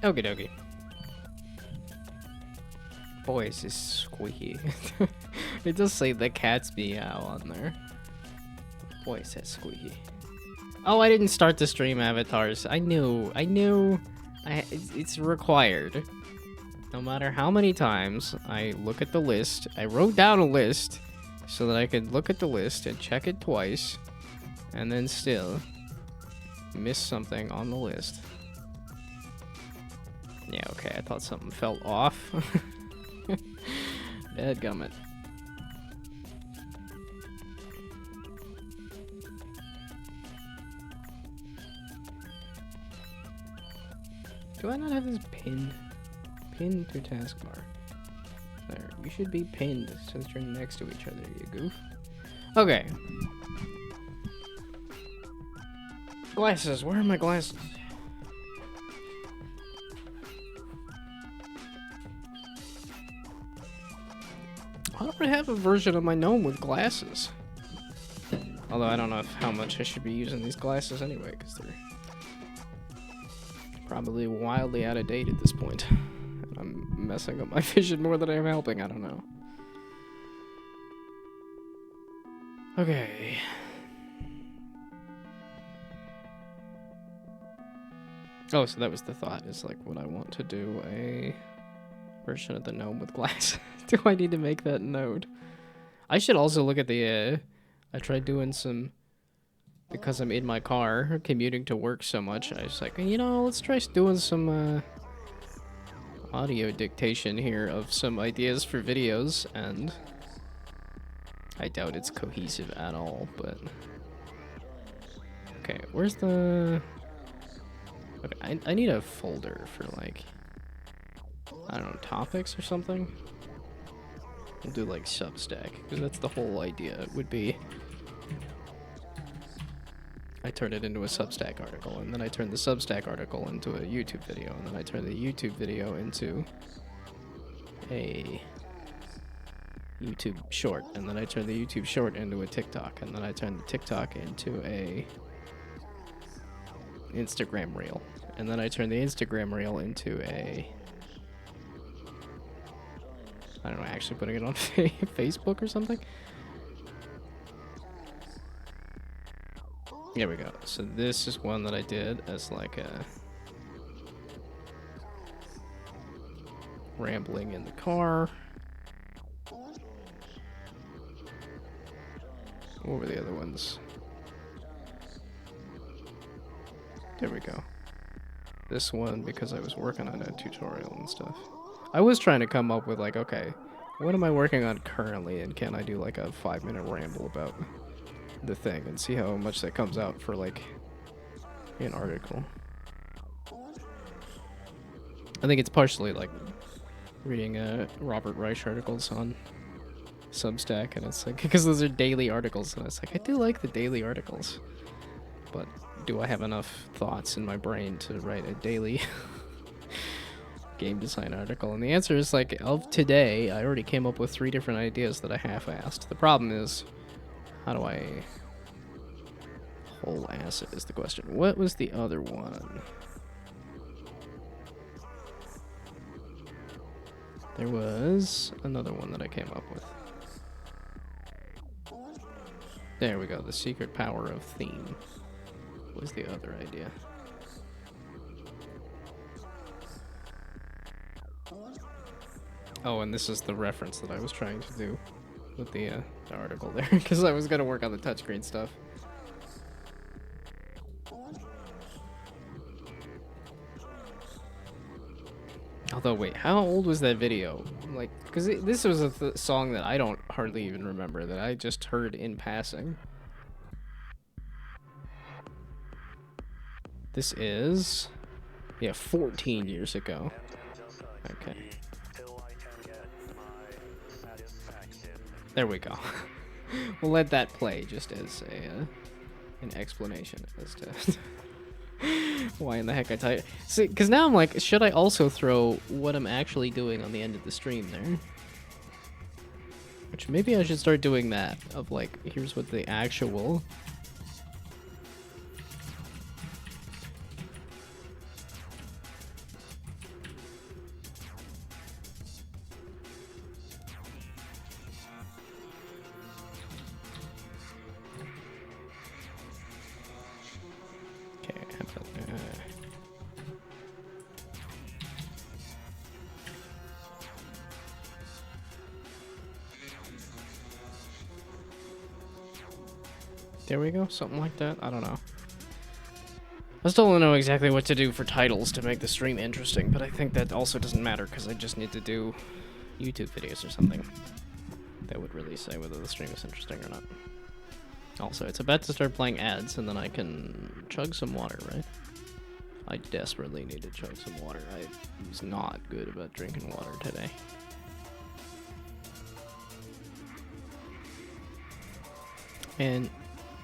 Okie dokie. Voice is squeaky. It does say the cat's meow on there. Voice is squeaky. Oh, I didn't start the stream avatars. I knew. It's required. No matter how many times I look at the list, I wrote down a list so that I could look at the list and check it twice, and then still miss something on the list. Yeah, okay, I thought something fell off. Dadgummit. Do I not have this pinned? Pinned to taskbar. There, you should be pinned since you're next to each other, you goof. Okay. Glasses, where are my glasses? I don't have a version of my gnome with glasses. Although I don't know how much I should be using these glasses anyway, because they're probably wildly out of date at this point. I'm messing up my vision more than I'm helping, I don't know. Okay. Oh, so that was the thought, is like, would I want to do a version of the gnome with glass? Do I need to make that node? I should also look at the, I tried doing some, because I'm in my car, commuting to work so much, I was like, you know, let's try doing some, audio dictation here of some ideas for videos, and I doubt it's cohesive at all, but... Okay, where's the... Okay, I need a folder for, like, I don't know, topics or something? We'll do, like, Substack, because that's the whole idea, would be... I turn it into a Substack article, and then I turn the Substack article into a YouTube video, and then I turn the YouTube video into a YouTube short, and then I turn the YouTube short into a TikTok, and then I turn the TikTok into a Instagram reel, and then I turn the Instagram reel into a... I don't know, actually putting it on Facebook or something? There we go. So this is one that I did as like a rambling in the car. What were the other ones? There we go. This one because I was working on a tutorial and stuff. I was trying to come up with like, okay, what am I working on currently, and can I do like a 5-minute ramble about the thing and see how much that comes out for like an article. I think it's partially like reading Robert Reich articles on Substack, and it's like, because those are daily articles, and it's like, I do like the daily articles, but do I have enough thoughts in my brain to write a daily game design article? And the answer is like, of today, I already came up with 3 different ideas that I half-assed. The problem is, how do I whole ass it is the question. What was the other one? There was another one that I came up with. There we go. The secret power of theme was the other idea. Oh, and this is the reference that I was trying to do with the article there because I was gonna work on the touchscreen stuff. Although, wait, how old was that video? Like, because this was a song that I don't hardly even remember, that I just heard in passing. This is, yeah, 14 years ago. Okay. There we go. We'll let that play just as an explanation as to why in the heck I type. See, because now I'm like, should I also throw what I'm actually doing on the end of the stream there? Which maybe I should start doing that, of like, here's what the actual... Okay, how about there we go, something like that. I don't know. I still don't know exactly what to do for titles to make the stream interesting, but I think that also doesn't matter because I just need to do YouTube videos or something that would really say whether the stream is interesting or not. Also, it's about to start playing ads, and then I can chug some water, right? I desperately need to chug some water. I was not good about drinking water today. And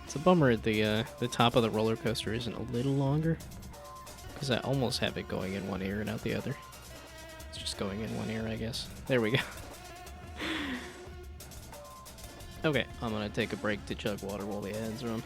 it's a bummer the top of the roller coaster isn't a little longer, because I almost have it going in one ear and out the other. It's just going in one ear, I guess. There we go. Okay, I'm gonna take a break to chug water while the ads run.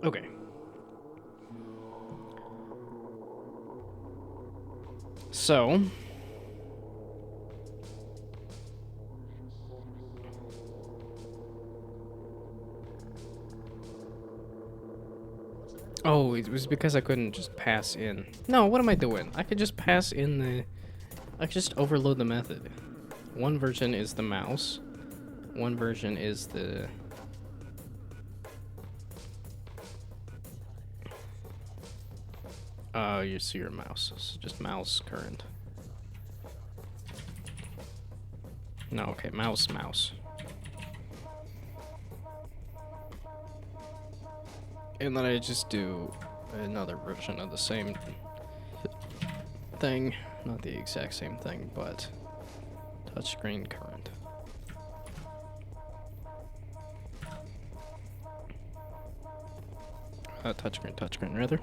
Okay. So... Oh, it was because I couldn't just pass in. No, what am I doing? I could just pass in the... I could just overload the method. One version is the mouse. One version is the... you see your mouse. It's just mouse current. No, okay, mouse. And then I just do another version of the same thing. Not the exact same thing, but touchscreen current. Touchscreen rather.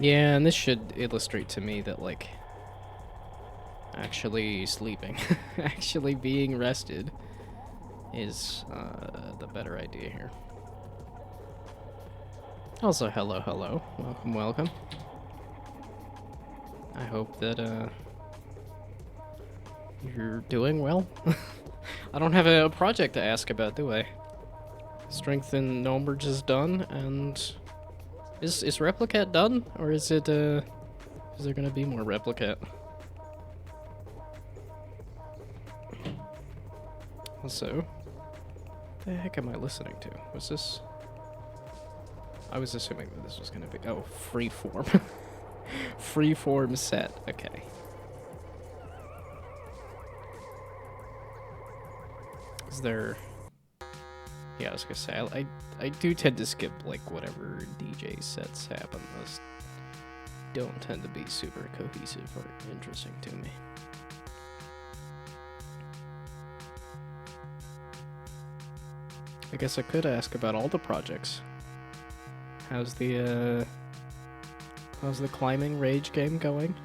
Yeah, and this should illustrate to me that, like, actually sleeping, actually being rested is the better idea here. Also, hello. Welcome. I hope that, you're doing well. I don't have a project to ask about, do I? Strength in Gnome is done, and... Is Replicat done? Or is it, is there gonna be more Replicat? Also, what the heck am I listening to? Was this... I was assuming that this was gonna be... Oh, freeform. Freeform set, okay. Is there... Yeah, I was gonna say, I do tend to skip, like, whatever DJ sets happen. Those don't tend to be super cohesive or interesting to me. I guess I could ask about all the projects. How's the climbing rage game going?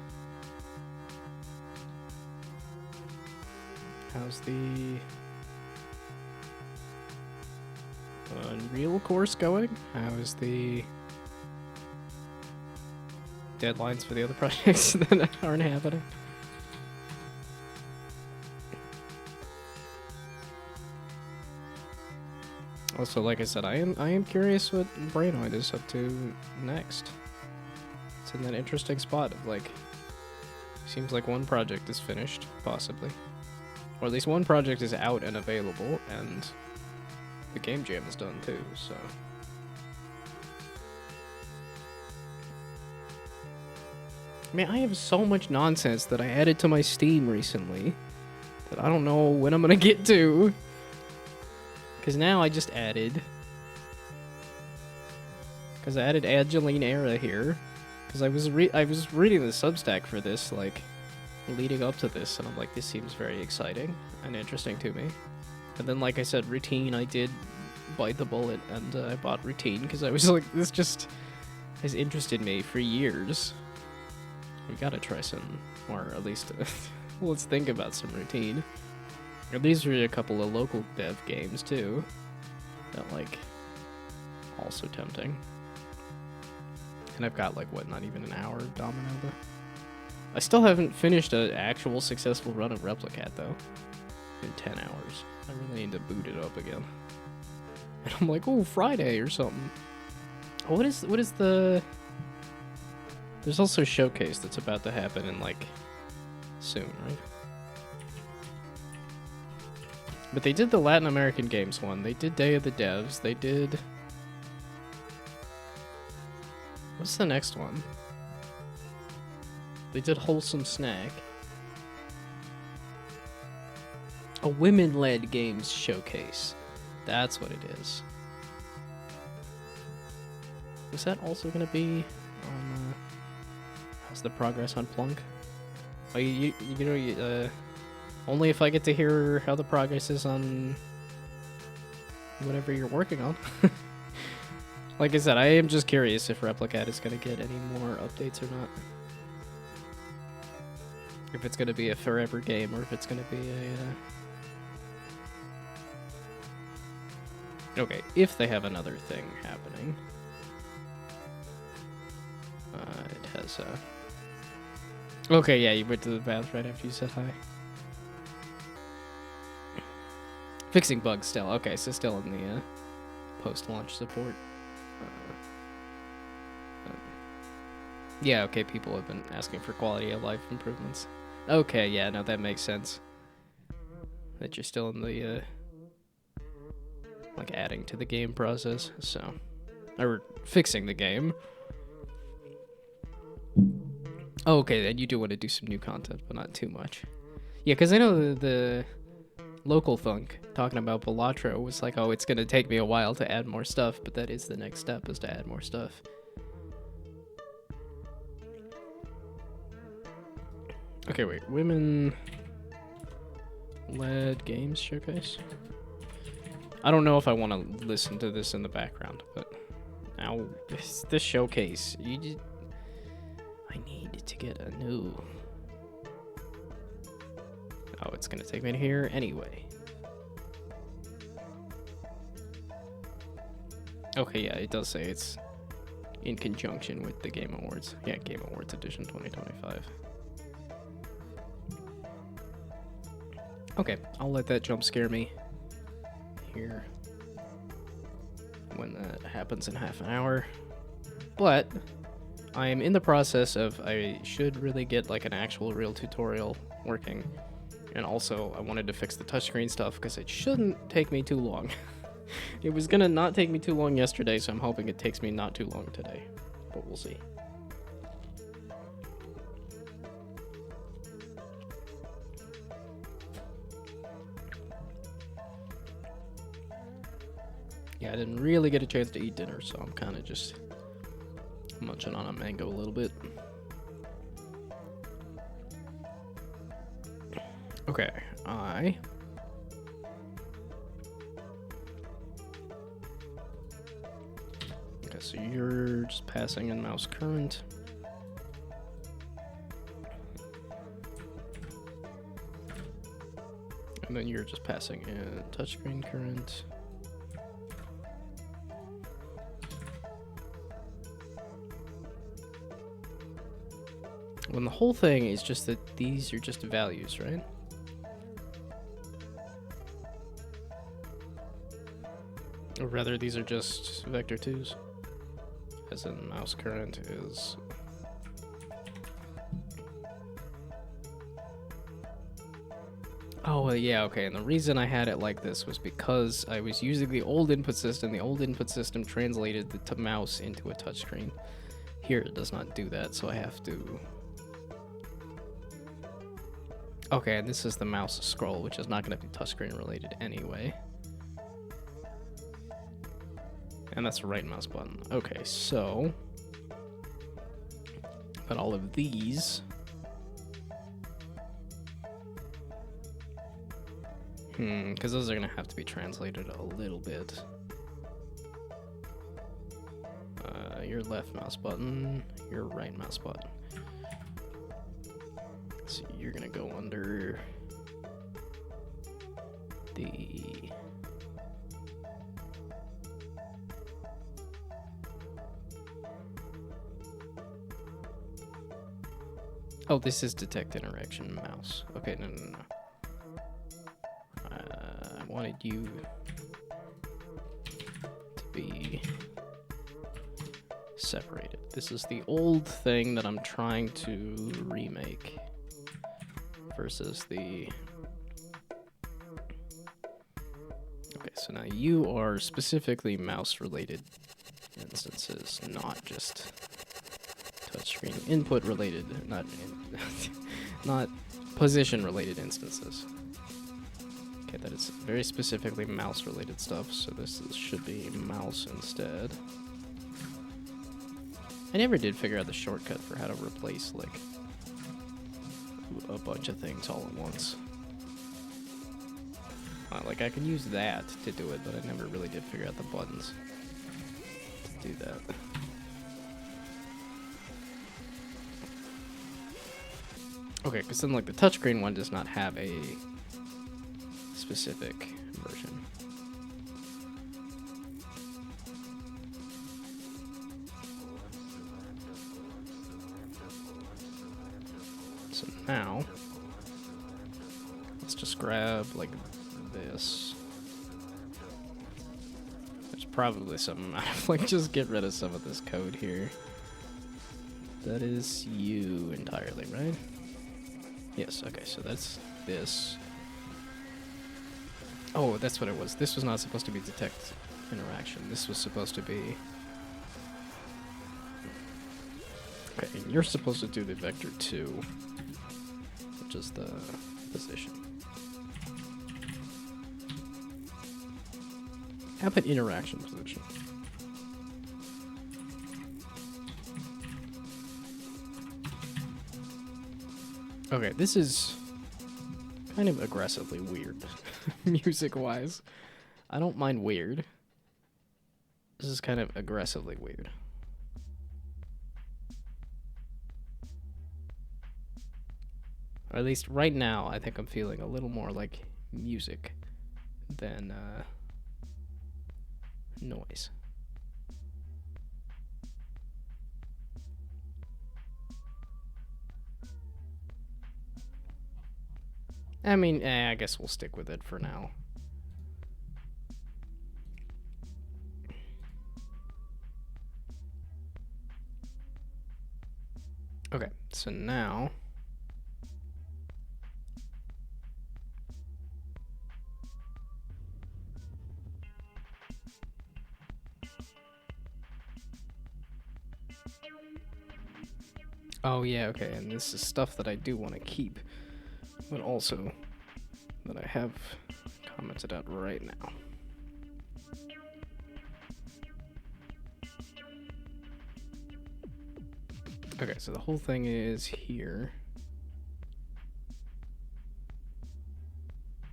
How's the Unreal course going? How's the deadlines for the other projects that aren't happening? Also, like I said, I am curious what Brainoid is up to next. It's in that interesting spot of, like, seems like one project is finished, possibly. Or at least one project is out and available, and the game jam is done too, so... I mean, I have so much nonsense that I added to my Steam recently that I don't know when I'm gonna get to. Because now I just added... Because I added Angeline Era here. Because I was reading the Substack for this, like, leading up to this, and I'm like, this seems very exciting and interesting to me. And then, like I said, Routine, I did bite the bullet, and I bought Routine, because I was like, this just has interested me for years. We gotta try some, or at least, let's think about some Routine. And these are a couple of local dev games, too, that, like, also tempting. And I've got, like, what, not even an hour of Domino, though? I still haven't finished an actual successful run of Replicat, though. In 10 hours. I really need to boot it up again. And I'm like, oh, Friday or something. Oh, what is the... There's also a showcase that's about to happen in, like, soon, right? But they did the Latin American Games one. They did Day of the Devs. They did... What's the next one? They did Wholesome Snack. A women-led games showcase. That's what it is. Was that also going to be on... how's the progress on Plunk? Oh, you know, only if I get to hear how the progress is on whatever you're working on. Like I said, I am just curious if Replicat is going to get any more updates or not. If it's going to be a forever game or if it's going to be Okay, if they have another thing happening. It has, Okay, yeah, you went to the bath right after you said hi. Fixing bugs still. Okay, so still in the, post-launch support. Yeah, okay, people have been asking for quality of life improvements. Okay, yeah, no, that makes sense. That you're still in the, like, adding to the game process, so... Or fixing the game. Oh, okay, then you do want to do some new content, but not too much. Yeah, because I know the local thunk talking about Balatro was like, oh, it's going to take me a while to add more stuff, but that is the next step, is to add more stuff. Okay, wait. Women-led games showcase? I don't know if I want to listen to this in the background, but... Now, this showcase, I need to get a new... Oh, it's going to take me to here anyway. Okay, yeah, it does say it's in conjunction with the Game Awards. Yeah, Game Awards Edition 2025. Okay, I'll let that jump scare me here when that happens in half an hour. But I am in the process of, I should really get like an actual real tutorial working. And also, I wanted to fix the touchscreen stuff because it shouldn't take me too long. It was gonna not take me too long yesterday, so I'm hoping it takes me not too long today. But we'll see. Yeah, I didn't really get a chance to eat dinner, so I'm kind of just munching on a mango a little bit. Okay, Okay, so you're just passing in mouse current. And then you're just passing in touchscreen current. When the whole thing is just that these are just values, right? Or rather, these are just vector 2s. As in mouse current is... Oh, well, yeah, okay, and the reason I had it like this was because I was using the old input system. The old input system translated the mouse into a touchscreen. Here, it does not do that, so I have to... Okay, and this is the mouse scroll, which is not going to be touchscreen related anyway. And that's the right mouse button. Okay, so... But all of these... because those are going to have to be translated a little bit. Your left mouse button, your right mouse button. So you're going to go under the... Oh, this is detect interaction mouse. Okay, no. I wanted you to be separated. This is the old thing that I'm trying to remake versus the... Okay, so now you are specifically mouse-related instances, not just touchscreen input-related, not position-related instances. Okay, that is very specifically mouse-related stuff, so this should be mouse instead. I never did figure out the shortcut for how to replace, like, a bunch of things all at once. Like, I can use that to do it, but I never really did figure out the buttons to do that. Okay, because then, like, the touchscreen one does not have a specific version. now, let's just grab like this. There's probably something out of like just get rid of some of this code here. That is you entirely, right? Yes, okay, so that's this. Oh, that's what it was. This was not supposed to be detect interaction. This was supposed to be... Okay, and you're supposed to do the vector 2, which is the position. How about interaction position? Okay, this is kind of aggressively weird, music-wise. I don't mind weird. This is kind of aggressively weird. Or at least right now, I think I'm feeling a little more like music than noise. I mean, I guess we'll stick with it for now. Okay, so now... Oh yeah, okay, and this is stuff that I do want to keep, but also that I have commented out right now. Okay, so the whole thing is here.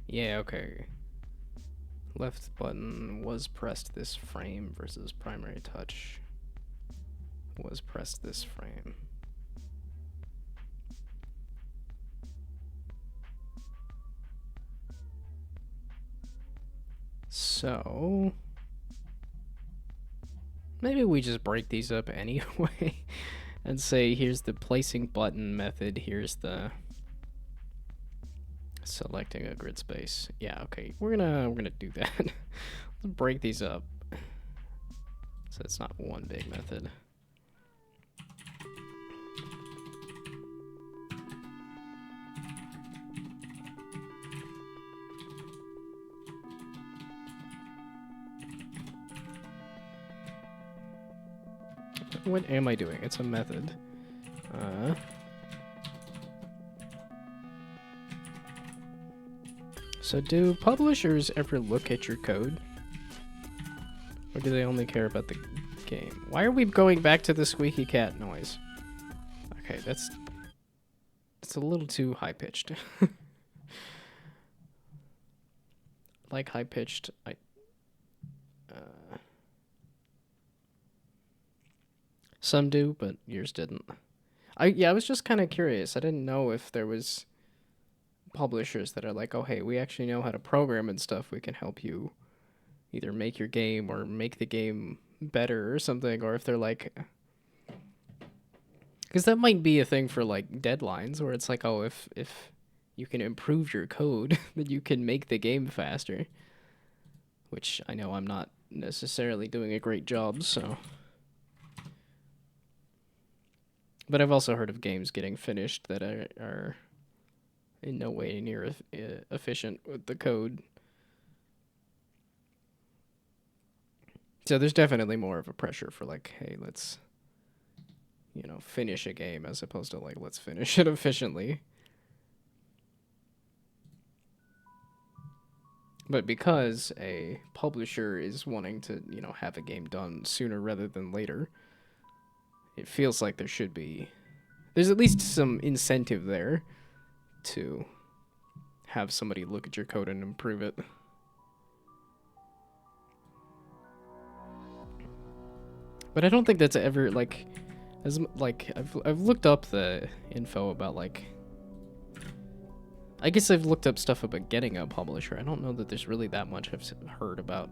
Yeah, okay. Left button was pressed this frame versus primary touch was pressed this frame. So maybe we just break these up anyway and say here's the placing button method, here's the selecting a grid space. Yeah, okay. We're gonna do that. Let's break these up so it's not one big method. What am I doing? It's a method. So do publishers ever look at your code? Or do they only care about the game? Why are we going back to the squeaky cat noise? Okay, it's a little too high-pitched. Like high-pitched, some do, but yours didn't. I was just kind of curious. I didn't know if there was publishers that are like, oh, hey, we actually know how to program and stuff. We can help you either make your game or make the game better or something. Or if they're like... Because that might be a thing for, like, deadlines where it's like, oh, if you can improve your code, then you can make the game faster. Which I know I'm not necessarily doing a great job, so... But I've also heard of games getting finished that are in no way near efficient with the code. So there's definitely more of a pressure for like, hey, let's, you know, finish a game as opposed to like, let's finish it efficiently. But because a publisher is wanting to, you know, have a game done sooner rather than later, it feels like there's at least some incentive there to have somebody look at your code and improve it. But I don't think that's ever like, as like I've looked up the info about like, I guess I've looked up stuff about getting a publisher. I don't know that there's really that much I've heard about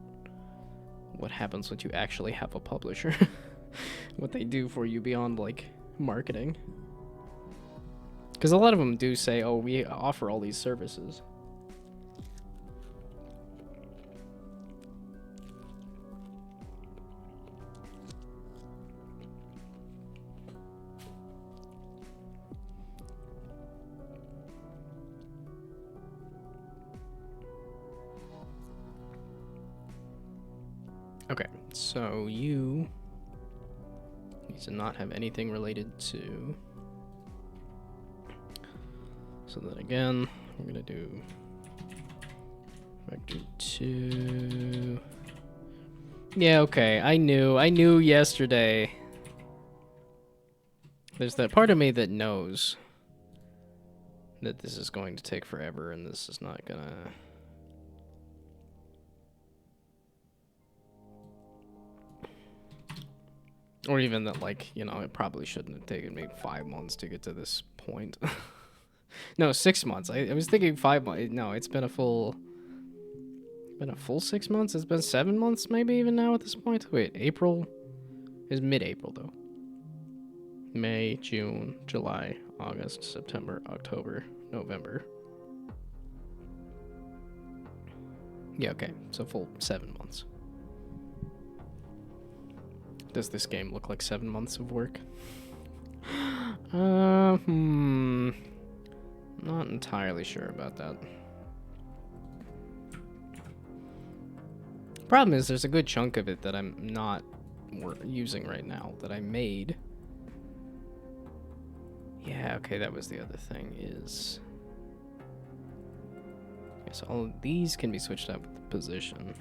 what happens when you actually have a publisher. What they do for you beyond like marketing. Because a lot of them do say, oh, we offer all these services. Okay, so you need to not have anything related to. So then again, I'm gonna do vector 2. Yeah, okay. I knew yesterday. There's that part of me that knows that this is going to take forever and this is not gonna. Or even that, like, you know, it probably shouldn't have taken me 5 months to get to this point. No, 6 months. I was thinking 5 months. No, it's been a full 6 months? It's been 7 months maybe even now at this point? Wait, April is mid-April though. May, June, July, August, September, October, November. Yeah, okay. So full 7 months. Does this game look like 7 months of work? Not entirely sure about that. Problem is, there's a good chunk of it that I'm not using right now that I made. Yeah, okay, that was the other thing is... Okay, so all of these can be switched out with the position.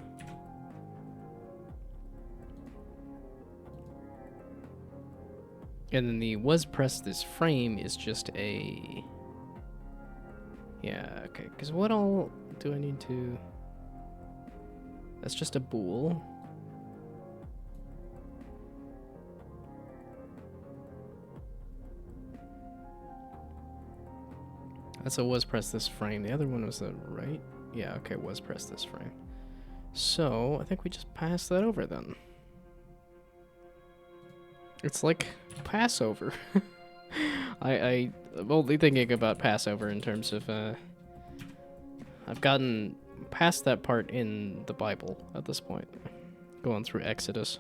And then the was pressed this frame is just a... Yeah, okay, because what all do I need to... That's just a bool. That's a was press this frame. The other one was the right? Yeah, okay, was press this frame. So, I think we just pass that over then. It's like Passover. I'm only thinking about Passover in terms of, I've gotten past that part in the Bible at this point. Going through Exodus.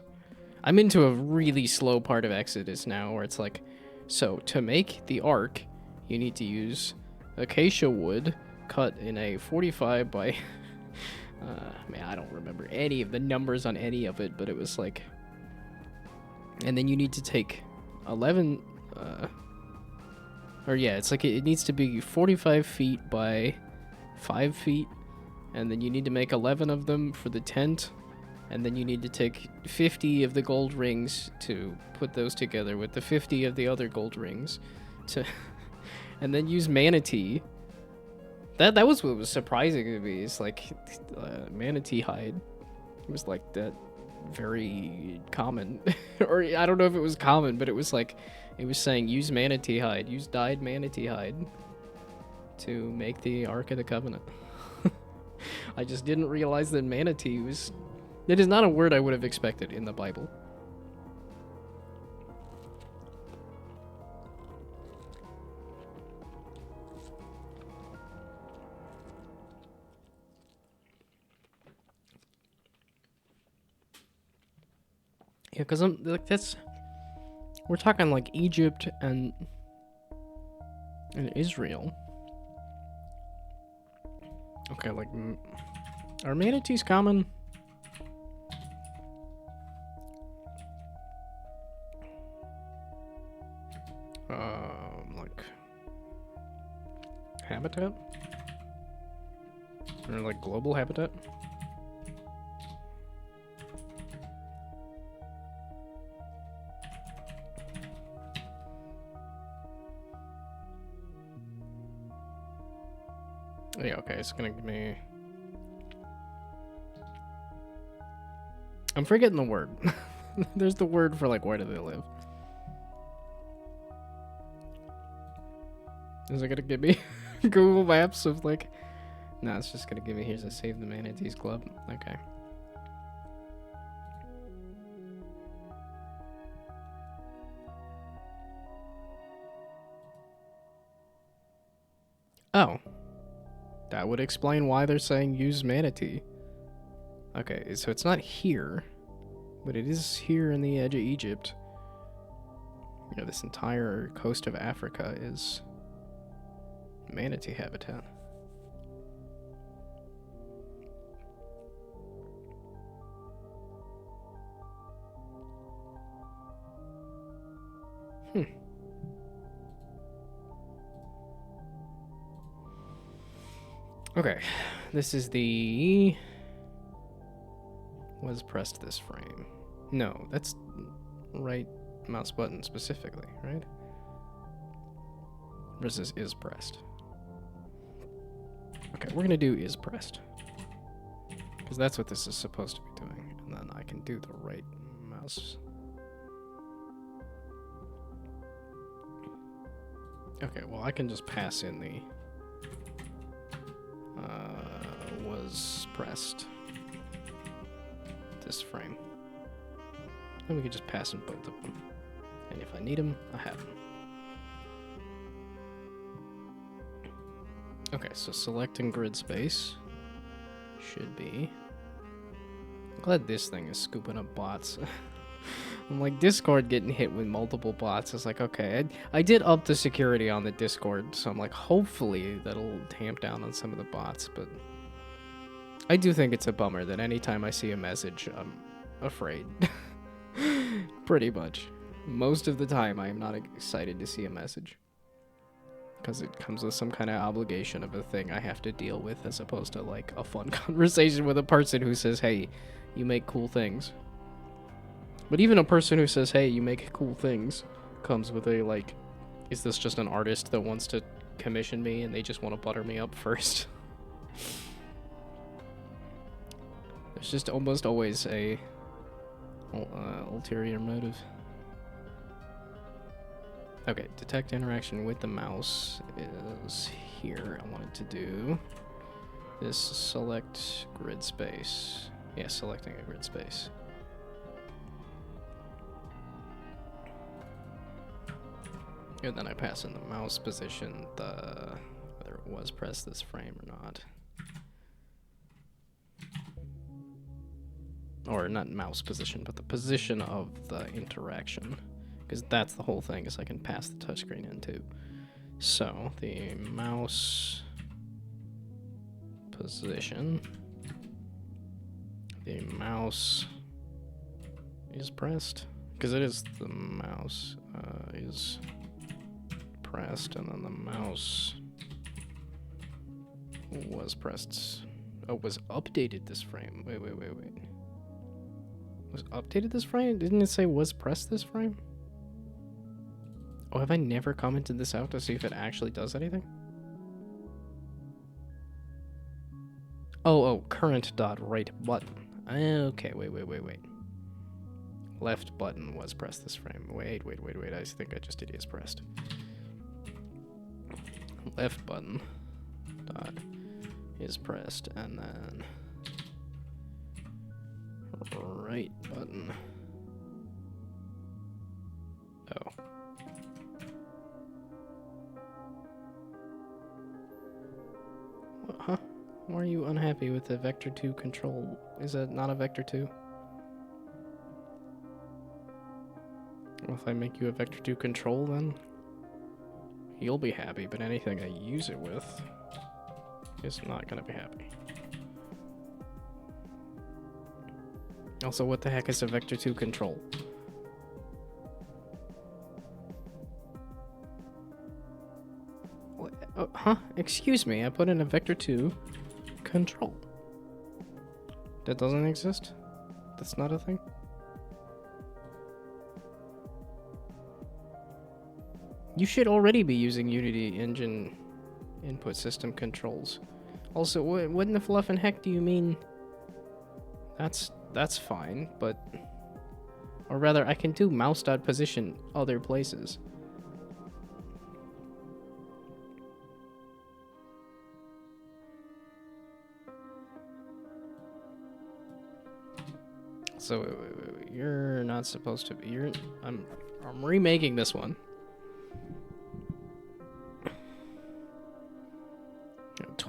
I'm into a really slow part of Exodus now where it's like, so to make the ark, you need to use acacia wood cut in a 45 by... man, I don't remember any of the numbers on any of it, but it was like... And then you need to take 11, or yeah, it's like it needs to be 45 feet by 5 feet, and then you need to make 11 of them for the tent, and then you need to take 50 of the gold rings to put those together with the 50 of the other gold rings, to, and then use manatee. That was what was surprising to me. It's like manatee hide. It was like that. Very common. Or I don't know if it was common, but it was like it was saying use manatee hide, use dyed manatee hide to make the Ark of the Covenant. I just didn't realize that manatee was... It is not a word I would have expected in the Bible. Yeah, because I'm like, that's... We're talking like Egypt and Israel. Okay, like... Are manatees common? Like... Habitat? Or like global habitat? Yeah, okay, it's gonna give me... I'm forgetting the word. There's the word for, like, where do they live? Is it gonna give me Google Maps of, like... No, it's just gonna give me, here's a Save the Manatees Club. Okay. Oh. That would explain why they're saying use manatee. Okay, so it's not here, but it is here in the edge of Egypt. You know, this entire coast of Africa is manatee habitat. Okay, this is the... Was pressed this frame. No, that's right mouse button specifically, right? Versus is pressed. Okay, we're gonna do is pressed. Because that's what this is supposed to be doing. And then I can do the right mouse. Okay, well I can just pass in the was pressed this frame. And we can just pass in both of them. And if I need them, I have them. Okay, so selecting grid space should be... I'm glad this thing is scooping up bots. I'm like, Discord getting hit with multiple bots. It's like, okay, I did up the security on the Discord, so I'm like, hopefully that'll tamp down on some of the bots, but I do think it's a bummer that anytime I see a message, I'm afraid. Pretty much. Most of the time, I am not excited to see a message. Because it comes with some kind of obligation of a thing I have to deal with, as opposed to, like, a fun conversation with a person who says, hey, you make cool things. But even a person who says, hey, you make cool things, comes with a, like, is this just an artist that wants to commission me and they just want to butter me up first? There's just almost always a ulterior motive. Okay, detect interaction with the mouse is here. I wanted to do this select grid space. Yeah, selecting a grid space. And then I pass in the mouse position, whether it was press this frame or not. Or not mouse position, but the position of the interaction. Because that's the whole thing, is I can pass the touchscreen in too. So, the mouse position. The mouse is pressed. Because it is the mouse is pressed, and then the mouse was pressed. Oh, was updated this frame. Wait. Was updated this frame? Didn't it say was pressed this frame? Oh, have I never commented this out to see if it actually does anything? Oh, current dot right button. Okay, wait. Left button was pressed this frame. Wait. I think I just did is pressed. Left button dot is pressed, and then right button. Oh. Huh? Why are you unhappy with the vector 2 control? Is that not a vector 2? Well, if I make you a vector 2 control, then you'll be happy, but anything I use it with is not gonna be happy. Also, what the heck is a vector 2 control? What? Oh, huh? Excuse me, I put in a vector 2 control. That doesn't exist? That's not a thing? You should already be using Unity Engine input system controls. Also, what in the fluff and heck do you mean? That's fine, but... Or rather, I can do mouse.position other places. So, wait. You're not supposed to be... I'm remaking this one.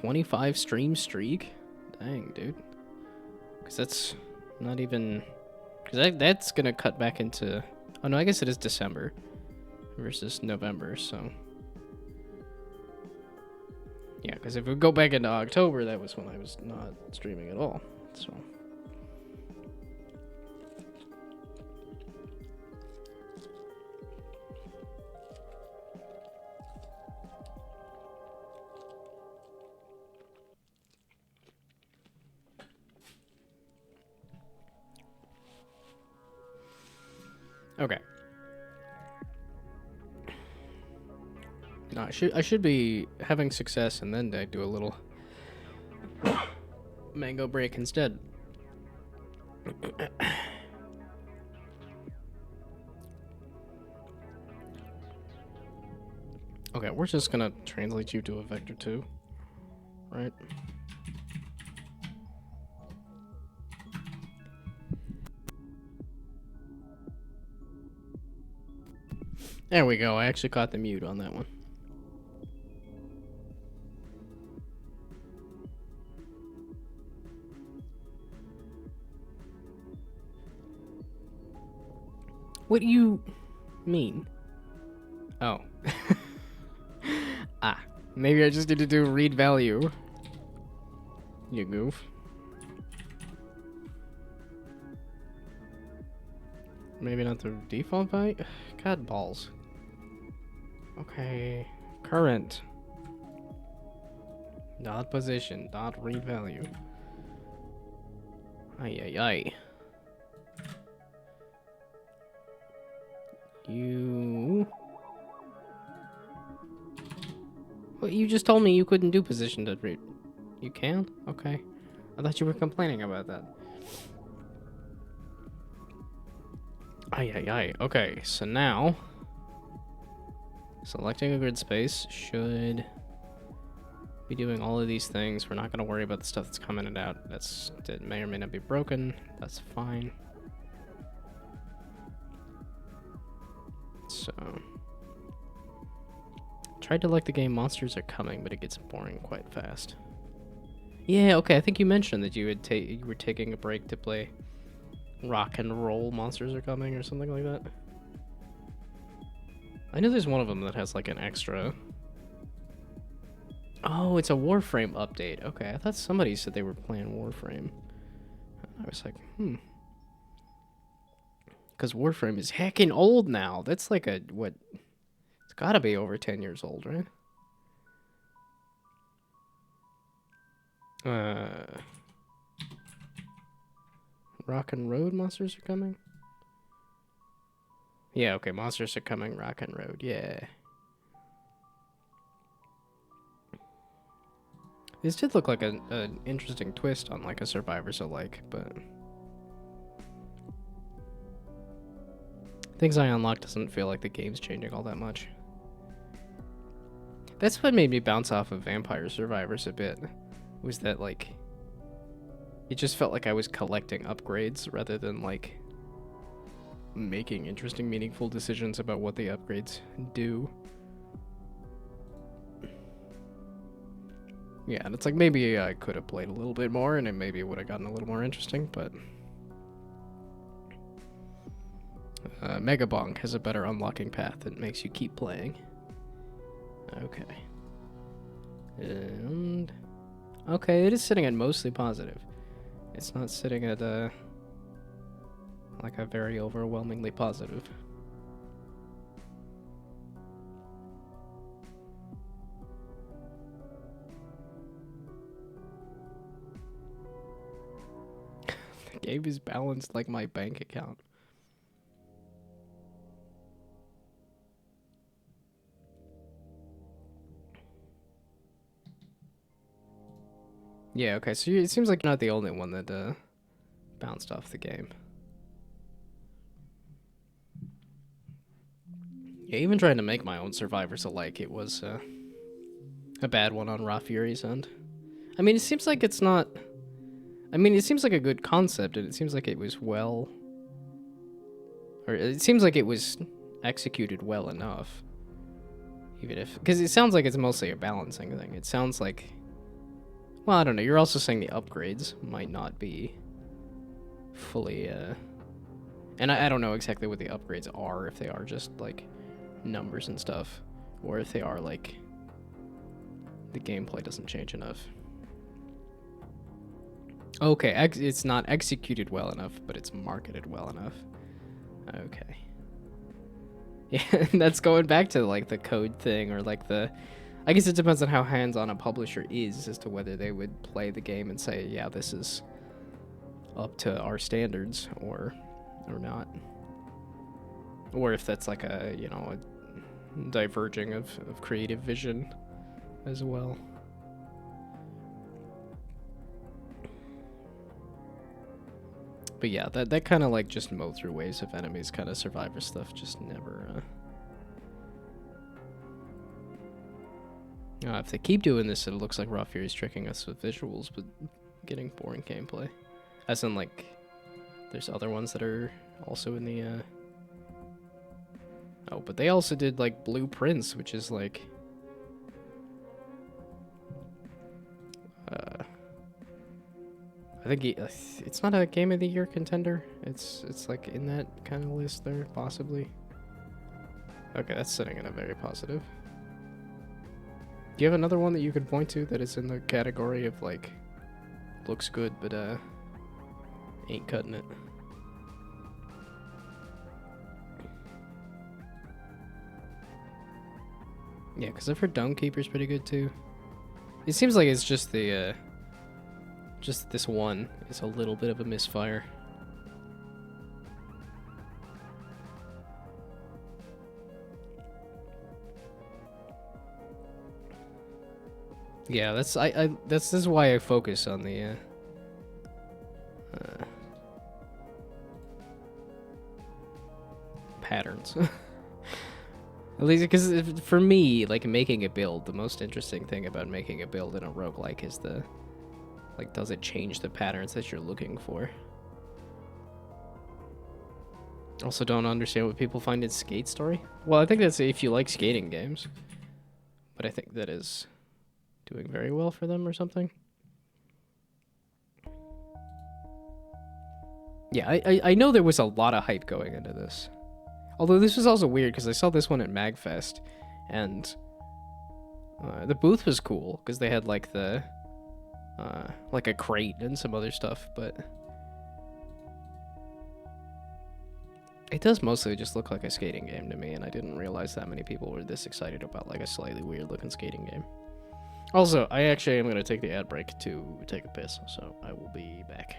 25 stream streak? Dang, dude. Because that's not even... Because that's going to cut back into... Oh, no, I guess it is December versus November, so... Yeah, because if we go back into October, that was when I was not streaming at all, so... Okay. No, I should be having success, and then I do a little mango break instead. Okay, we're just gonna translate you to a vector 2, right? There we go. I actually caught the mute on that one. What do you mean? Oh. Ah. Maybe I just need to do read value. You goof. Maybe not the default value? God balls. Okay. Current. Dot position. Dot read value. Ay ay ay. You... Well, you just told me you couldn't do position dot read. You can? Okay. I thought you were complaining about that. Ay ay ay. Okay, so now... Selecting a grid space should be doing all of these things. We're not going to worry about the stuff that's coming and out. That may or may not be broken. That's fine. So, tried to like the game Monsters Are Coming, but it gets boring quite fast. Yeah, okay. I think you mentioned that you were taking a break to play Rock and Roll Monsters Are Coming or something like that. I know there's one of them that has like an extra. Oh, it's a Warframe update. Okay, I thought somebody said they were playing Warframe. I was like, Because Warframe is heckin' old now. That's like what? It's gotta be over 10 years old, right? Rock and Road Monsters Are Coming? Yeah, okay, Monsters Are Coming, Rock and Road, yeah. This did look like an interesting twist on like a Survivors alike, but... Things I unlocked doesn't feel like the game's changing all that much. That's what made me bounce off of Vampire Survivors a bit, was that like... It just felt like I was collecting upgrades rather than like... making interesting, meaningful decisions about what the upgrades do. Yeah, and it's like maybe I could have played a little bit more and it maybe would have gotten a little more interesting, but... Megabonk has a better unlocking path that makes you keep playing. Okay. And... Okay, it is sitting at mostly positive. It's not sitting at, like a very overwhelmingly positive. The game is balanced like my bank account. Yeah, okay, so it seems like you're not the only one that bounced off the game. Yeah, even trying to make my own Survivors alike, it was a bad one on Raw Fury's end. I mean, it seems like it's not... I mean, it seems like a good concept, and it seems like it was well... Or it seems like it was executed well enough. Even if... Because it sounds like it's mostly a balancing thing. It sounds like Well, I don't know. You're also saying the upgrades might not be fully, and I don't know exactly what the upgrades are, if they are just, like, numbers and stuff, or if they are, like, the gameplay doesn't change enough. Okay, it's not executed well enough, but it's marketed well enough. Okay. Yeah, that's going back to, like, the code thing, or, like, the... I guess it depends on how hands-on a publisher is as to whether they would play the game and say, yeah, this is up to our standards, or not. Or if that's, like, a, you know, a diverging of creative vision as well. But yeah, that kind of, like, just mow through waves of enemies kind of survivor stuff just never, if they keep doing this, it looks like Raw Fury's tricking us with visuals, but getting boring gameplay. As in, like, there's other ones that are also in the, Oh, but they also did, like, Blueprints, which is, like... I think it's not a Game of the Year contender. It's like, in that kind of list there, possibly. Okay, that's sitting in a very positive. Do you have another one that you could point to that is in the category of, like, looks good, but, ain't cutting it? Yeah, because I've heard Domekeeper's pretty good, too. It seems like it's just the, just this one is a little bit of a misfire. Yeah, this is why I focus on the patterns. At least because for me, like, making a build, the most interesting thing about making a build in a roguelike is the, like, does it change the patterns that you're looking for? Also don't understand what people find in Skate Story. Well, I think that's if you like skating games. But I think that is doing very well for them or something. Yeah, I know there was a lot of hype going into this. Although this was also weird because I saw this one at MagFest, and the booth was cool because they had, like, the like a crate and some other stuff, but it does mostly just look like a skating game to me, and I didn't realize that many people were this excited about, like, a slightly weird looking skating game. Also, I actually am going to take the ad break to take a piss, so I will be back.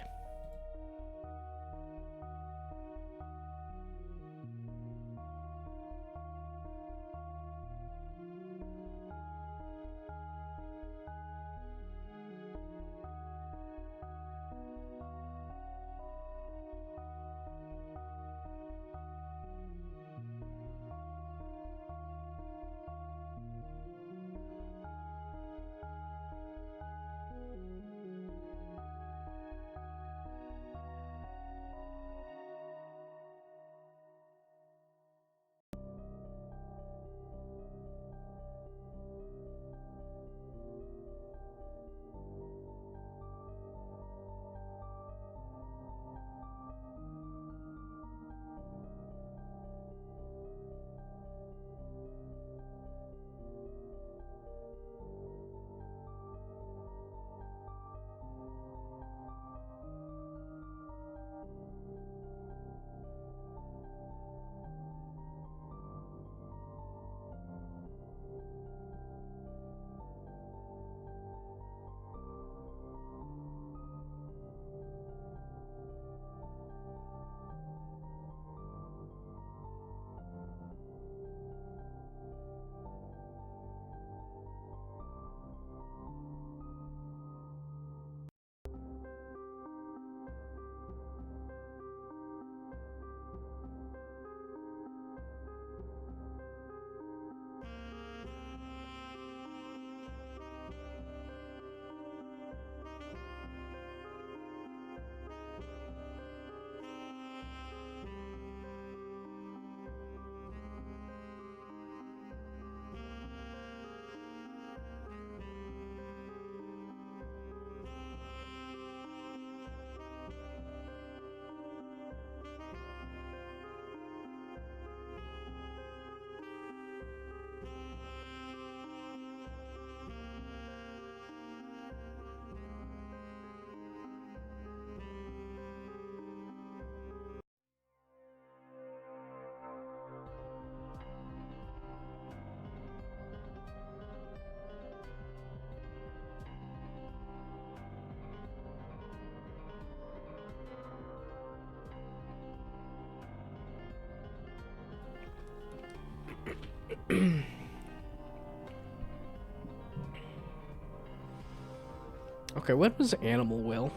Okay, what was Animal Will?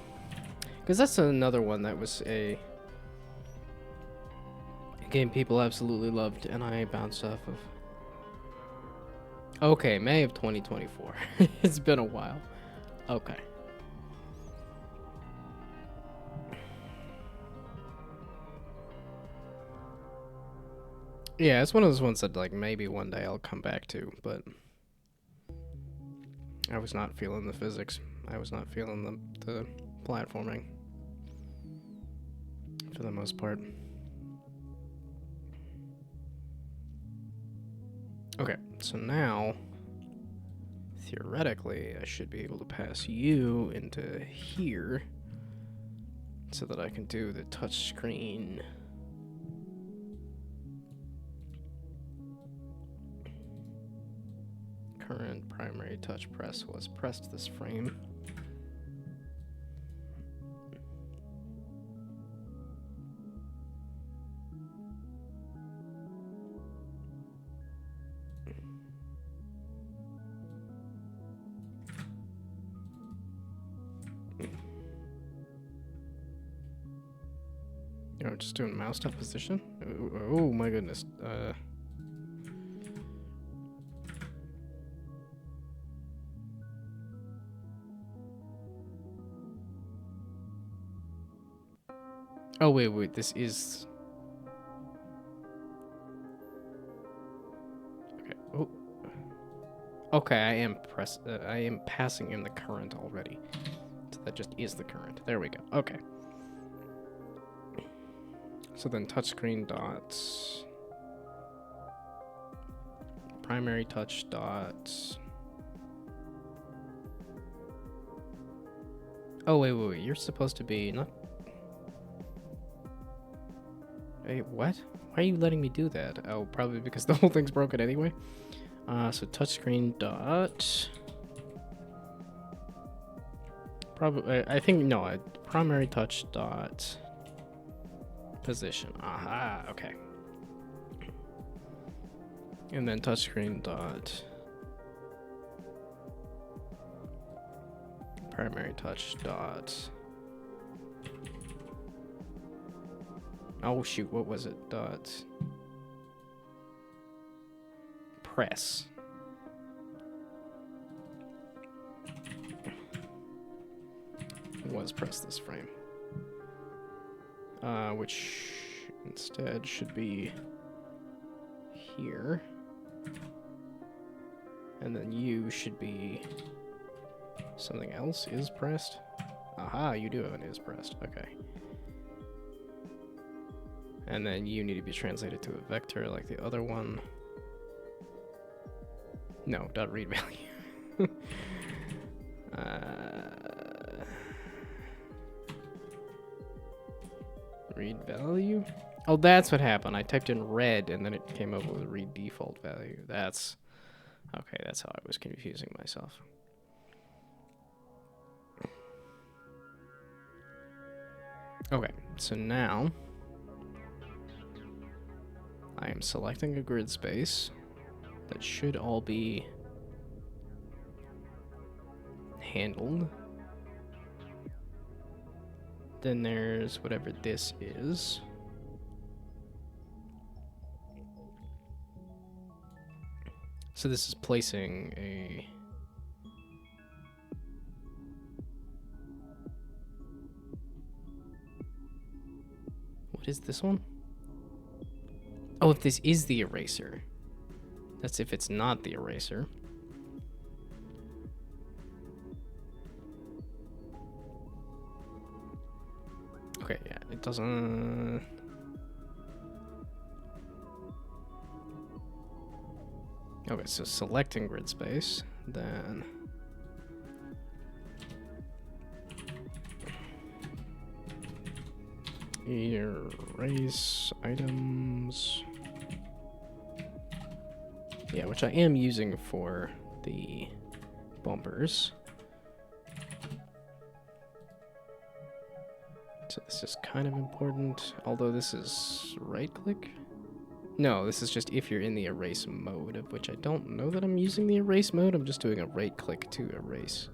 Because that's another one that was a game people absolutely loved, and I bounced off of. Okay, May of 2024. It's been a while. Okay. Yeah, it's one of those ones that, like, maybe one day I'll come back to, but I was not feeling the physics. I was not feeling the platforming for the most part. Okay, so now, theoretically, I should be able to pass you into here so that I can do the touch screen. Current primary touch press was pressed this frame. Oh, just doing mouse up position? Oh my goodness. Oh, wait, this is... Okay, oh. Okay, I am passing in the current already. So that just is the current. There we go. Okay. So then touchscreen dots... Primary touch dots... Oh, wait, you're supposed to be not... Hey, what? Why are you letting me do that? Oh, probably because the whole thing's broken anyway. So touchscreen dot... Probably, I think, no, primary touch dot... Position. Aha, okay. And then touchscreen dot... Primary touch dot... Oh shoot, what was it? Dot... Press. Was press this frame. Which instead should be here. And then you should be something else is pressed. Aha, you do have an is pressed. Okay. And then you need to be translated to a vector like the other one. No, dot read value. Read value? Oh, that's what happened. I typed in red and then it came up with read default value. That's... Okay, that's how I was confusing myself. Okay, so now... I am selecting a grid space that should all be handled. Then there's whatever this is. So this is placing a... What is this one? Oh, if this is the eraser. That's if it's not the eraser. Okay, yeah, it doesn't... Okay, so selecting grid space, then... Erase items... Yeah, which I am using for the bumpers. So this is kind of important, although this is right-click. No, this is just if you're in the erase mode, of which I don't know that I'm using the erase mode. I'm just doing a right click to erase.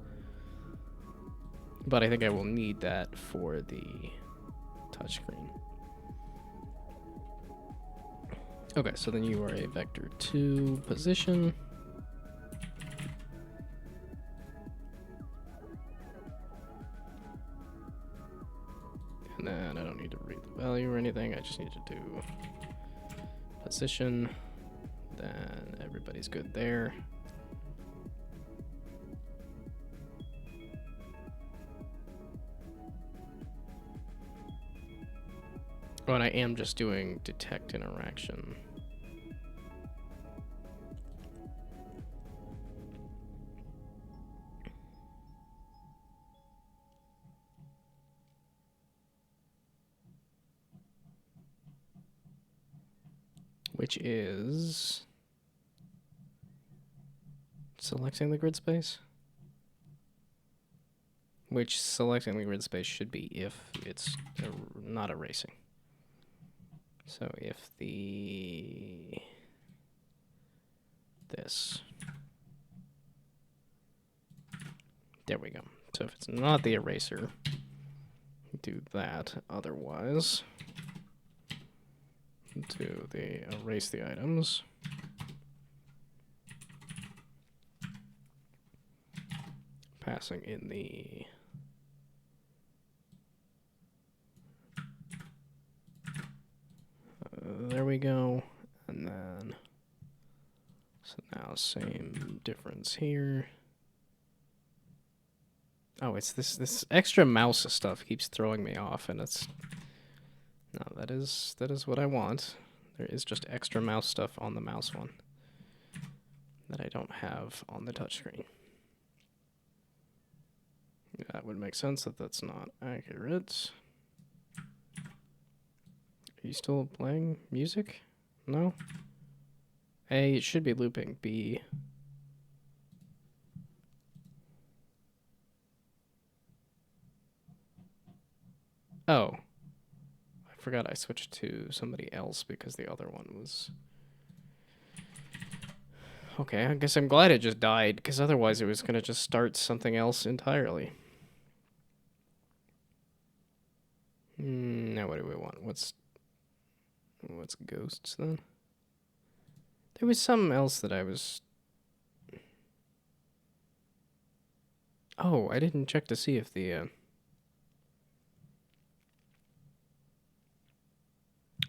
But I think I will need that for the touchscreen. Okay, so then you are a vector 2 position. And then I don't need to read the value or anything. I just need to do position. Then everybody's good there. Oh, and I am just doing detect interaction. Which is selecting the grid space. Which selecting the grid space should be if it's not erasing. So if this, there we go. So if it's not the eraser, do that. Otherwise, do the erase the items. Passing in the there we go. And then so now same difference here. Oh, it's this extra mouse stuff keeps throwing me off, and it's no, that is what I want. There is just extra mouse stuff on the mouse one that I don't have on the touchscreen. That would make sense that that's not accurate. Are you still playing music? No? A, it should be looping. B. Oh. I forgot I switched to somebody else because the other one was... Okay, I guess I'm glad it just died, because otherwise it was going to just start something else entirely. Now what do we want? What's ghosts then? There was something else that I was... Oh, I didn't check to see if the...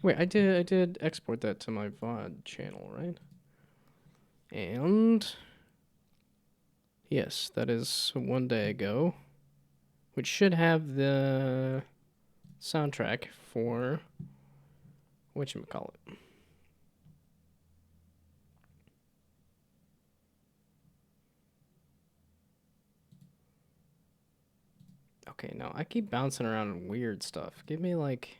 Wait, I did export that to my VOD channel, right? And... Yes, that is one day ago. Which should have the soundtrack for... whatchamacallit. Okay, no, I keep bouncing around on weird stuff. Give me, like...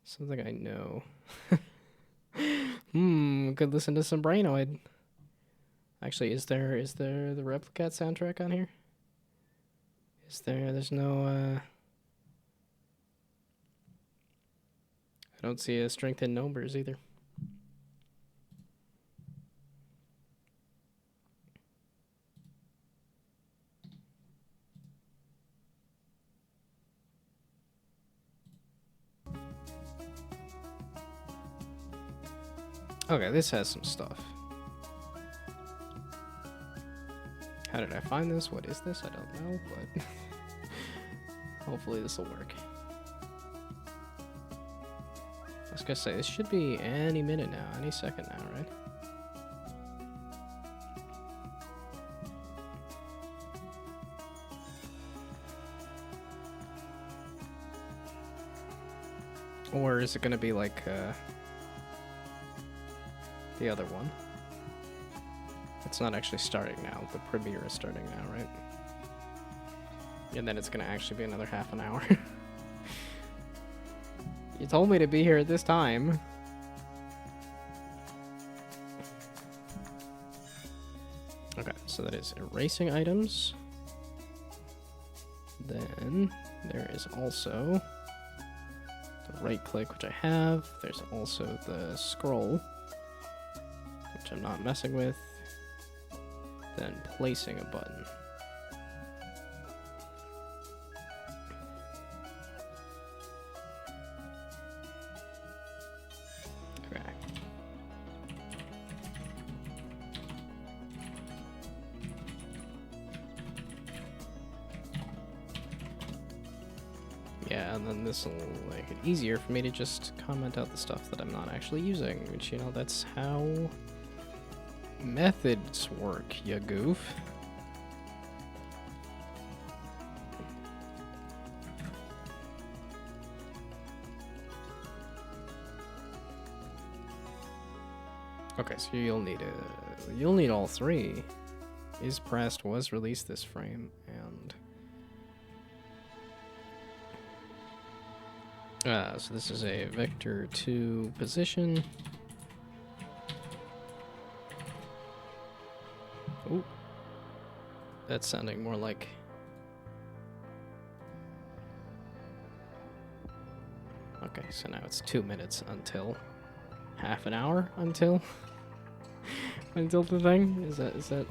something I know. Could listen to some Brainoid. Actually, is there the Replicat soundtrack on here? There's no, I don't see a strength in numbers either. Okay, this has some stuff. How did I find this? What is this? I don't know, but hopefully this will work. I was gonna say, this should be any minute now, any second now, right? Or is it gonna be like, the other one? It's not actually starting now. The premiere is starting now, right? And then it's gonna actually be another half an hour. You told me to be here at this time. Okay, so that is erasing items. Then there is also the right click, which I have. There's also the scroll, which I'm not messing with. Then placing a button. Okay. Yeah, and then this will make it easier for me to just comment out the stuff that I'm not actually using, which, you know, that's how methods work, ya goof. Okay, so you'll need all three. Is pressed, was released this frame, and so this is a vector 2 position. Ooh. That's sounding more like... Okay, so now it's 2 minutes until... half an hour until... until the thing? Is that...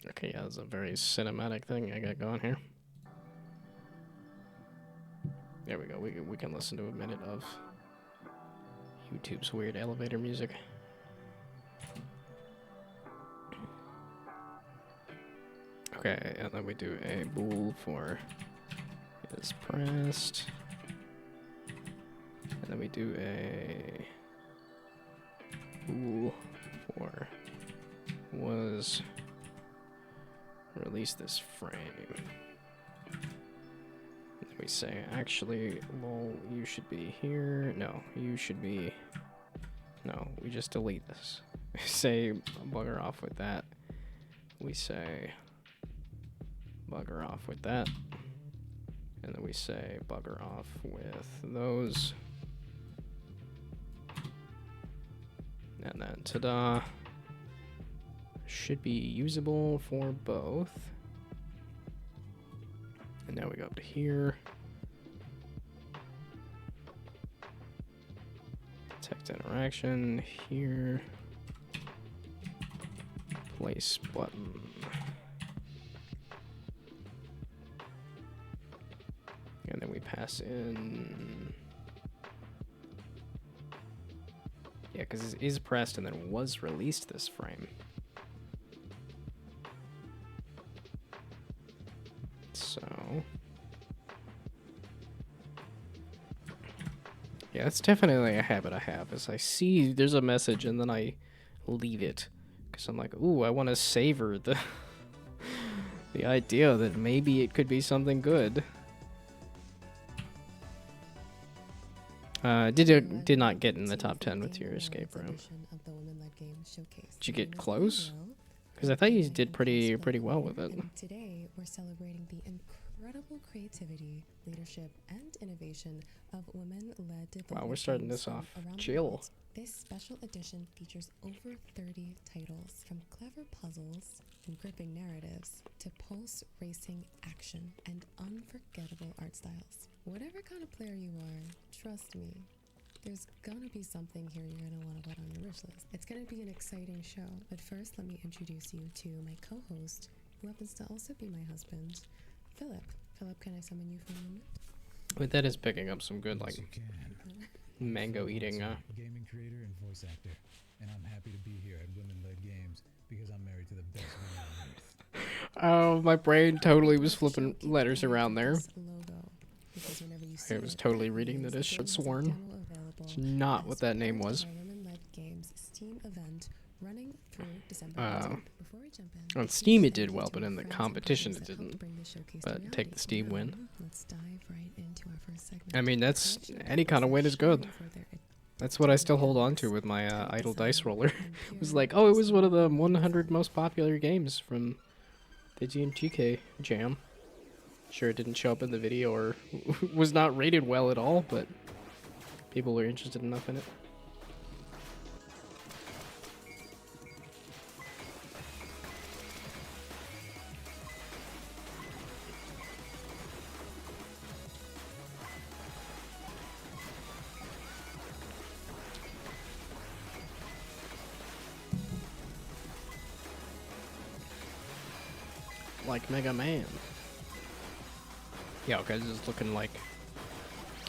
Okay, yeah, that's a very cinematic thing I got going here. There we go. We can listen to a minute of YouTube's weird elevator music. Okay, and then we do a bool for is pressed. And then we do a bool for was release this frame. We say, actually, lol, you should be here. No, you should be... No, we just delete this. We say, bugger off with that. We say, bugger off with that. And then we say, bugger off with those. And then, ta-da. Should be usable for both. And now we go up to here. Text interaction here. Place button. And then we pass in. Yeah, because it is pressed and then was released this frame. So, yeah, that's definitely a habit I have, is I see there's a message and then I leave it because I'm like, ooh, I want to savor the the idea that maybe it could be something good. Did not get in the top 10 with your escape room. Did you get close? Because I thought you did pretty well with it. Today, we're celebrating the incredible creativity, leadership, and innovation of women-led development. Wow, we're starting this off chill. This special edition features over 30 titles, from clever puzzles and gripping narratives to pulse-racing action and unforgettable art styles. Whatever kind of player you are, trust me, there's gonna be something here you're gonna want to put on your wish list. It's gonna be an exciting show, but first let me introduce you to my co-host, who happens to also be my husband, Philip. Philip, can I summon you for a moment? Wait, that is picking up some good, like, mango eating. Gaming creator and voice actor, and I'm happy to be here at Women Led Games because I'm married to the best woman on earth. Oh, my brain totally was flipping letters around there. I was totally reading that as sworn. It's not what that name was. On Steam it did well, but in the competition it didn't. But take the Steam win. I mean, that's any kind of win is good. That's what I still hold on to with my idle dice roller. It was like, oh, it was one of the 100 most popular games from the GMTK Jam. Sure, it didn't show up in the video or was not rated well at all, but people were interested enough in it. like Mega Man. Yeah, okay, this is looking like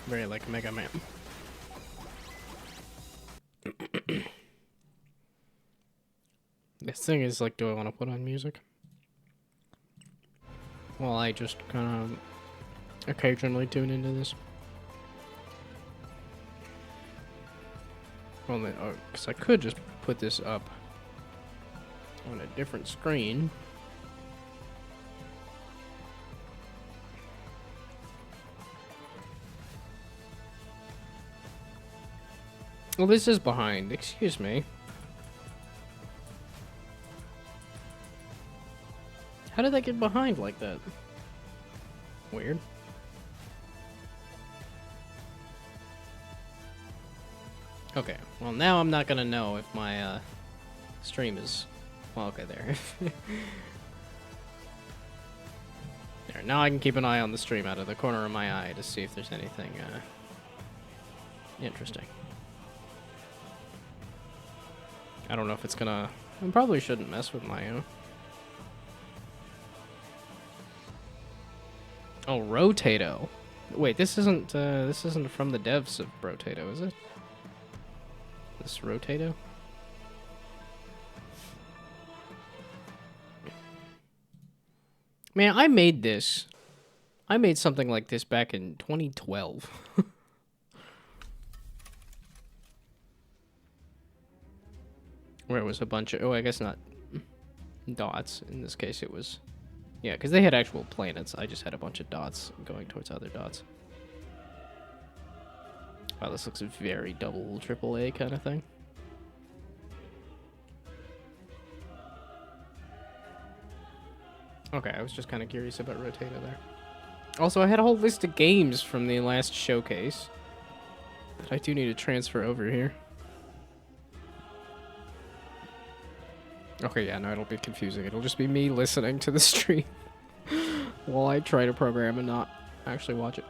very like Mega Man. This thing is like, do I want to put on music? Well, I just kind of occasionally tune into this. Well, because I could just put this up on a different screen. Well, this is behind. Excuse me. How did that get behind like that? Weird. Okay, well now I'm not gonna know if my stream is... Well, okay, there. There, now I can keep an eye on the stream out of the corner of my eye to see if there's anything interesting. I don't know if it's gonna... I probably shouldn't mess with my... Oh, Rotato. Wait, this isn't from the devs of Rotato, is it? This Rotato? Man, I made this. I made something like this back in 2012. Where it was a bunch of... Oh, I guess not dots. In this case, it was... Yeah, because they had actual planets. I just had a bunch of dots going towards other dots. Wow, this looks very double, triple A kind of thing. Okay, I was just kind of curious about Rotato there. Also, I had a whole list of games from the last showcase that I do need to transfer over here. Okay, yeah, no, it'll be confusing. It'll just be me listening to the stream while I try to program and not actually watch it.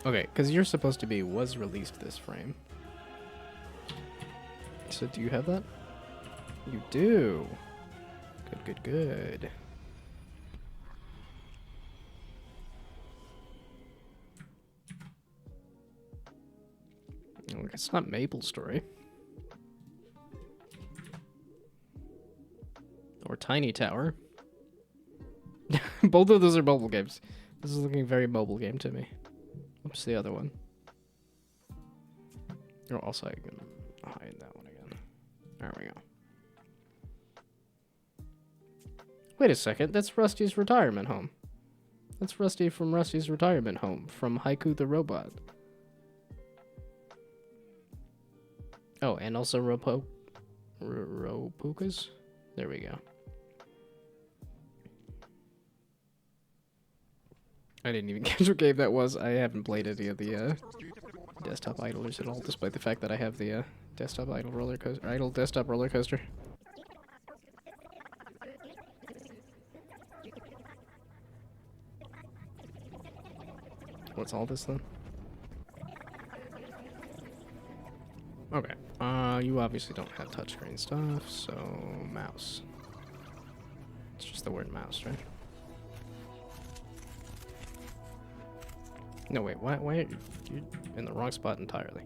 Okay, because you're supposed to be was released this frame. So do you have that? You do. Good, good, good. Oh, it's not Maple Story. Or Tiny Tower. Both of those are mobile games. This is looking very mobile game to me. What's the other one? Oh, also I can hide that one again. There we go. Wait a second, that's Rusty's retirement home. That's Rusty from Rusty's retirement home from Haiku the Robot. Oh, and also Ropukas? There we go. I didn't even catch what game that was. I haven't played any of the desktop idlers at all, despite the fact that I have the desktop idle desktop roller coaster. What's all this then? Okay. You obviously don't have touchscreen stuff, so mouse. It's just the word mouse, right? No, wait, why are you in the wrong spot entirely?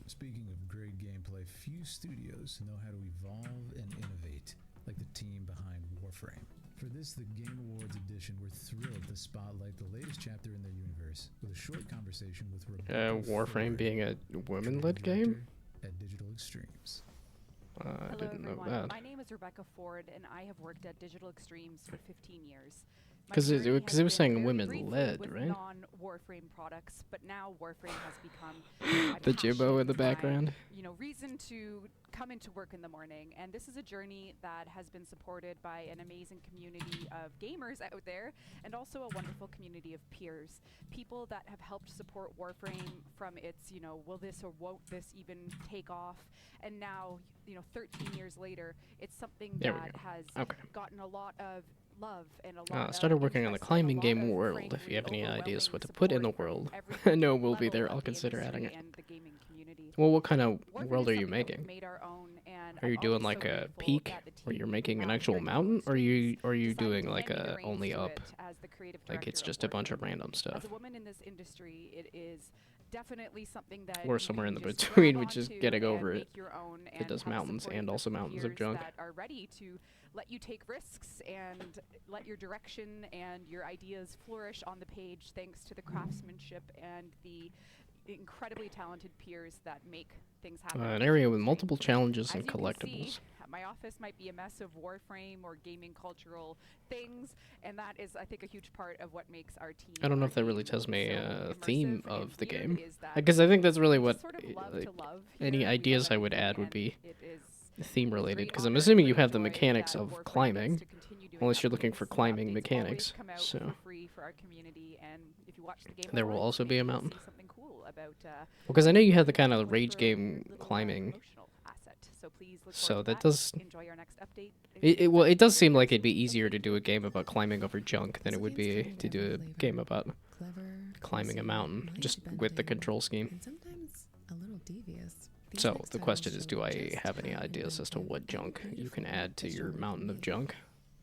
Speaking of great gameplay, few studios know how to evolve and innovate like the team behind Warframe. For this, the Game Awards edition, we're thrilled to spotlight the latest chapter in their universe with a short conversation with Rebecca Warframe Ford, being a women-led creative game? director at Digital Extremes. I Hello, didn't know everyone. that. My name is Rebecca Ford, and I have worked at Digital Extremes for 15 years. My 'Cause it journey was has saying been very women-led, briefly with right? Non-Warframe products, but now Warframe has become my The Jimbo in the passion, my, background. reason to come into work in the morning. And this is a journey that has been supported by an amazing community of gamers out there, and also a wonderful community of peers, people that have helped support Warframe from its, will this or won't this even take off? And now, 13 years later, it's something There we that go. has Okay. gotten a lot of love and a lot I started of working on the interest and a climbing lot game of, world. If frankly, you have any ideas overwhelming what to put in the support from world, every I know we'll be level there. of I'll the consider industry adding it. and the gaming community. Well, what kind of Warframe world is are you something that we've making? made our own, and And Are you I'm doing always so like a grateful peak that the where you're team making an here actual at Gnome mountain, or Space are you decided doing to like hand me the a reins only to up? it as the creative Like director it's of just a bunch of Warframe. random stuff. As a woman in this industry, it is definitely something that Or you somewhere in can the just between, grab which is onto getting and over it. make your own, It and does have a mountains supporting and group also of mountains of peers junk. that are ready to let you take risks and let your direction and your ideas flourish on the page, thanks to the craftsmanship and the incredibly talented peers that make things happen. in An this area with industry. multiple challenges and As you can see, collectibles. my office might be a mess of Warframe or gaming cultural things, and that is, I think, a huge part of what makes our team. I don't know our if that really game tells me so theme immersive of and the weird, game. is that Because I think that's really we what just sort of love like, to love any here. We love ideas I would everything, add would and be it is theme a related. great Because I'm honor assuming and you great have the joy mechanics that of Warframe gets climbing, to continue doing unless that you're with looking us. for The climbing updates mechanics. always come out So for free for our community, and if you watch the Game there will Awards, also be maybe a you'll mountain. see something cool about Because I know you have the a kind of push rage for a weird game little, climbing. promotional asset. So please look So forward to that that. does. Enjoy our next update. Well, it does seem like it'd be So easier to thank do you. a game about climbing over junk than This it would game's be come in to do every a flavor. game about Clever, climbing a cozy, mountain, just with the mind-bending, control scheme. and sometimes a little devious. These So next the titles question is, show do I just have any how ideas as to inventive what and junk you creative can freedom add to this your genre mountain can of be. junk?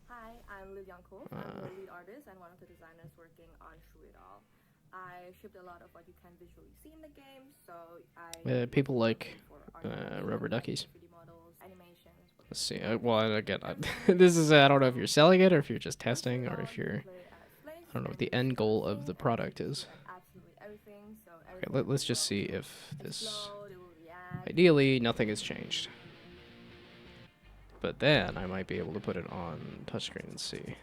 Hi, I'm Liv Yankov. I'm the lead artist and one of the designers working on Shrew It All. I shipped a lot of what you can visually see in the game, so I People like for art rubber duckies. 3D models, animations. Let's see. Well, again, this is I don't know if you're selling it or if you're just testing or if you're. I don't know what the end goal of the product is. Absolutely everything. So Okay, let's just see if this. explode, it will react. Ideally, nothing has changed. But then I might be able to put it on touchscreen and see.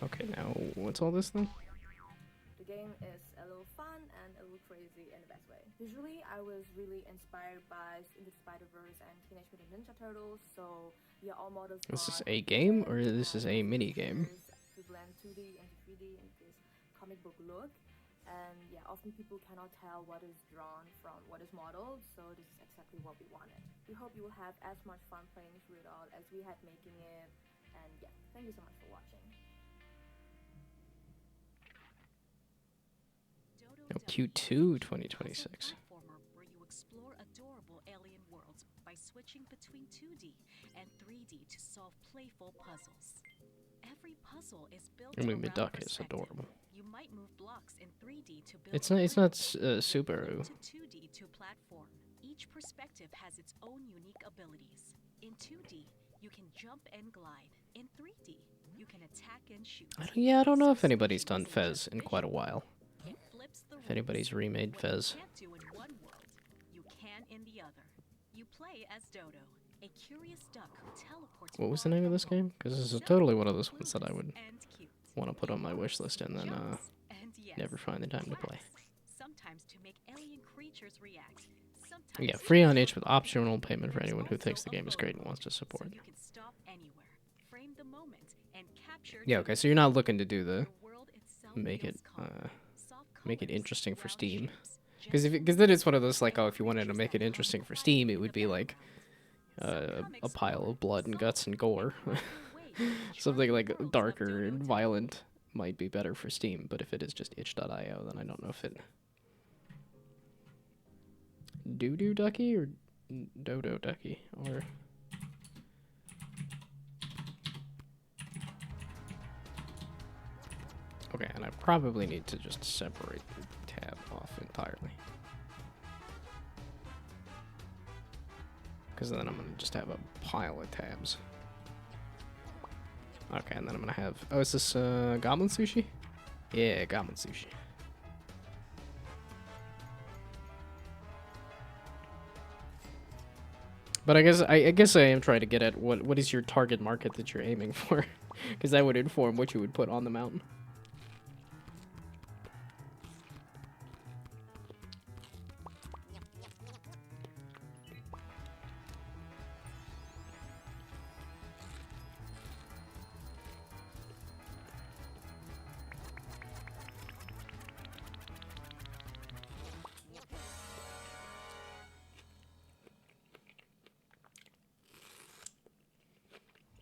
Okay, now what's all this then? The game is a little fun and a little crazy in the best way. Visually, I was really inspired by Into the Spider-Verse and Teenage Mutant Ninja Turtles, so yeah, all models This is are a game or animated this is and a mini game? to blend 2D into 3D in this comic book look. And yeah, often people cannot tell what is drawn from what is modeled, so this is exactly what we wanted. We hope you will have as much fun playing through it all as we had making it, and yeah, thank you so much for watching. No, Q2 2026. Platformer where you explore adorable alien worlds by switching between 2D and 3D to solve playful puzzles. Every puzzle is built I mean, the around duck is perspective. adorable. You might move blocks in 3D to build. It's not Subaru. To 2D to platform. Each perspective has its own unique abilities. In 2D, you can jump and glide. In 3D, you can attack and shoot. I don't know if anybody's done Fez in quite a while. It flips the If anybody's rules. remade What Fez. you can't do in one world, you can in the other. You play as Dodo, a curious duck who teleports. What was the far name of from this game? home. Because this is Dodo totally one of is those ones that I would clueless and cute. want to put on my He wish barks, list and then jumps, and yes, never find the time to play. quacks, sometimes to make alien creatures react. Sometimes Yeah, to free on show H with off. optional payment for There's anyone who also thinks the a game is photo great and mode, wants to support. so you can stop anywhere, frame the moment, and capture. Yeah, okay, so you're not looking to do the world itself make feels it calm. Soft make it colors, interesting for round Steam. shapes, Because gentle then it's one of movements, those like, oh, and if you wanted to make it creatures that interesting hide for quietly Steam, in it would the be like background. a pile of blood and guts and gore. Some Something like darker and violent might be better for Steam, but if it is just itch.io, then I don't know if it... Doo-doo ducky or dodo ducky? Or... Okay, and I probably need to just separate the tab off entirely. Because then I'm going to just have a pile of tabs. Okay, and then I'm going to have... Oh, is this goblin sushi? Yeah, goblin sushi. But I guess I am trying to get at what is your target market that you're aiming for? Because that would inform what you would put on the mountain.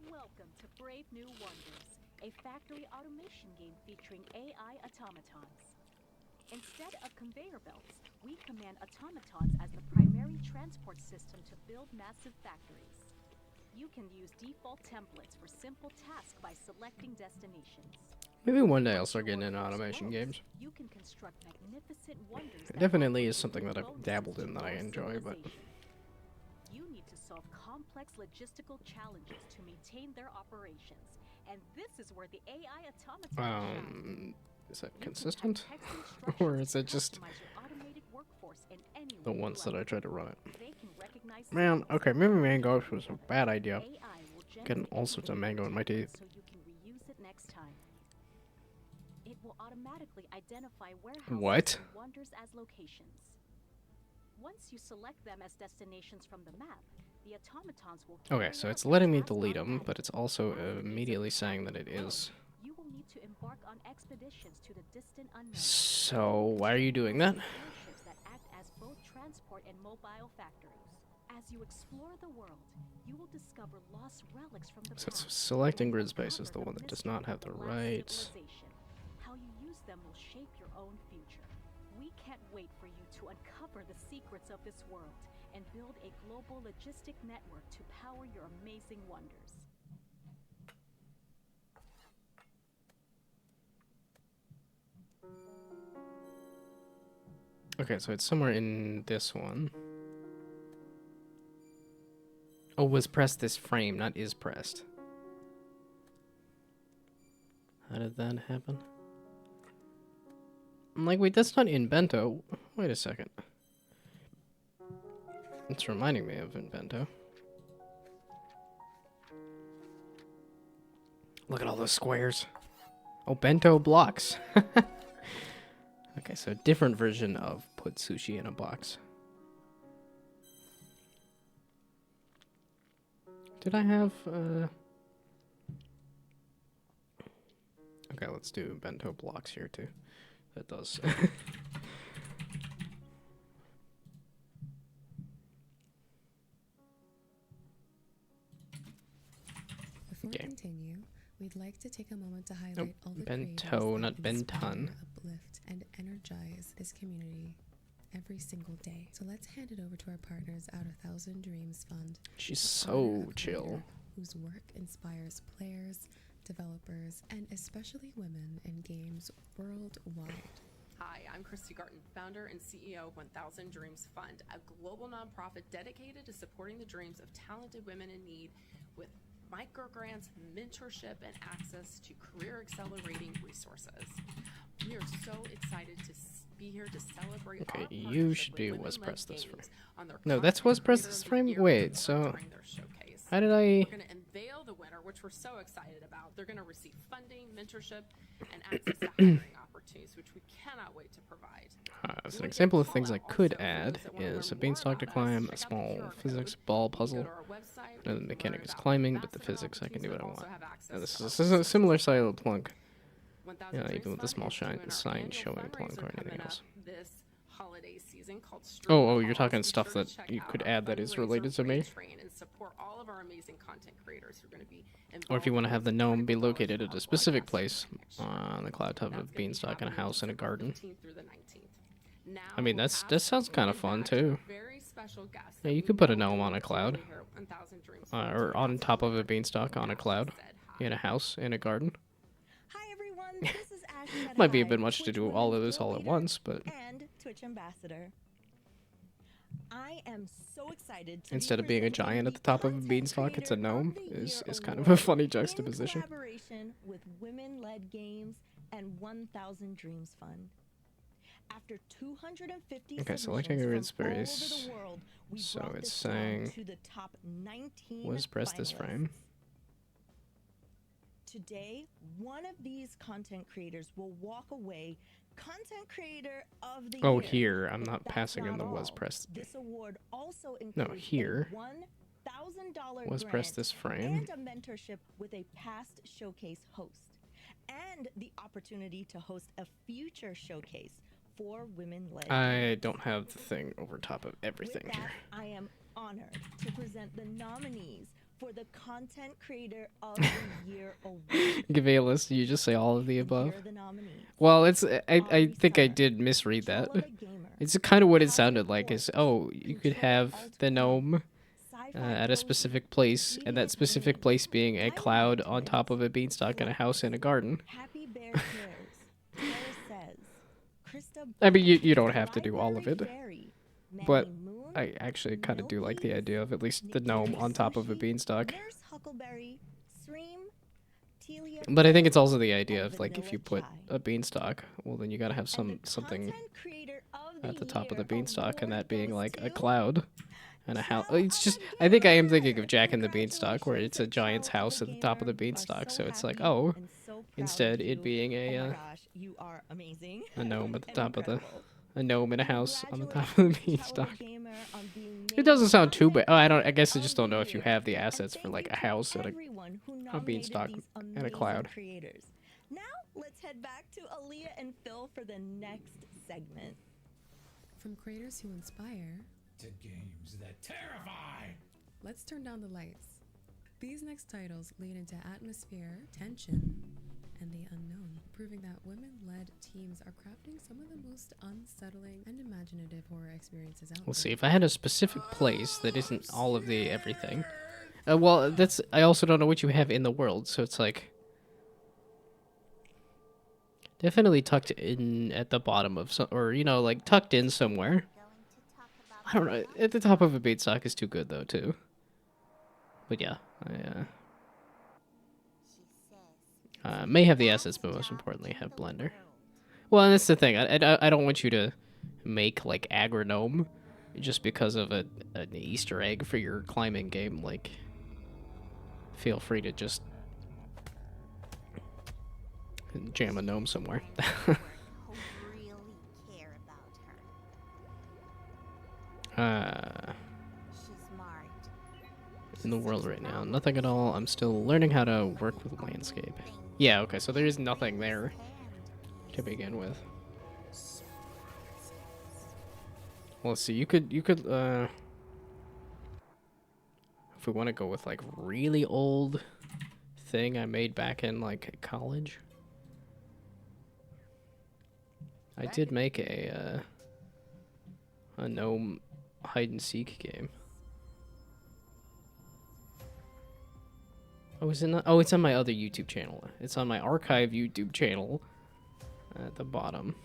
Welcome to Brave New Wonders, a factory automation game featuring AI automatons. Instead of conveyor belts, we command automatons as the primary transport system to build massive factories. You can use default templates for simple tasks by selecting destinations. Maybe one day I'll start getting into automation games. You can construct magnificent wonders It that definitely is operate something with that I've bonuses dabbled to in that I your enjoy, but civilization. You need to solve complex logistical challenges to maintain their operations, and this is where the AI automatons shine. is that You can consistent? type text Or instructions is to it just customize your automated workforce in any the way you ones that I like. tried to run it? They can recognize Man, symbols okay, and maybe mark mango them. was a bad idea. AI will Getting generate all sorts of mango in my templates teeth. so you can reuse it next time. It will automatically identify warehouses What? and wonders as locations. Once you select them as destinations from the map, the automatons will Okay, carry so out it's your letting me task delete them, but it's automatically. also As the needs of immediately the saying that factory it grow, is. you will need to embark on expeditions to the distant unknown. So, why are you doing that? Airships that act as both transport and mobile factories. As you explore the world, you will discover lost relics from the So it's past. selecting and grid space is uncover the one that does mystery not of have the last rights. civilization. How you use them will shape your own future. We can't wait for you to uncover the secrets of this world and build a global logistic network to power your amazing wonders. Okay, so it's somewhere in this one. Oh, was pressed this frame, not is pressed. How did that happen? I'm like, wait, that's not in Bento. Wait a second. It's reminding me of Invento. Look at all those squares. Oh, bento blocks. Okay, so a different version of put sushi in a box. Did I have, Okay, let's do bento blocks here too. That does. Before we Okay. continue, we'd like to take a moment to highlight Nope, all the bento, creators not that benton. inspire, uplift, and energize this community every single day. So let's hand it over to our partners at 1,000 Dreams Fund. She's to honor so a chill. creator whose work inspires players, developers, and especially women in games worldwide. Hi, I'm Christy Garten, founder and CEO of 1000 Dreams Fund, a global nonprofit dedicated to supporting the dreams of talented women in need with microgrants, mentorship, and access to career accelerating resources. We are so excited to be here to celebrate Okay, our you partnership should with do Women was Led press this Games frame. on their No, that's was Content press Creator this of the frame? Year Wait, award so during their showcase. how did I... We're going to unveil the winner, which we're so excited about. They're going to receive funding, mentorship, and access to hiring opportunities, which we cannot wait to provide. As We an wanna example give of a things I call-out could also for add those that wanna is a learn more beanstalk to about us. climb, a Check out the small QR physics code. ball You can go puzzle, to our website, and the learn mechanic is about climbing, but the ambassador physics I can do opportunities, what I but want. also have access And this to is our a similar style of plunk. 1000 Yeah, Dreams even with the Fund small is doing our sign annual showing plunk fundraiser or anything coming else. up this holiday season called Oh, Stream you're Calls. talking Be stuff sure to that check you out could our add that is fundraiser related to me? raid train and support all of our amazing content creators who are going to be Or if you involved want to in have the raising gnome be critical dollars located for at our a specific broadcast place event next year. on the cloud top of a That's gonna be beanstalk in a happening house and a December garden. 15th through the 19th. Now I mean, we'll that pass sounds the kind of podium fun back to a too. very special guest Yeah, that you we could put a know gnome you'll on a enjoy cloud. here at 1000 Dreams Fund to Or on announce top our of a winner. beanstalk on a Ash cloud. said hi. In a house, in a garden. Hi everyone, this is Ash Said Might be a Hi, bit much to Twitch do all of Women's this all Guild at leader once, but and Twitch ambassador. I am so excited to instead be of being a presenting giant at the the top of a Content beanstalk, it's a Creator of gnome the is Year kind of award a funny in juxtaposition. collaboration with Women-Led Games and 1000 Dreams Fund. After 250 Okay, submissions selecting a grid from all over space. the world, we So brought it's this down saying to the top 19 was press this frame. finalists. Today, one of these content creators will walk away Content Creator of the Oh, Year. here. I'm But not that's passing in not the was all. press. This award also No, includes here. a $1,000 Was grant press this frame. and a mentorship with a past showcase host, and the opportunity to host a future showcase for women-led I games. don't have the thing over top of everything With that, here. I am honored to present the nominees for the Content Creator of the Year award. Give me a list. You just say all of the And above. here are the nominees. Well, it's I Aubrey think I Sutter, did misread that. Joella the Gamer, It's kind of what it Cosmic sounded like. Quartz, Is oh, you could Control have Alt the One, gnome Sci-Fi at a Cozy, specific place, and that Deviant specific Moon, place being a Tiny cloud on Lanterns, top of a beanstalk in a house in a garden. Happy Bear Cares, Tara Says, Krista I mean, Ball, you don't have to do all of Library it, Fairy, but Manny Moon, I actually kind of do like the Milky's, idea of at least the Nikki gnome on top of a Sushi, beanstalk. Nurse Huckleberry, Sreem, Telia But I think it's Cole, also the idea and of like if you Vanilla put Chai. a beanstalk, well then you gotta have And the something Content Creator of at the top of the Year beanstalk, and award that being goes like a to cloud and a house. Joe It's just the I think I am Gamer. thinking of Jack and the Beanstalk, where it's a Congratulations, giant's Joe house the at the top of the Gamer. We are beanstalk. so So it's like happy oh, and so proud instead of it you. being Oh my a gosh, you are amazing. a gnome at the and top of the incredible. a gnome in a house on the top of Congratulations, the Joe beanstalk. the Gamer, on being It named doesn't sound too bad. Content Oh, I don't. I Creator guess I just of don't the know if you Year. have the And assets for thank like you a to house and everyone who a nominated beanstalk these and a amazing cloud. creators. Now let's head back to Aaliyah and Phil for the next segment. From creators who inspire, To games that terrify. let's turn down the lights. These next titles lead into atmosphere, tension, and the unknown, proving that women-led teams are crafting some of the most unsettling and imaginative horror experiences out We'll there. see if I had a specific place that isn't all of the everything. Well, that's. I also don't know what you have in the world, so it's like definitely tucked in at the bottom of some, or you know, like tucked in somewhere. I don't know. At the top of a beanstalk is too good though, too. But yeah, I may have the assets, but most importantly, have Blender. Well, and that's the thing. I don't want you to make like Agronome just because of an Easter egg for your climbing game. Like, feel free to just jam a gnome somewhere. In the world right now, nothing at all. I'm still learning how to work with landscape. Yeah, okay, so there is nothing there to begin with. Well, let's see. You could if we want to go with like really old thing I made back in like college. I did make a gnome hide and seek game. Oh, it's on my other YouTube channel. It's on my archive YouTube channel at the bottom.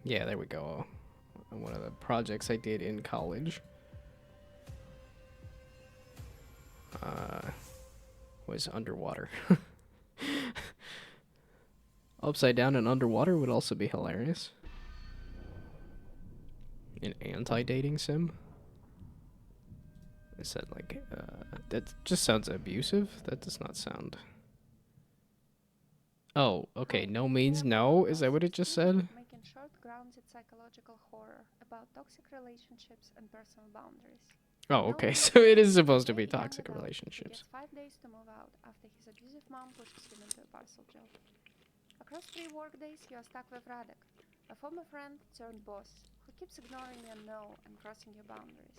Yeah, there we go. One of the projects I did in college was underwater. Upside down and underwater would also be hilarious. An anti-dating sim? I said like, that just sounds abusive. That does not sound... Oh, okay, no means no? Is that what it just said? Making short, grounded psychological horror about toxic relationships and personal boundaries. Oh, okay, so it is supposed to be toxic relationships. He gets 5 days to move out after his abusive mom pushes him into a parcel job. Across 3 work days, you are stuck with Radek, a former friend turned boss, who keeps ignoring your no and crossing your boundaries.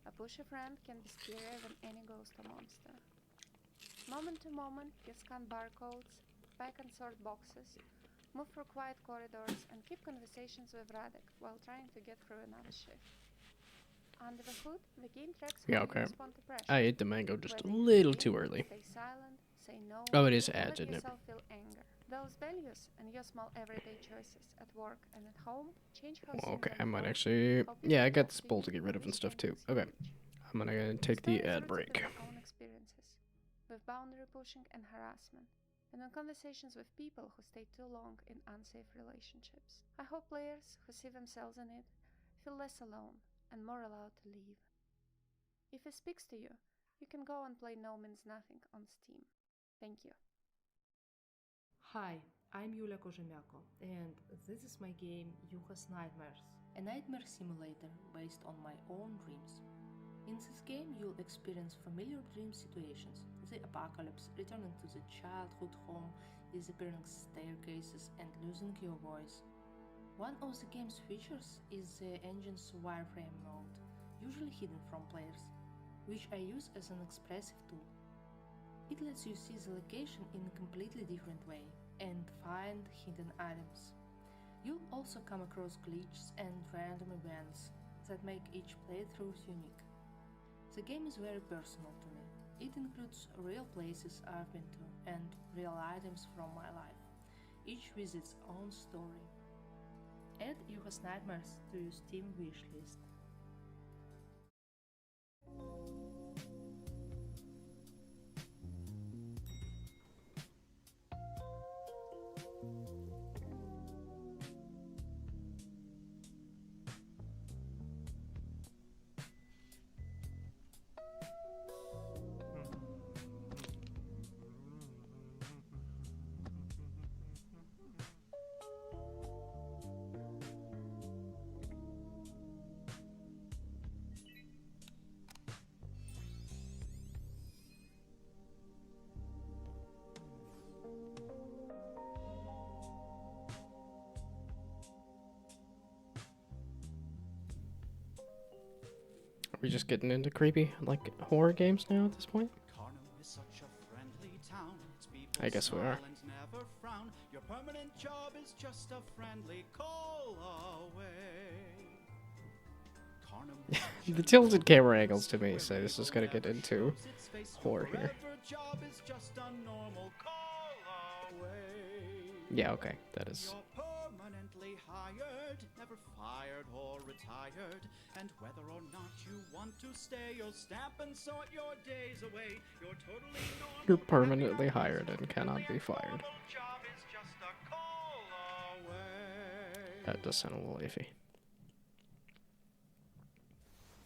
A pushy friend can be scarier than any ghost or monster. Moment to moment, you scan barcodes, pack and sort boxes, move through quiet corridors, and keep conversations with Radek while trying to get through another shift. Under the hood, the game tracks how Yeah, you okay. respond to pressure. I ate the mango just a Whether you little give too in, early. Stay silent, say no, Oh, it is or ads, let isn't it? yourself feel anger. Those values and your small everyday choices at work and at home change how Well, scenes okay, I might unfold, actually... how Yeah, I people got talk this to bowl you, to get rid of and which stuff too. endings you Okay, reach. I'm gonna take the Stories ad rooted break. in our own experiences, with boundary pushing and harassment, and in conversations with people who stay too long in unsafe relationships. I hope players who see themselves in it feel less alone and more allowed to leave. If it speaks to you, you can go and play No Means Nothing on Steam. Thank you. Hi, I'm Yulia Kozhemyako, and this is my game Yuha's Nightmares, a nightmare simulator based on my own dreams. In this game, you'll experience familiar dream situations, the apocalypse, returning to the childhood home disappearing staircases, and losing your voice. One of the game's features is the engine's wireframe mode, usually hidden from players, which I use as an expressive tool. It lets you see the location in a completely different way and find hidden items. You'll also come across glitches and random events that make each playthrough unique. The game is very personal to me. It includes real places I've been to and real items from my life, each with its own story. Add Yuha's Nightmares to your Steam wishlist. Are we just getting into creepy, like, horror games now at this point? Is such a friendly town. Its people I guess we are. smile and never frown. Your permanent job is just a friendly call away. The tilted camera angles to me say this is gonna get into horror here. Job is just a normal call away. Yeah, okay, that is. You're permanently hired, never fired or retired. And whether or not you want to stay, you'll stamp and sort your days away. You're totally normal. You're permanently hired and cannot be fired. Job is just a call away. That does sound a little iffy.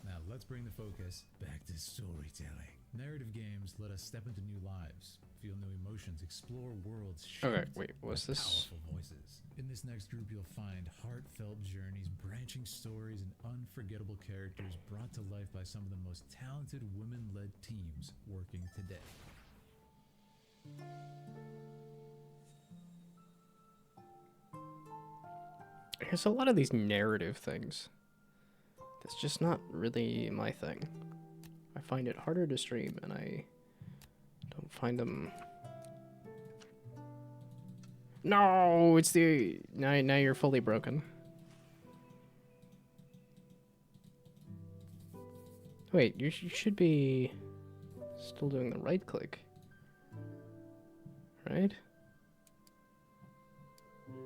Now let's bring the focus back to storytelling. Narrative games let us step into new lives, feel new emotions, explore worlds shaped Okay, wait, what's by this? powerful voices. In this next group, you'll find heartfelt journeys, branching stories, and unforgettable characters brought to life by some of the most talented women-led teams working today. There's a lot of these narrative things. That's just not really my thing. I find it harder to stream, and I don't find them. No, it's the now you're fully broken. Wait, you should be still doing the right click, right?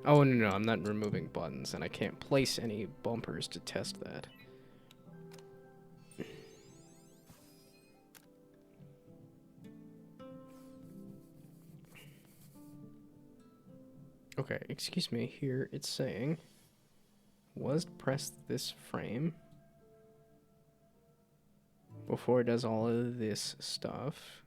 Oh no, I'm not removing buttons, and I can't place any bumpers to test that. Okay, excuse me, here it's saying, was pressed this frame before it does all of this stuff,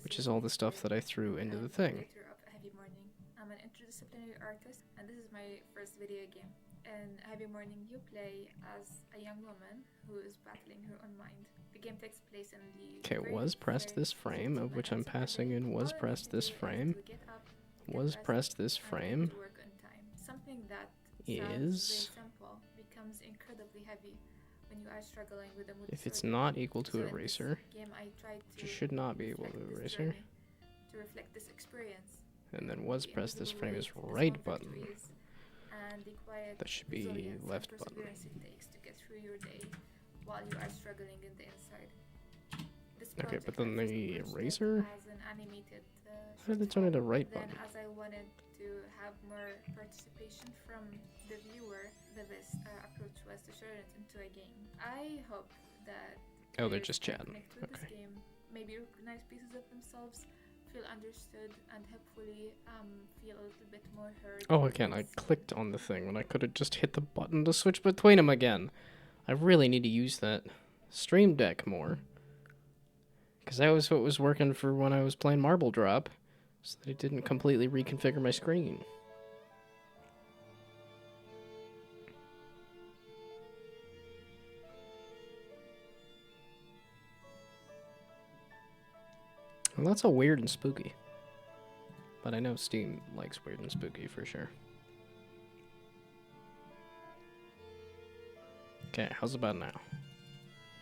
which is all the stuff that I threw into the thing. Heavy Morning. I'm an interdisciplinary artist, and this is my first video game. In Heavy Morning, you play as a young woman who is battling her own mind. The game takes place in the Okay, was pressed this frame, of which I'm passing in was pressed this frame. Was pressed this frame something that is, very simple becomes incredibly heavy when you are struggling with a mood if it's disorder. not equal to So in eraser, this game, I tried which it should not be equal to reflect this eraser, journey, to reflect this experience. and then was The pressed this frame is invisible ways, the right small button. victories, and the quiet That should be resilience and left button. perseverance it takes to get through your day while you are struggling in the inside. This Okay, project but then I first the approached it eraser? as an animated, How did they turn it a right then button? as I wanted to have more participation from the viewer, the best approach was to turn it into a game. I hope that Oh, they're players just can chatting. connect with Okay. this game, maybe recognize pieces of themselves, feel understood, and hopefully feel a little bit more heard. Oh, again, I clicked on the thing when I could have just hit the button to switch between them again. I really need to use that Stream Deck more. Because that was what was working for when I was playing Marble Drop, so that it didn't completely reconfigure my screen. Well, that's all weird and spooky. But I know Steam likes weird and spooky for sure. Okay, how's about now?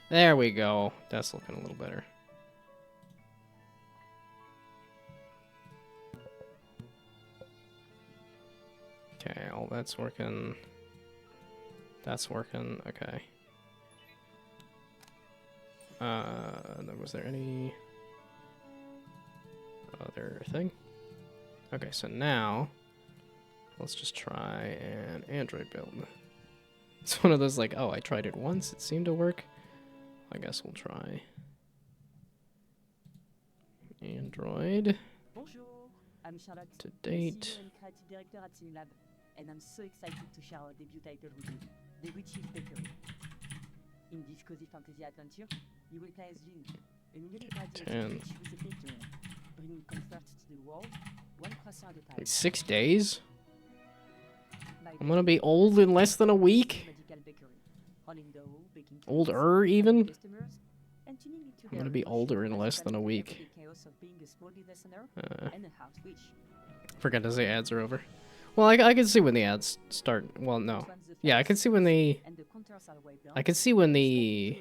There we go. That's looking a little better. Okay, all that's working. That's working. Okay. Was there any other thing? Okay, so now let's just try an Android build. It's one of those like, oh, I tried it once, it seemed to work. I guess we'll try Android. Bonjour, I'm Charlotte, to date. CEO and creative director at Cinelab, and I'm so excited to share our debut title with you, The Witch's Bakery. In this cozy fantasy adventure, you will play as Jean, a newly graduated witch with a bakery, bringing comfort to the world, one croissant at a time. Like 6 days? I'm gonna be old in less than a week? Older, even? I'm gonna be older in less than a week. Forgot to say ads are over. Well, I can see when the ads start. Well, no. Yeah, I can see when the... I can see when the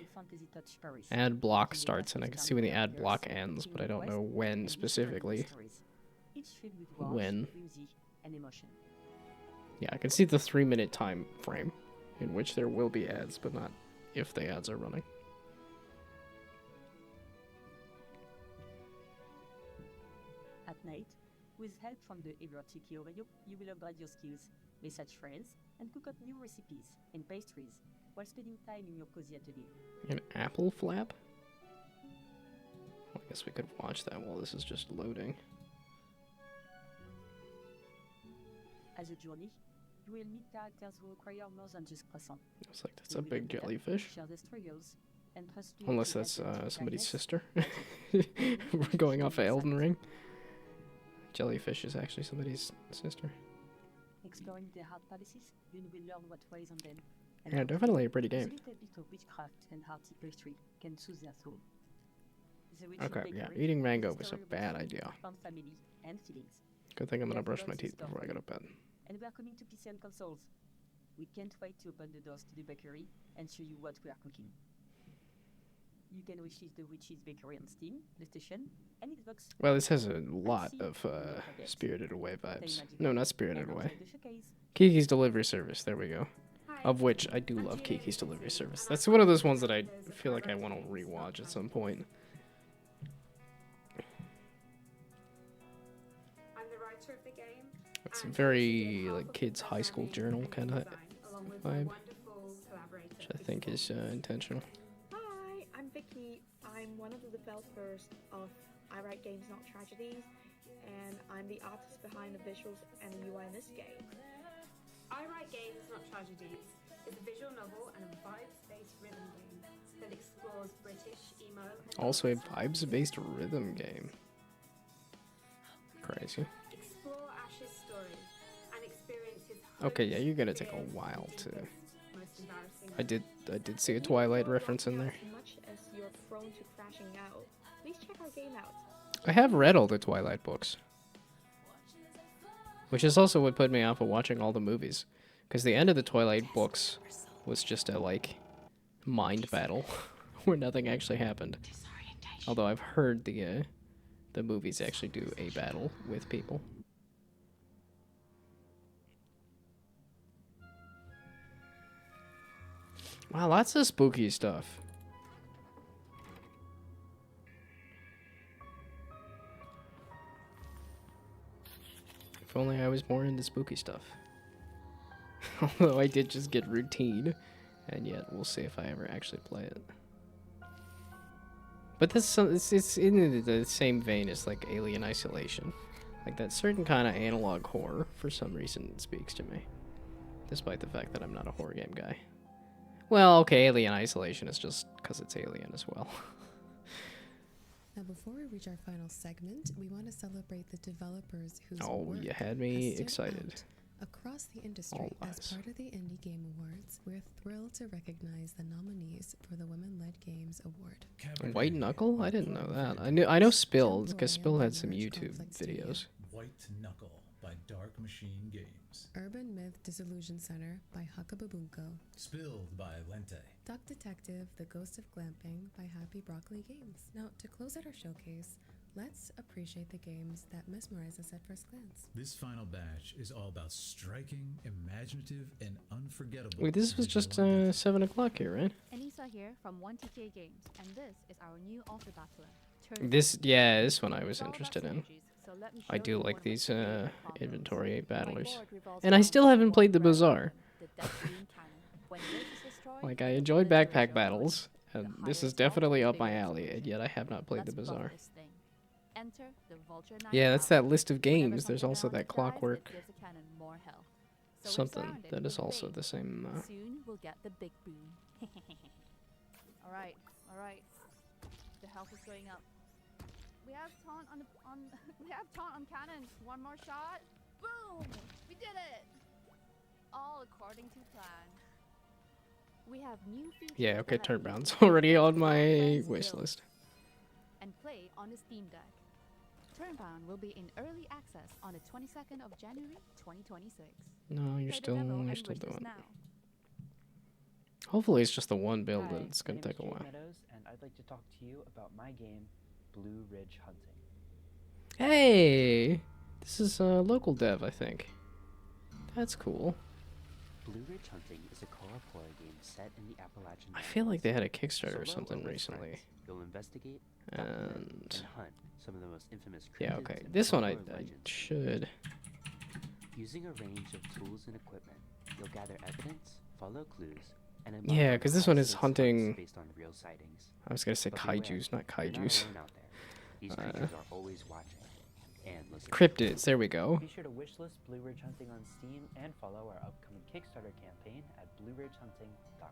ad block starts, and I can see when the ad block ends, but I don't know when specifically. When. Yeah, I can see the 3-minute time frame in which there will be ads, but not if the ads are running. At night, with help from the ever-cheeky Oreo, you will upgrade your skills, message friends, and cook up new recipes and pastries while spending time in your cozy atelier. An apple flap? I guess we could watch that while this is just loading. As a journey, you will meet characters who require more than just croissant. It's like, that's a big jellyfish. Share the struggles, and trust you Unless to that's guide them somebody's to sister. We're going off of Elden Ring. Jellyfish is actually somebody's sister. Exploring the hard palaces, you will learn what weighs on them. Yeah, definitely a pretty game. A little bit of witchcraft and hearty pastry can soothe their soul. Okay, yeah, eating mango was a bad idea. Family and feelings. Good thing I'm gonna brush my teeth before I go to bed. And we are coming to PC and consoles. We can't wait to open the doors to the bakery and show you what we are cooking. You can wishlist the Witch's Bakery on Steam, PlayStation, and Xbox. Well, this has a lot of Spirited Away vibes. No, not Spirited Away. Kiki's Delivery Service, there we go. Of which I do love Kiki's Delivery Service. That's one of those ones that I feel like I want to rewatch at some point. I'm the writer of the game. It's a very like kids' high school journal kind of vibe, which I think is intentional. Hi, I'm Vicky. I'm one of the developers of I Write Games Not Tragedies, and I'm the artist behind the visuals and the UI in this game. I Write Games Not Tragedies is a visual novel and a vibes-based rhythm game that explores British emo. Also a vibes-based rhythm game. Crazy. Explore Ash's story and experience his. Okay, yeah, you're gonna take a while to. I did see a Twilight reference in there. As much as you're prone to crashing out, please check our game out. I have read all the Twilight books. Which is also what put me off of watching all the movies. Because the end of the Twilight books was just a, like, mind battle. Where nothing actually happened. Although I've heard the movies actually do a battle with people. Wow, lots of spooky stuff. If only I was more into spooky stuff. Although I did just get routine, and yet we'll see if I ever actually play it. But this it's in the same vein as like Alien Isolation. Like that certain kind of analog horror for some reason speaks to me. Despite the fact that I'm not a horror game guy. Well, okay, Alien Isolation is just because it's Alien as well. Now, before we reach our final segment, we want to celebrate the developers whose work you had me has stood excited. out across the industry. As part of the Indie Game Awards, we're thrilled to recognize the nominees for the Women-Led Games Award. White Knuckle? I didn't know that. I know Spilled, because Spilled had some YouTube videos. White Knuckle by Dark Machine Games. Urban Myth Disillusion Center by Hakababunko. Spilled by Lente. Duck Detective, The Ghost of Glamping by Happy Broccoli Games. Now, to close out our showcase, let's appreciate the games that mesmerize us at first glance. This final batch is all about striking, imaginative, and unforgettable. Wait, this was just 7 o'clock here, right? Anissa here from 1TK Games, and this is our new author battler. This one I was interested in. I do like these inventory battlers. And I still haven't played the Bazaar. Like, I enjoyed backpack battles, and this is definitely up my alley, and yet I have not played the Bazaar. Yeah, that's that list of games. There's also that Clockwork something that is also the same. Soon we'll get the big boom. all right. The health is going up. We have taunt on we have taunt on cannon. One more shot. Boom! We did it. All according to plan. We have new features. Yeah, okay, Turnbound's already on my wish list. And play on the Steam Deck. Turnbound will be in early access on the 22nd of January 2026. No, you're still doing it. Hopefully it's just the one build and it's gonna take a while. Meadows, and I'd like to talk to you about my game, Blue Ridge Hunting. Hey! This is a local dev, I think. That's cool. Blue Ridge Hunting is a co-op horror game set in the Appalachian I feel like they had a Kickstarter or something recently. You'll investigate and hunt some of the most infamous yeah, okay. This one I should. Using a range of tools and equipment, you'll gather evidence, follow clues, and yeah, because this one is hunting. Based on real sightings. I was gonna say kaijus, not kaijus. These creatures are always watching. And Cryptids, there we go. Be sure to wishlist Blue Ridge Hunting on Steam and follow our upcoming Kickstarter campaign at blueridgehunting.com.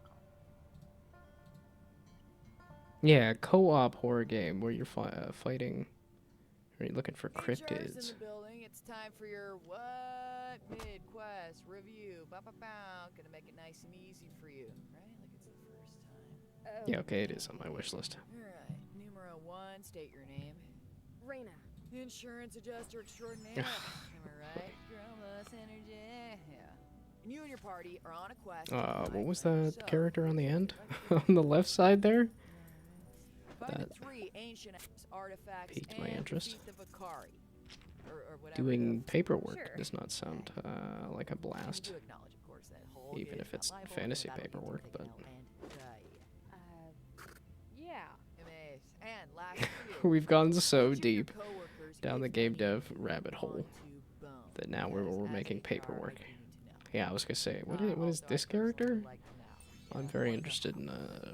Yeah, co-op horror game where you're fighting. Are you looking for cryptids? In the building, it's time for your what mid-quest review. Bow, bow, bow. Gonna make it nice and easy for you, right? Like it's the first time. Yeah, okay, it is on my wish list. All right, numero 1. State your name. Raina. Insurance adjuster extraordinaire. Am I right? Groundless energy. Yeah. And you and your party are on a quest. What was that character on the end? On the left side there? Find 3 ancient artifacts piqued my and interest. defeat the Vicari. Or whatever. Doing paperwork Sure. does not sound like a blast. You do acknowledge, of course, that whole Even if it's fantasy paperwork, but yeah. And last we've gone so deep down the game dev rabbit hole that now we're making paperwork. Yeah, I was gonna say, what is this character? I'm very interested in a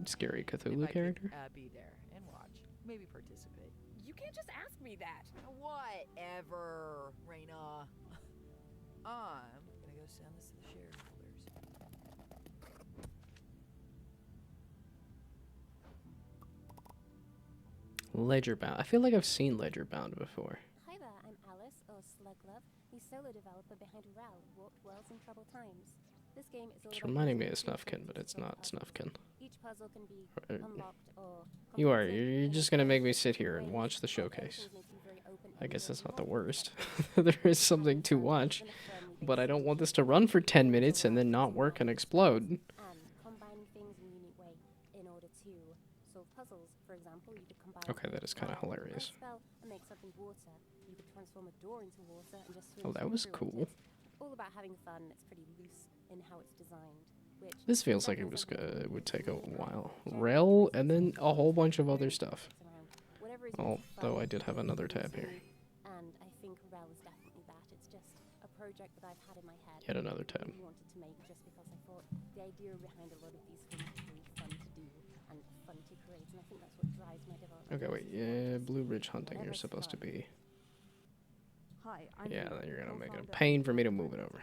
scary Cthulhu character. Be there and watch. Maybe participate. You can't just ask me that. Whatever, Raina. I'm gonna go send this to the shareholders. Ledgerbound. I feel like I've seen Ledgerbound before. Hi there, I'm Alice, or Sluglove, the solo developer behind Rel, Warped Worlds in Troubled Times. This game is all It's about reminding me of puzzles Snufkin, but it's not Snufkin. Each puzzle can be unlocked or You are. You're just gonna make me sit here and watch the showcase. I guess that's not the worst. There is something to watch, but I don't want this to run for 10 minutes and then not work and explode. combining things in a unique way in order to solve puzzles. For example, you could combine Okay, that is kind of hilarious. spell and make something water. You could transform a door into water and just swim Oh, that was through it. cool. It's all about having fun. It's pretty loose in how it's designed. Which This feels like it was it would take a while. Rel and then a whole bunch of other stuff. Although I did have another tab here. And I think Rel is definitely that. It's just a project that I've had in my head. Yet another tab. I wanted to make just because I thought the idea behind a lot of these things is really fun to do and fun to create, and I think that's what drives my development. Okay, wait. Yeah, Blue Ridge Hunting. You're supposed to be. Hi, I'm Yeah, Leo, then you're gonna make it a co-founder pain of for me to move it over.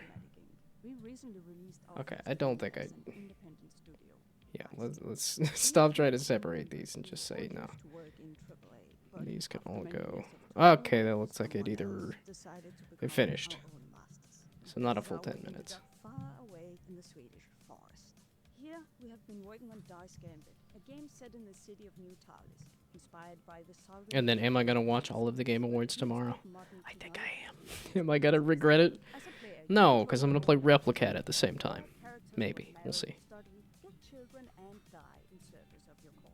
We recently released our Okay, first I don't game think I. as an independent studio. Yeah, let's stop trying to separate these and just say no. To work in AAA, but These can after all many go. years of Okay, that looks like it someone either. else decided to It become finished. our own masters. So not a full Now 10 we ended minutes. up far away in the Swedish forest. Here we have been working on Dice Gambit, a game set in the city of New Talis, inspired by the southern And then, am I gonna watch all of the Game Awards tomorrow? I think I am. Am I gonna regret it? No, because I'm gonna play Replicat at the same time. Maybe. We'll see. get children and die in service of your cause.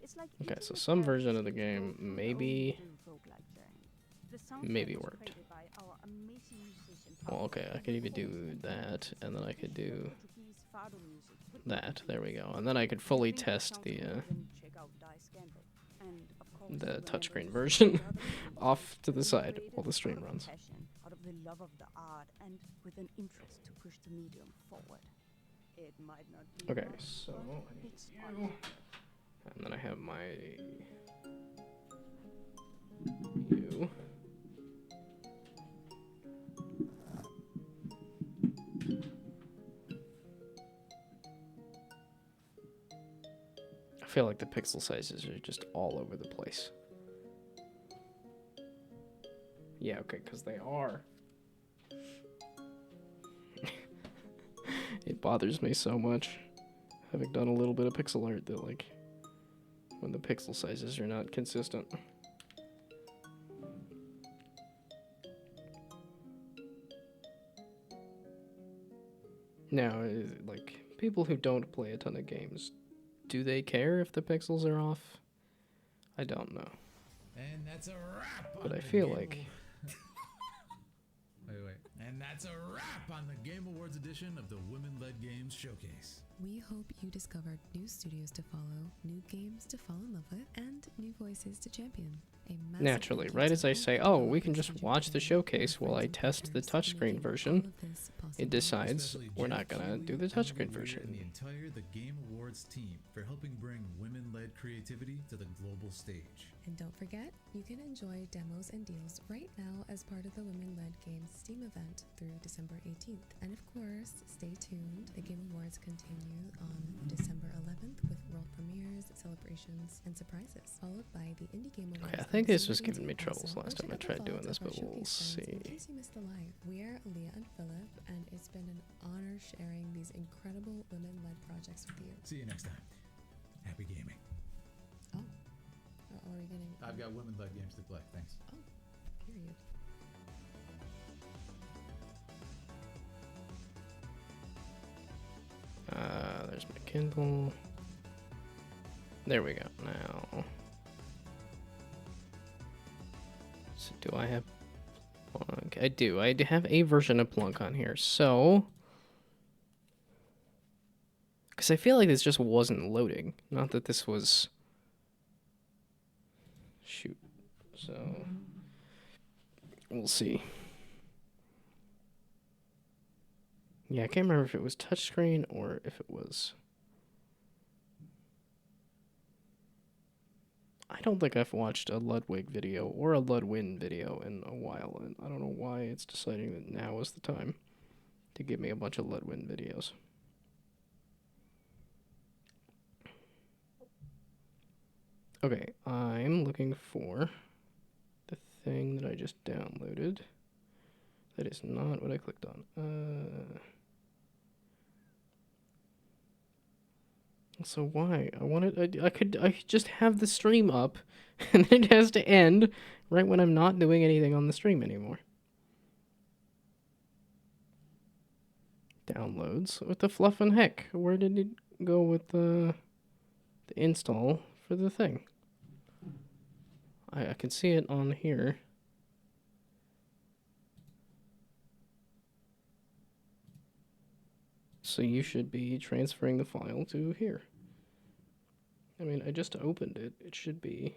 It's like Okay, eating so the some carrots version of to the the game goat from the maybe old little roguelike journey. The soundtrack maybe was worked. created by our amazing musician Well, Pablo, okay, I could even do that, and then I could do Portuguese fado music with that. There we go. And then I could fully test the check out Dice Gamble. And of course, the remember touchscreen the version other off to the games side created while the stream out of runs. passion, out of the love of the art, and with an interest to push the medium forward. It might not be Okay, much, so but I need it's you. And then I have my you. I feel like the pixel sizes are just all over the place. Yeah, okay, because they are. It bothers me so much, having done a little bit of pixel art, that like, when the pixel sizes are not consistent. Now, like, people who don't play a ton of games, do they care if the pixels are off? I don't know. And that's a wrap. But on I the feel Game like... Wait. And that's a wrap on the Game Awards edition of the Women-Led Games Showcase. We hope you discovered new studios to follow, new games to fall in love with, and new voices to champion. A massive Naturally, thank you right to as I all say, the oh, we developers can just featured watch the today, showcase our while I friends and test the partners touchscreen making version. all of this possible. It decides Especially we're Jeff not gonna Keighley, do the Emma touchscreen Greer, version. and the entire The Game Awards team for helping bring women-led creativity to the global stage. And don't forget, you can enjoy demos and deals right now as part of the Women-Led Games Steam event through December 18th. And of course, stay tuned. The Game Awards continue on December 11th with world premieres, celebrations, and surprises, followed by the Indie Game Awards. Okay, I think on this was December giving me 18th troubles also. last Go time I check out the tried doing vault this, of our but we'll showcase friends see. in case you missed the live. We're Leah and Philip, and it's been an honor sharing these incredible women-led projects with you. See you next time. Happy gaming. Are we getting... I've got women-led games to play. Thanks. Oh, period. There's my Kindle. There we go. Now, so do I have Plunk? I do. I have a version of Plunk on here. So, because I feel like this just wasn't loading. Not that this was. Shoot. So, we'll see. Yeah, I can't remember if it was touchscreen or if it was... I don't think I've watched a Ludwig video or a Ludwin video in a while, and I don't know why it's deciding that now is the time to give me a bunch of Ludwin videos. Okay, I'm looking for the thing that I just downloaded. That is not what I clicked on. So why? I could just have the stream up and it has to end right when I'm not doing anything on the stream anymore. Downloads. What the fluffin' heck? Where did it go with the install for the thing? I can see it on here. So you should be transferring the file to here. I mean, I just opened it. It should be...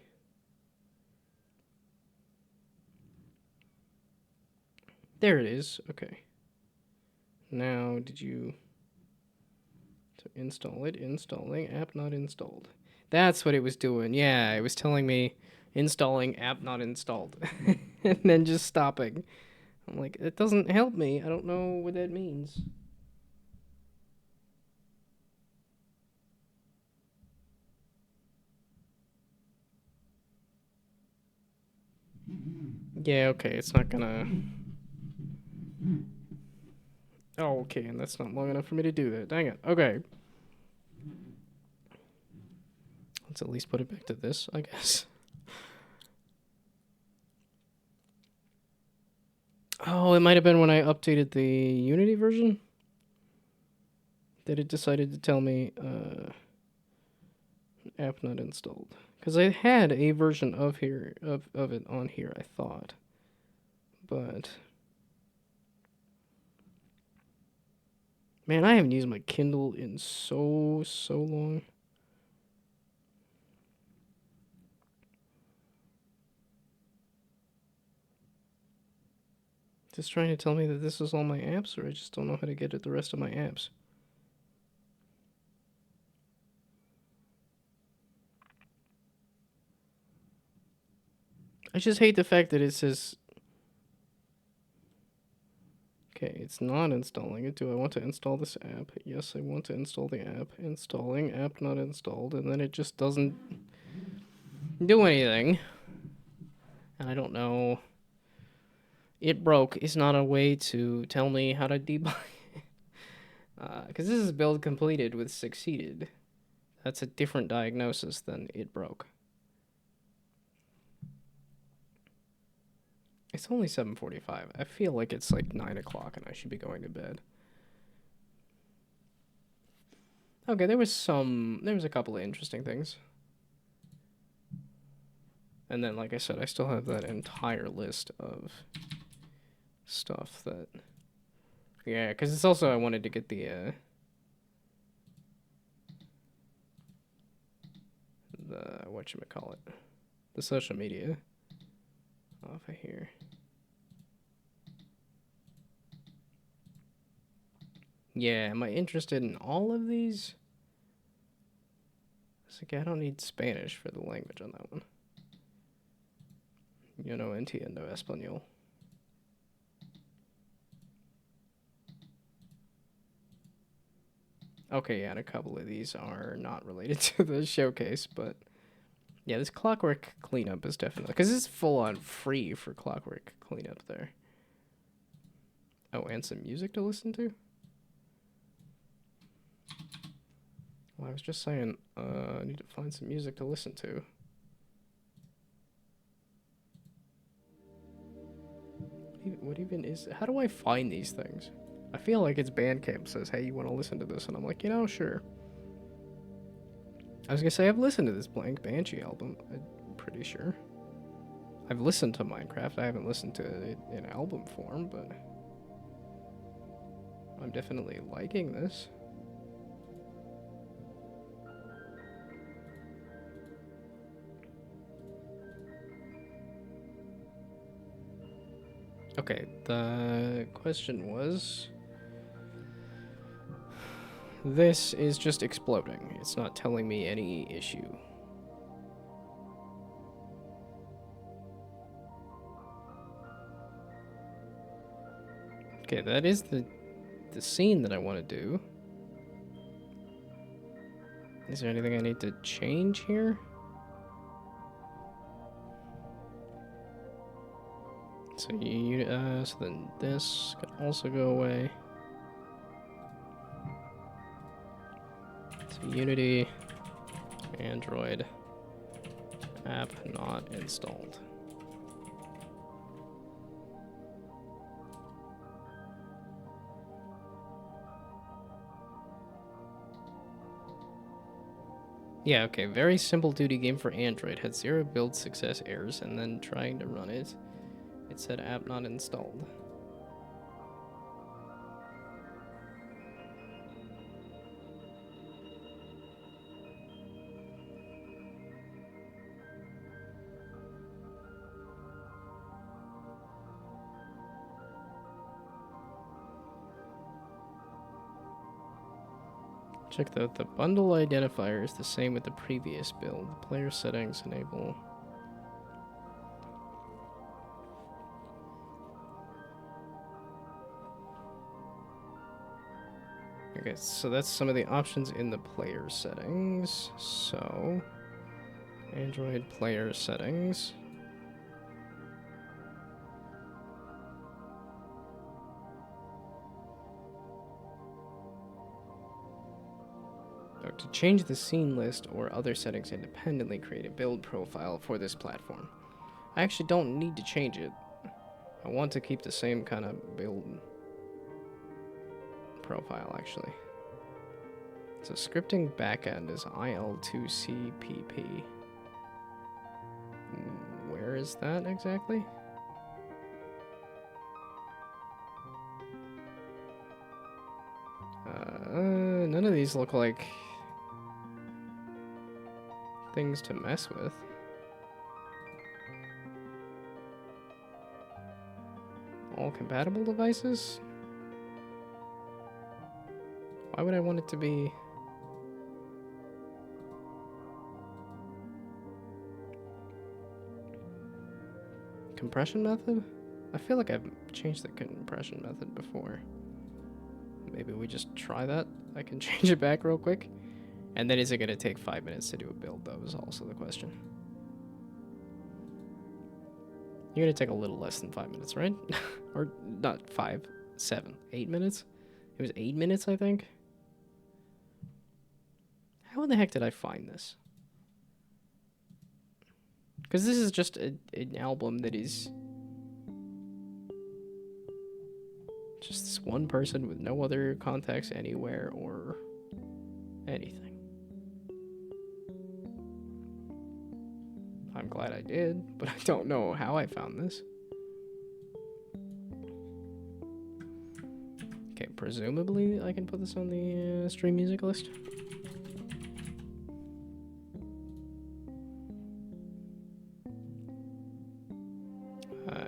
There it is. Okay. Now, did you... To install it, installing, app not installed. That's what it was doing. Yeah, it was telling me installing app not installed. And then just stopping. I'm like, it doesn't help me. I don't know what that means. Yeah, okay, it's not gonna... Oh, okay, and that's not long enough for me to do that. Dang it. Okay. Let's at least put it back to this, I guess. Oh, it might have been when I updated the Unity version that it decided to tell me app not installed. Because I had a version of it on here, I thought. But man, I haven't used my Kindle in so long. Just trying to tell me that this is all my apps, or I just don't know how to get at the rest of my apps. I just hate the fact that it says... Okay, it's not installing it. Do I want to install this app? Yes, I want to install the app. Installing, app not installed, and then it just doesn't do anything. And I don't know... It broke is not a way to tell me how to debug. Because this is build completed with succeeded. That's a different diagnosis than it broke. It's only 7:45. I feel like it's like 9 o'clock and I should be going to bed. Okay, there was a couple of interesting things. And then, like I said, I still have that entire list of stuff that... Yeah, because it's also, I wanted to get the whatchamacallit, the social media off of here. Yeah, am I interested in all of these? It's like, I don't need Spanish for the language on that one. Yo no entiendo español. Okay, yeah, and a couple of these are not related to the showcase, but yeah, this Clockwork Cleanup is definitely... Because it's full-on free for Clockwork Cleanup there. Oh, and some music to listen to? Well, I was just saying, I need to find some music to listen to. What even is... How do I find these things? I feel like it's Bandcamp says, hey, you want to listen to this? And I'm like, you know, sure. I was gonna say, I've listened to this Blank Banshee album, I'm pretty sure. I've listened to Minecraft, I haven't listened to it in album form, but... I'm definitely liking this. Okay, the question was... This is just exploding. It's not telling me any issue. Okay, that is the scene that I want to do. Is there anything I need to change here? So so then this can also go away. So Unity, Android, app not installed. Yeah, okay, very simple duty game for Android. Had 0 build success errors, and then trying to run it, it said app not installed. Check that the bundle identifier is the same with the previous build. Player settings enable. Okay, so that's some of the options in the player settings. So, Android player settings. To change the scene list or other settings independently, create a build profile for this platform. I actually don't need to change it. I want to keep the same kind of build profile, actually. So scripting backend is IL2CPP. Where is that exactly? None of these look like things to mess with. All compatible devices? Why would I want it to be... Compression method? I feel like I've changed the compression method before. Maybe we just try that. I can change it back real quick. And then is it going to take 5 minutes to do a build, though, is also the question. You're going to take a little less than 5 minutes, right? Or not 5, 7, 8 minutes? It was 8 minutes, I think. How in the heck did I find this? Because this is just an album that is just this one person with no other contacts anywhere or anything. I'm glad I did, but I don't know how I found this. Okay, presumably I can put this on the stream music list.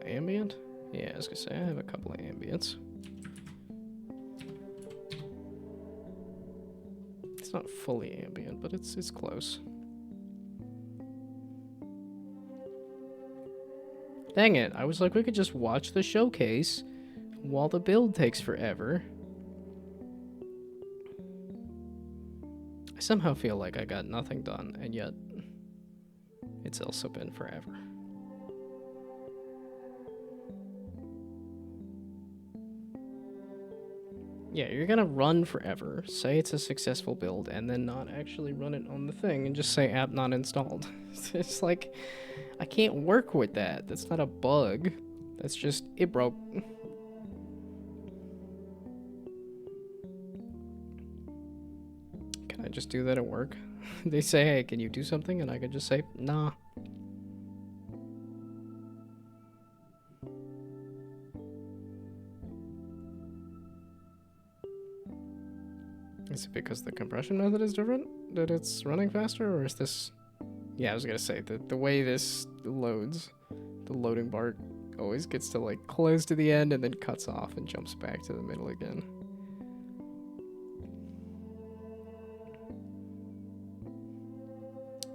Ambient? Yeah, I was gonna say, I have a couple of ambients. It's not fully ambient, but it's close. Dang it, I was like, we could just watch the showcase while the build takes forever. I somehow feel like I got nothing done, and yet it's also been forever. Yeah, you're gonna run forever, say it's a successful build, and then not actually run it on the thing and just say app not installed. It's like, I can't work with that. That's not a bug. That's just, it broke. Can I just do that at work? They say, hey, can you do something? And I can just say, nah. Is it because the compression method is different? That it's running faster? Or is this... Yeah, I was gonna say, the way this loads, the loading bar always gets to like close to the end and then cuts off and jumps back to the middle again.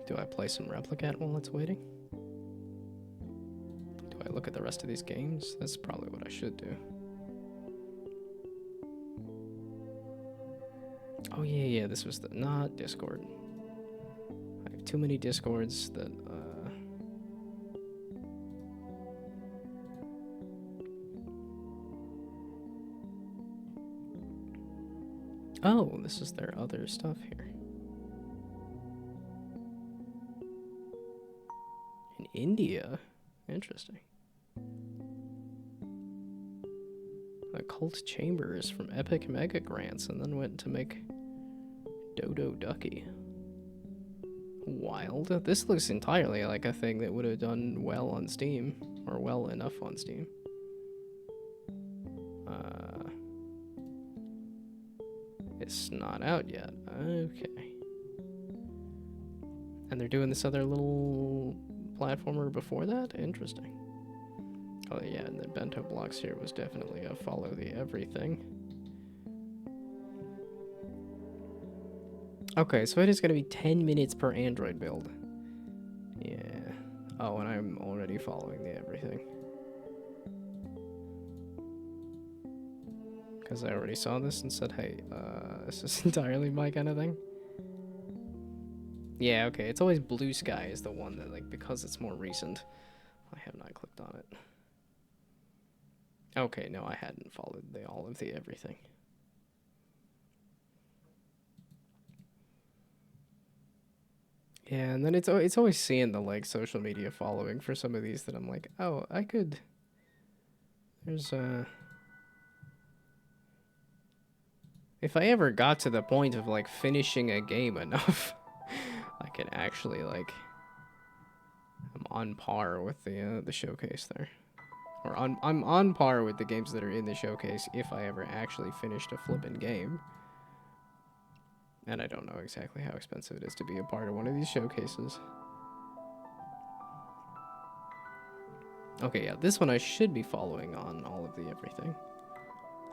Do I play some Replicat while it's waiting? Do I look at the rest of these games? That's probably what I should do. Oh yeah, this was the... Not Discord. I have too many Discords that, Oh, this is their other stuff here. In India? Interesting. Occult Chambers from Epic Mega Grants and then went to make Dodo Ducky. Wild. This looks entirely like a thing that would have done well on Steam, or well enough on Steam. It's not out yet. Okay. And they're doing this other little platformer before that? Interesting. Oh yeah, and the bento blocks here was definitely a follow the everything. Okay, so it is going to be 10 minutes per Android build. Yeah. Oh, and I'm already following the everything. Because I already saw this and said, hey, this is entirely my kind of thing. Yeah, okay, it's always Blue Sky is the one that, like, because it's more recent, I have not clicked on it. Okay, no, I hadn't followed all of the everything. Yeah, and then it's always seeing the like social media following for some of these that I'm like, oh, I could. There's if I ever got to the point of like finishing a game enough, I can actually like I'm on par with the showcase there. Or I'm on par with the games that are in the showcase if I ever actually finished a flippin' game. And I don't know exactly how expensive it is to be a part of one of these showcases. Okay, yeah, this one I should be following on all of the everything.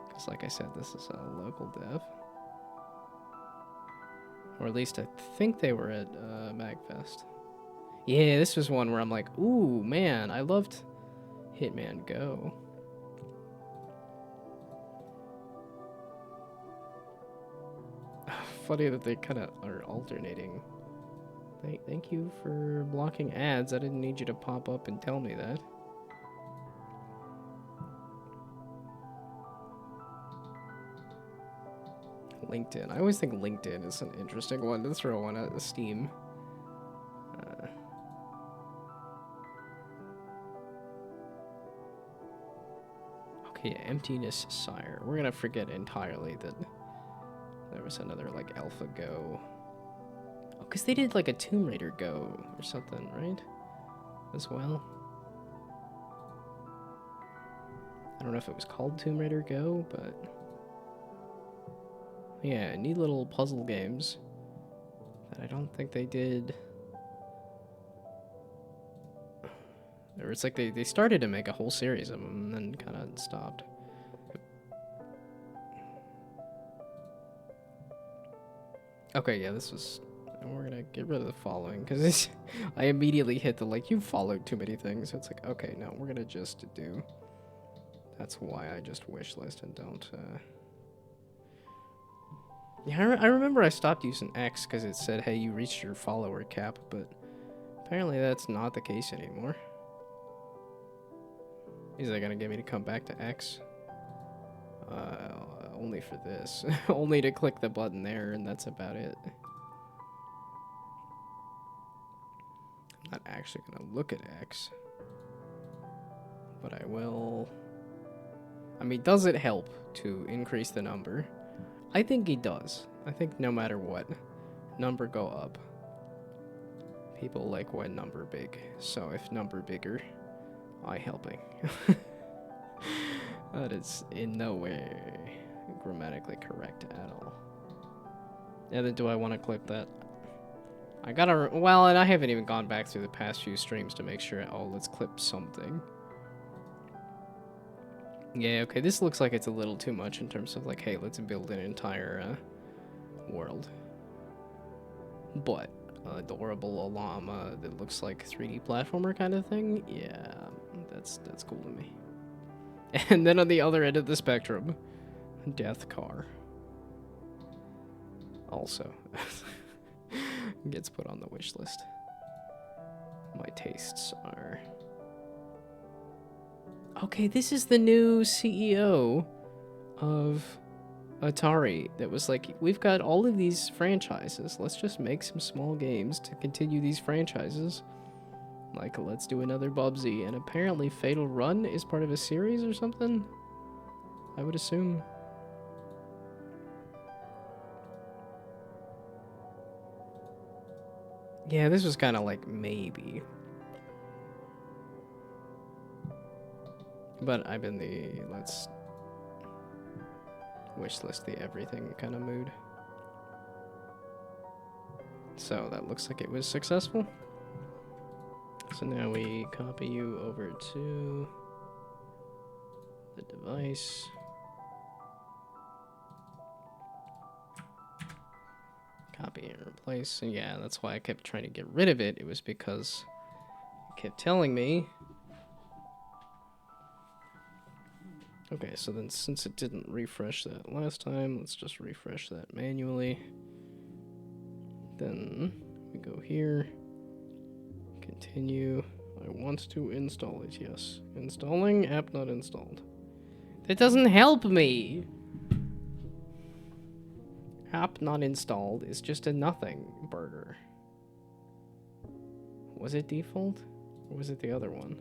Because like I said, this is a local dev. Or at least I think they were at MagFest. Yeah, this was one where I'm like, ooh, man, I loved Hitman Go. Funny that they kind of are alternating. Thank you for blocking ads. I didn't need you to pop up and tell me that. LinkedIn. I always think LinkedIn is an interesting one to throw on a Steam. Okay, Emptiness Sire. We're gonna forget entirely that there was another like Alpha Go. Oh, because they did like a Tomb Raider Go or something, right? As well. I don't know if it was called Tomb Raider Go, but yeah, neat little puzzle games that I don't think they did. Or it's like they started to make a whole series of them and then kind of stopped. Okay, yeah, this was... We're gonna get rid of the following, because I immediately hit the, like, you followed too many things. So it's like, okay, no, we're gonna just do... That's why I just wishlist and don't, Yeah, I remember I stopped using X because it said, hey, you reached your follower cap, but apparently that's not the case anymore. Is that gonna get me to come back to X? Only for this. Only to click the button there, and that's about it. I'm not actually gonna look at X. But I will... I mean, does it help to increase the number? I think it does. I think no matter what, number go up. People like when number big. So if number bigger, I helping. That is in no way grammatically correct at all. And then do I want to click that? I gotta... Well, and I haven't even gone back through the past few streams to make sure... Oh, let's clip something. Yeah, okay, this looks like it's a little too much in terms of like, hey, let's build an entire world. But adorable llama that looks like 3D platformer kind of thing, yeah, that's cool to me. And then on the other end of the spectrum, Death Car. Also gets put on the wish list. My tastes are... Okay, this is the new CEO of Atari that was like, we've got all of these franchises. Let's just make some small games to continue these franchises. Like, let's do another Bubsy. And apparently Fatal Run is part of a series or something? I would assume. Yeah, this was kind of like maybe. But I'm in the let's wishlist the everything kind of mood. So that looks like it was successful. So now we copy you over to the device. Copy and replace. And yeah, that's why I kept trying to get rid of it. It was because it kept telling me. Okay, so then since it didn't refresh that last time, let's just refresh that manually. Then we go here, continue. I want to install it, yes. Installing, app not installed. That doesn't help me! App not installed is just a nothing burger. Was it default? Or was it the other one?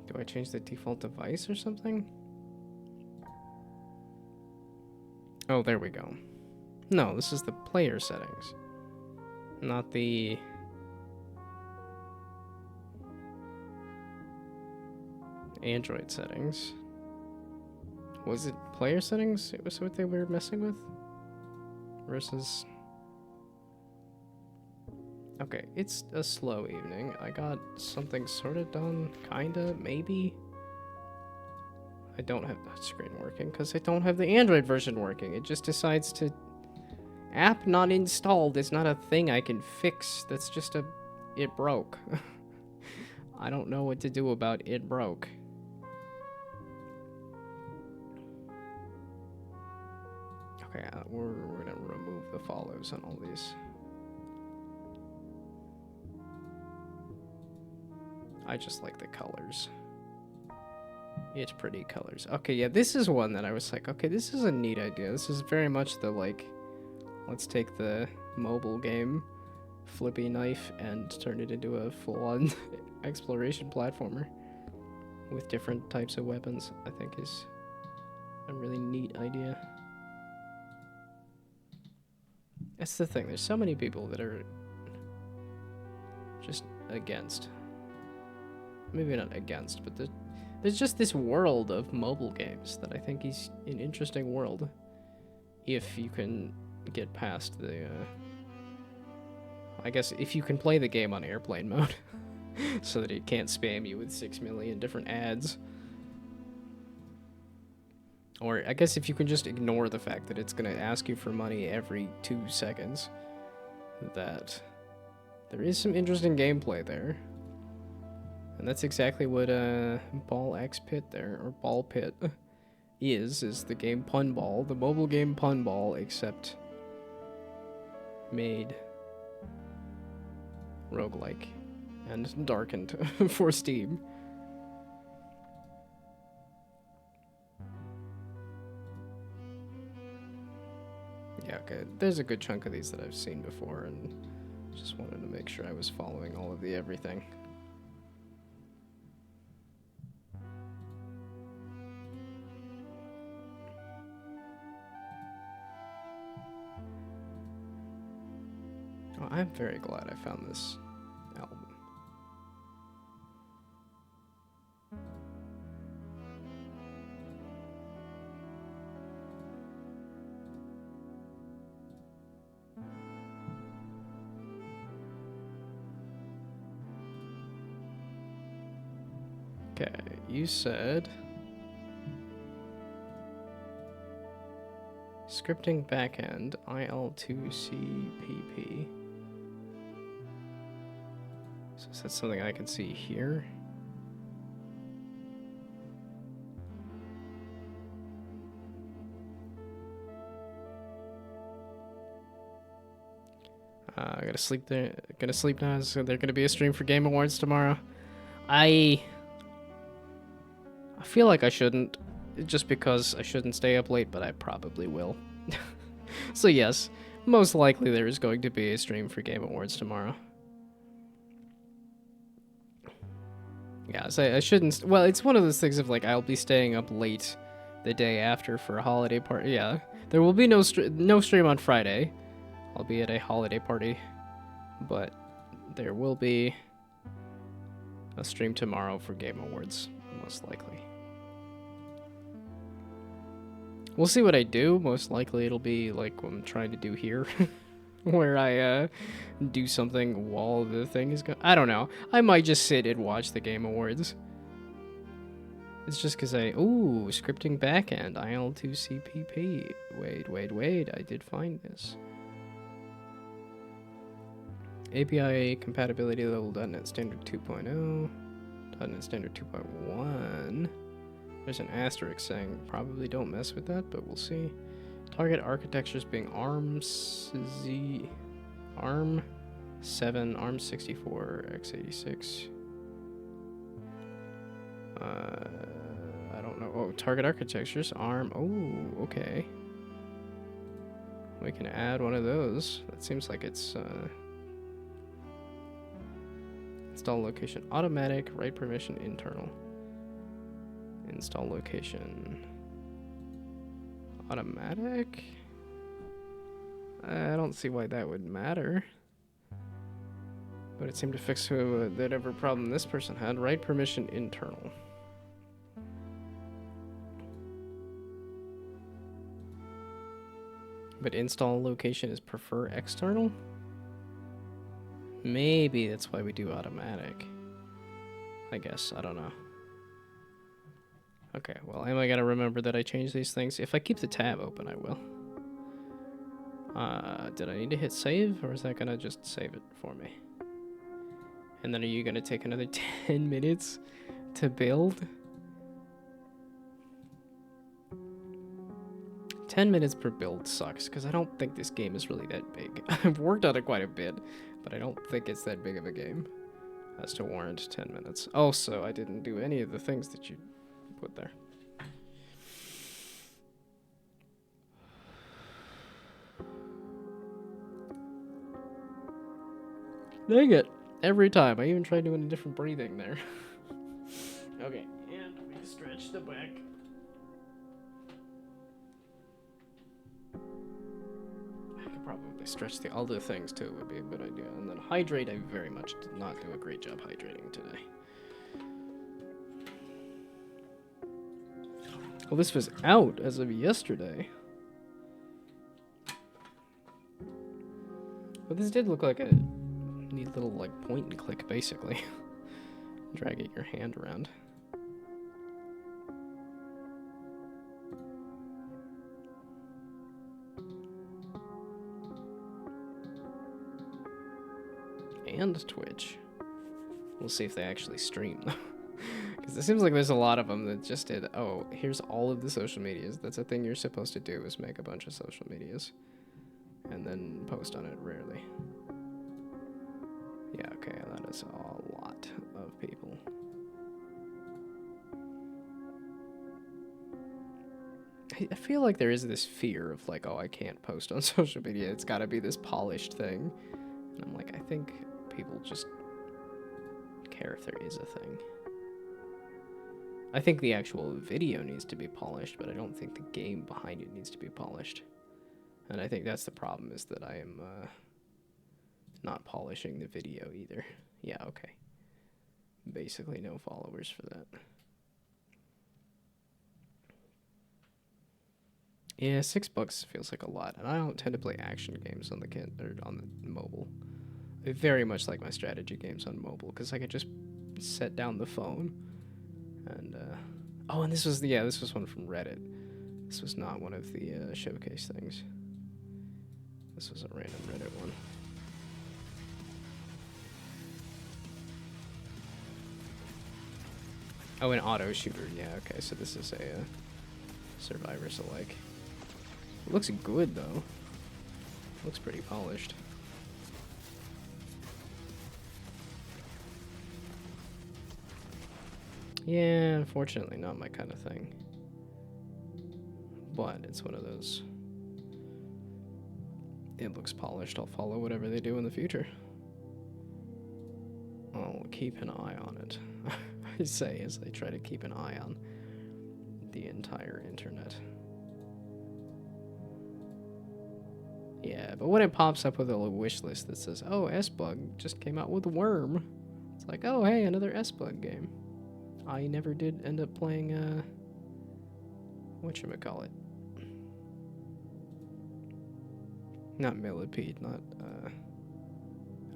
Do I change the default device or something? Oh, there we go. No, this is the player settings. Not the... Android settings. Was it player settings? It was what they were messing with? Versus... Okay, it's a slow evening. I got something sort of done, kinda, maybe. I don't have that screen working because I don't have the Android version working. It just decides to... App not installed is not a thing I can fix. That's just a... It broke. I don't know what to do about it broke. Okay, we're gonna remove the follows on all these. I just like the colors. It's pretty colors. Okay, yeah, this is one that I was like, okay, this is a neat idea. This is very much the, like, let's take the mobile game flippy knife and turn it into a full-on exploration platformer with different types of weapons, I think is a really neat idea. That's the thing, there's so many people that are just against. Maybe not against, but there's just this world of mobile games that I think is an interesting world. If you can get past the, I guess if you can play the game on airplane mode, so that it can't spam you with 6 million different ads. Or I guess if you can just ignore the fact that it's gonna ask you for money every 2 seconds, that there is some interesting gameplay there. And that's exactly what Ball X Pit there, or Ball Pit, is the game Punball, the mobile game Punball, except made roguelike and darkened for Steam. Yeah, okay, there's a good chunk of these that I've seen before, and just wanted to make sure I was following all of the everything. Oh, I'm very glad I found this album. Okay, you said scripting backend IL2CPP. So is that something I can see here? I gotta sleep there. Gonna sleep now. So there's gonna be a stream for Game Awards tomorrow. I feel like I shouldn't, just because I shouldn't stay up late, but I probably will. So yes, most likely there is going to be a stream for Game Awards tomorrow. Yeah, so I shouldn't. Well, it's one of those things of like I'll be staying up late the day after for a holiday party. Yeah, there will be no stream on Friday. I'll be at a holiday party, but there will be a stream tomorrow for Game Awards, most likely. We'll see what I do. Most likely it'll be like what I'm trying to do here, where I do something while the thing is going. I don't know. I might just sit and watch the Game Awards. It's just because ooh, scripting backend, IL2CPP. Wait, I did find this. API compatibility level .NET Standard 2.0, .NET Standard 2.1. There's an asterisk saying probably don't mess with that, but we'll see. Target architectures being ARM 7, ARM 64, x86. I I don't know. Oh, target architectures, ARM. Oh, okay. We can add one of those. That seems like it's install location automatic, write permission internal. Install location automatic. I don't see why that would matter. But it seemed to fix whatever problem this person had. Write permission internal. But install location is prefer external? Maybe that's why we do automatic. I guess, I don't know. Okay, well, am I gonna remember that I changed these things? If I keep the tab open, I will. Did I need to hit save, or is that gonna just save it for me? And then are you gonna take another 10 minutes to build? 10 minutes per build sucks, because I don't think this game is really that big. I've worked on it quite a bit, but I don't think it's that big of a game as to warrant 10 minutes. Also, I didn't do any of the things that you put there. Dang it. Every time. I even tried doing a different breathing there. Okay, and we stretch the back. I could probably stretch the other things too, would be a good idea. And then hydrate, I very much did not do a great job hydrating today. Well, this was out as of yesterday. But this did look like a neat little, like, point and click, basically. Dragging your hand around. And Twitch. We'll see if they actually stream, though. Because it seems like there's a lot of them that just did, oh, here's all of the social medias. That's a thing you're supposed to do, is make a bunch of social medias. And then post on it rarely. Yeah, okay, that is a lot of people. I feel like there is this fear of like, oh, I can't post on social media. It's gotta be this polished thing. And I'm like, I think people just care if there is a thing. I think the actual video needs to be polished, but I don't think the game behind it needs to be polished. And I think that's the problem, is that I am not polishing the video either. Yeah, okay. Basically no followers for that. Yeah, $6 feels like a lot, and I don't tend to play action games on the kit or on the mobile. I very much like my strategy games on mobile because I could just set down the phone and oh, and this was one from Reddit. This was not one of the showcase things. This was a random Reddit one. Oh, an auto shooter. Yeah, okay. So this is a Survivors alike. It looks good though. Looks pretty polished. Yeah, unfortunately not my kind of thing. But it's one of those. It looks polished. I'll follow whatever they do in the future. I'll keep an eye on it. I say as I try to keep an eye on the entire internet. Yeah, but when it pops up with a little wish list that says, oh, S-Bug just came out with Worm, it's like, oh, hey, another S-Bug game. I never did end up playing, whatchamacallit. Not Millipede, not,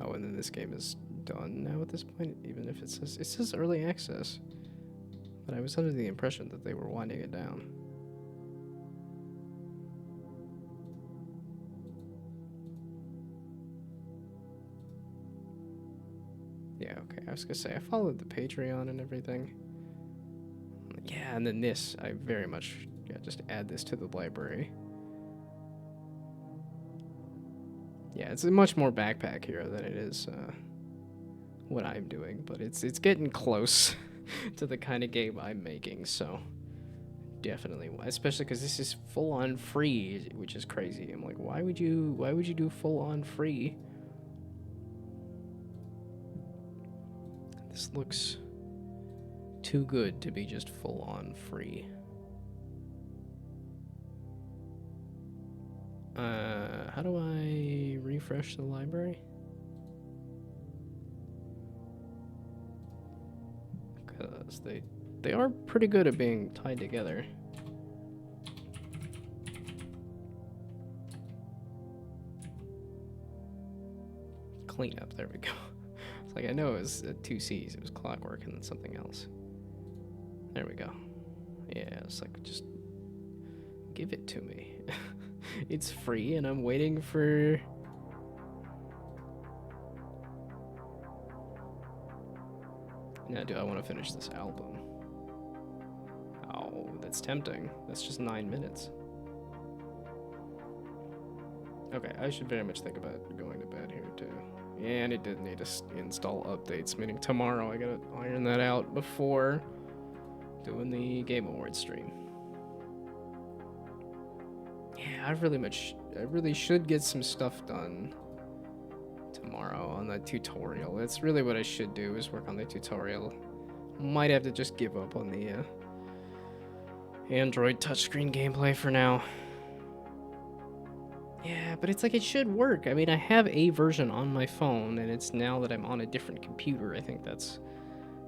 oh, and then this game is done now at this point, even if it says early access. But I was under the impression that they were winding it down. Yeah, okay, I was gonna say, I followed the Patreon and everything. Yeah, and then this, I very much, yeah, just add this to the library. Yeah, it's a much more backpack hero than it is, what I'm doing, but it's getting close to the kind of game I'm making, so definitely, especially because this is full-on free, which is crazy. I'm like, why would you do full-on free? This looks too good to be just full-on free. How do I refresh the library? Because they are pretty good at being tied together. Cleanup, there we go. It's like, I know it was 2 C's, it was clockwork and then something else. There we go. Yeah, it's like, just give it to me. It's free and I'm waiting for... Now, do I want to finish this album? Oh, that's tempting. That's just 9 minutes. Okay, I should very much think about going to bed here, too. And it did need to install updates, meaning tomorrow I gotta iron that out before doing the Game Awards stream. Yeah, I really should get some stuff done tomorrow on that tutorial. That's really what I should do, is work on the tutorial. Might have to just give up on the Android touchscreen gameplay for now. Yeah, but it's like, it should work. I mean, I have a version on my phone, and it's now that I'm on a different computer. I think that's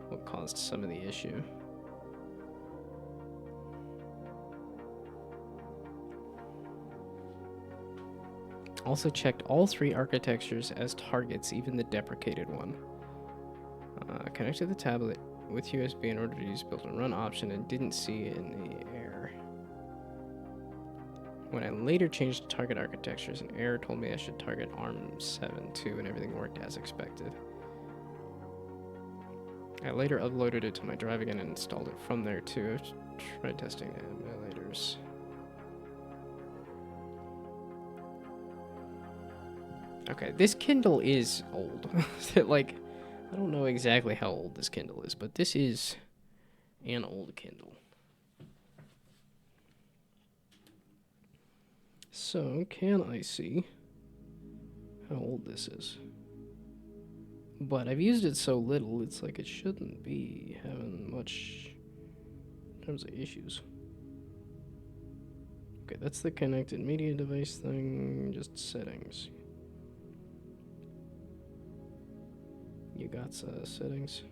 what caused some of the issue. Also checked all 3 architectures as targets, even the deprecated one. Connected the tablet with USB in order to use build and run option and didn't see it in the error. When I later changed to target architectures, an error told me I should target ARM7 too, and everything worked as expected. I later uploaded it to my drive again and installed it from there too. I've tried testing emulators. Okay, this Kindle is old. Like, I don't know exactly how old this Kindle is, but this is an old Kindle. So, can I see how old this is? But I've used it so little, it's like it shouldn't be having much in terms of issues. Okay, that's the connected media device thing, just settings. You got settings.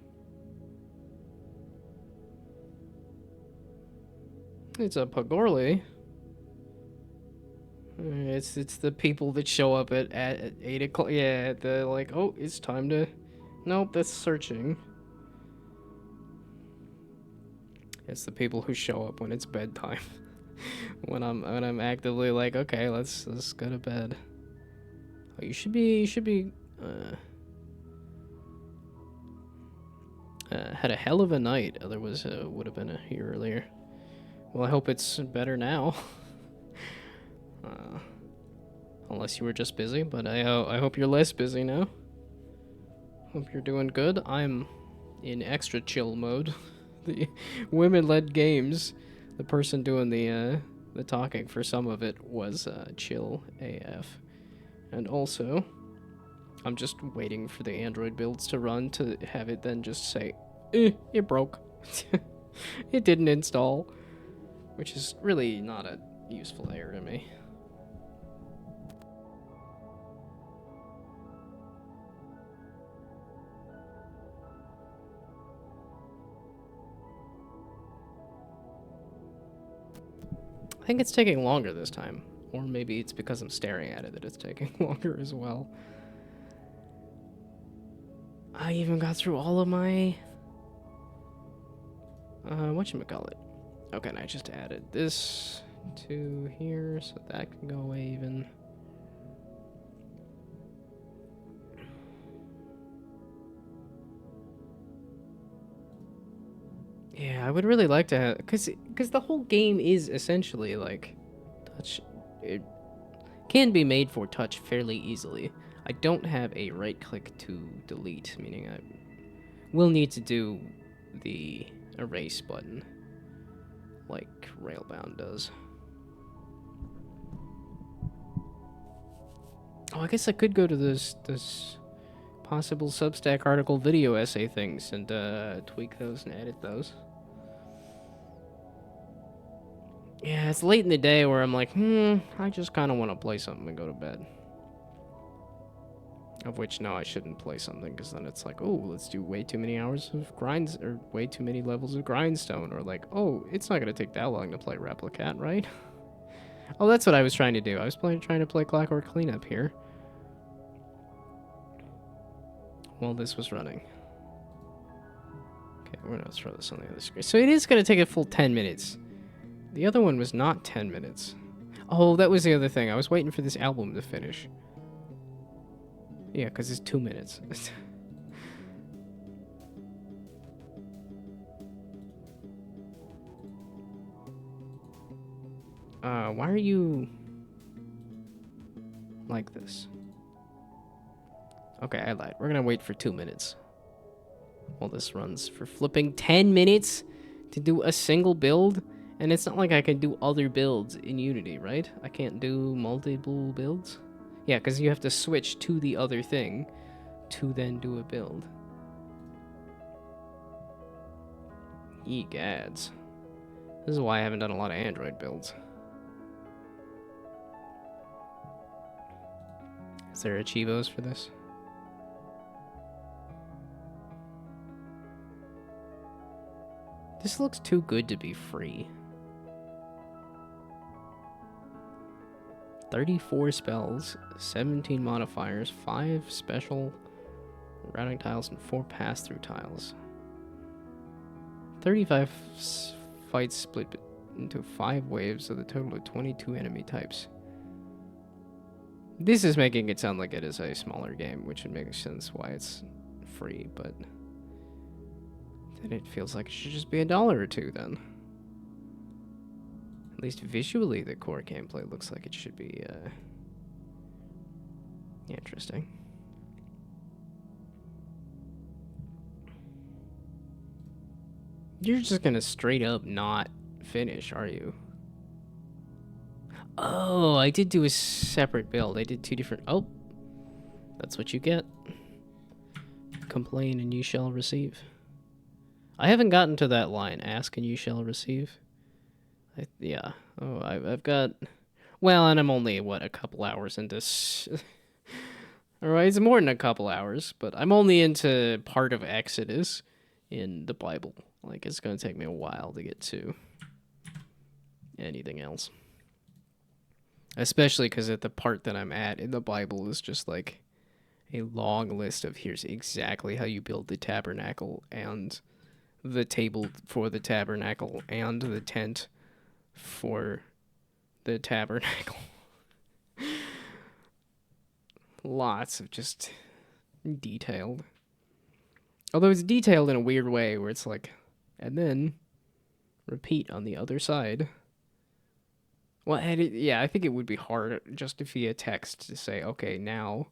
It's a Pagorli. It's the people that show up at 8 o'clock. Yeah, they're like, oh, it's time to... Nope, that's searching. It's the people who show up when it's bedtime. when I'm actively like, okay, let's go to bed. Oh, you should be had a hell of a night. There was would have been here earlier. Well, I hope it's better now. Unless you were just busy, but I hope you're less busy now. Hope you're doing good. I'm in extra chill mode. The women-led games. The person doing the talking for some of it was chill AF, and also I'm just waiting for the Android builds to run to have it then just say, it broke. It didn't install, which is really not a useful error to me. I think it's taking longer this time, or maybe it's because I'm staring at it that it's taking longer as well. I even got through all of my whatchamacallit. Okay, and I just added this to here so that can go away even. Yeah, I would really like to have, because the whole game is essentially like touch. It can be made for touch fairly easily. I don't have a right click to delete, meaning I will need to do the erase button. like Railbound does. Oh, I guess I could go to this possible Substack article video essay things and tweak those and edit those. Yeah, it's late in the day where I'm like, I just kind of want to play something and go to bed. Of which, no, I shouldn't play something, because then it's like, oh, let's do way too many hours of grinds, or way too many levels of grindstone, or like, oh, it's not going to take that long to play Replicat, right? Oh, that's what I was trying to do. I was trying to play Clockwork Cleanup here. While this was running. Okay, we're going to throw this on the other screen. So it is going to take a full 10 minutes. The other one was not 10 minutes. Oh, that was the other thing. I was waiting for this album to finish. Yeah, because it's 2 minutes. Why are you like this? Okay, I lied. We're gonna wait for 2 minutes. While this runs for flipping 10 minutes to do a single build? And it's not like I can do other builds in Unity, right? I can't do multiple builds? Yeah, because you have to switch to the other thing to then do a build. Ye gads. This is why I haven't done a lot of Android builds. Is there achievos for this? This looks too good to be free. 34 spells, 17 modifiers, 5 special routing tiles, and 4 pass-through tiles. 35 fights split into 5 waves with a total of 22 enemy types. This is making it sound like it is a smaller game, which would make sense why it's free, but then it feels like it should just be $1 or $2 then. At least visually, the core gameplay looks like it should be interesting. You're just gonna straight up not finish, are you? Oh, I did do a separate build. I did 2 different... Oh, that's what you get. Complain and you shall receive. I haven't gotten to that line. Ask and you shall receive. Yeah. Oh, I've got... Well, and I'm only, what, a couple hours into... Alright, it's more than a couple hours, but I'm only into part of Exodus in the Bible. Like, it's going to take me a while to get to anything else. Especially because at the part that I'm at in the Bible is just like a long list of here's exactly how you build the tabernacle and the table for the tabernacle and the tent for the tabernacle. Lots of just detailed. Although it's detailed in a weird way where it's like, and then repeat on the other side. Well, yeah, I think it would be hard just via text to say, okay, now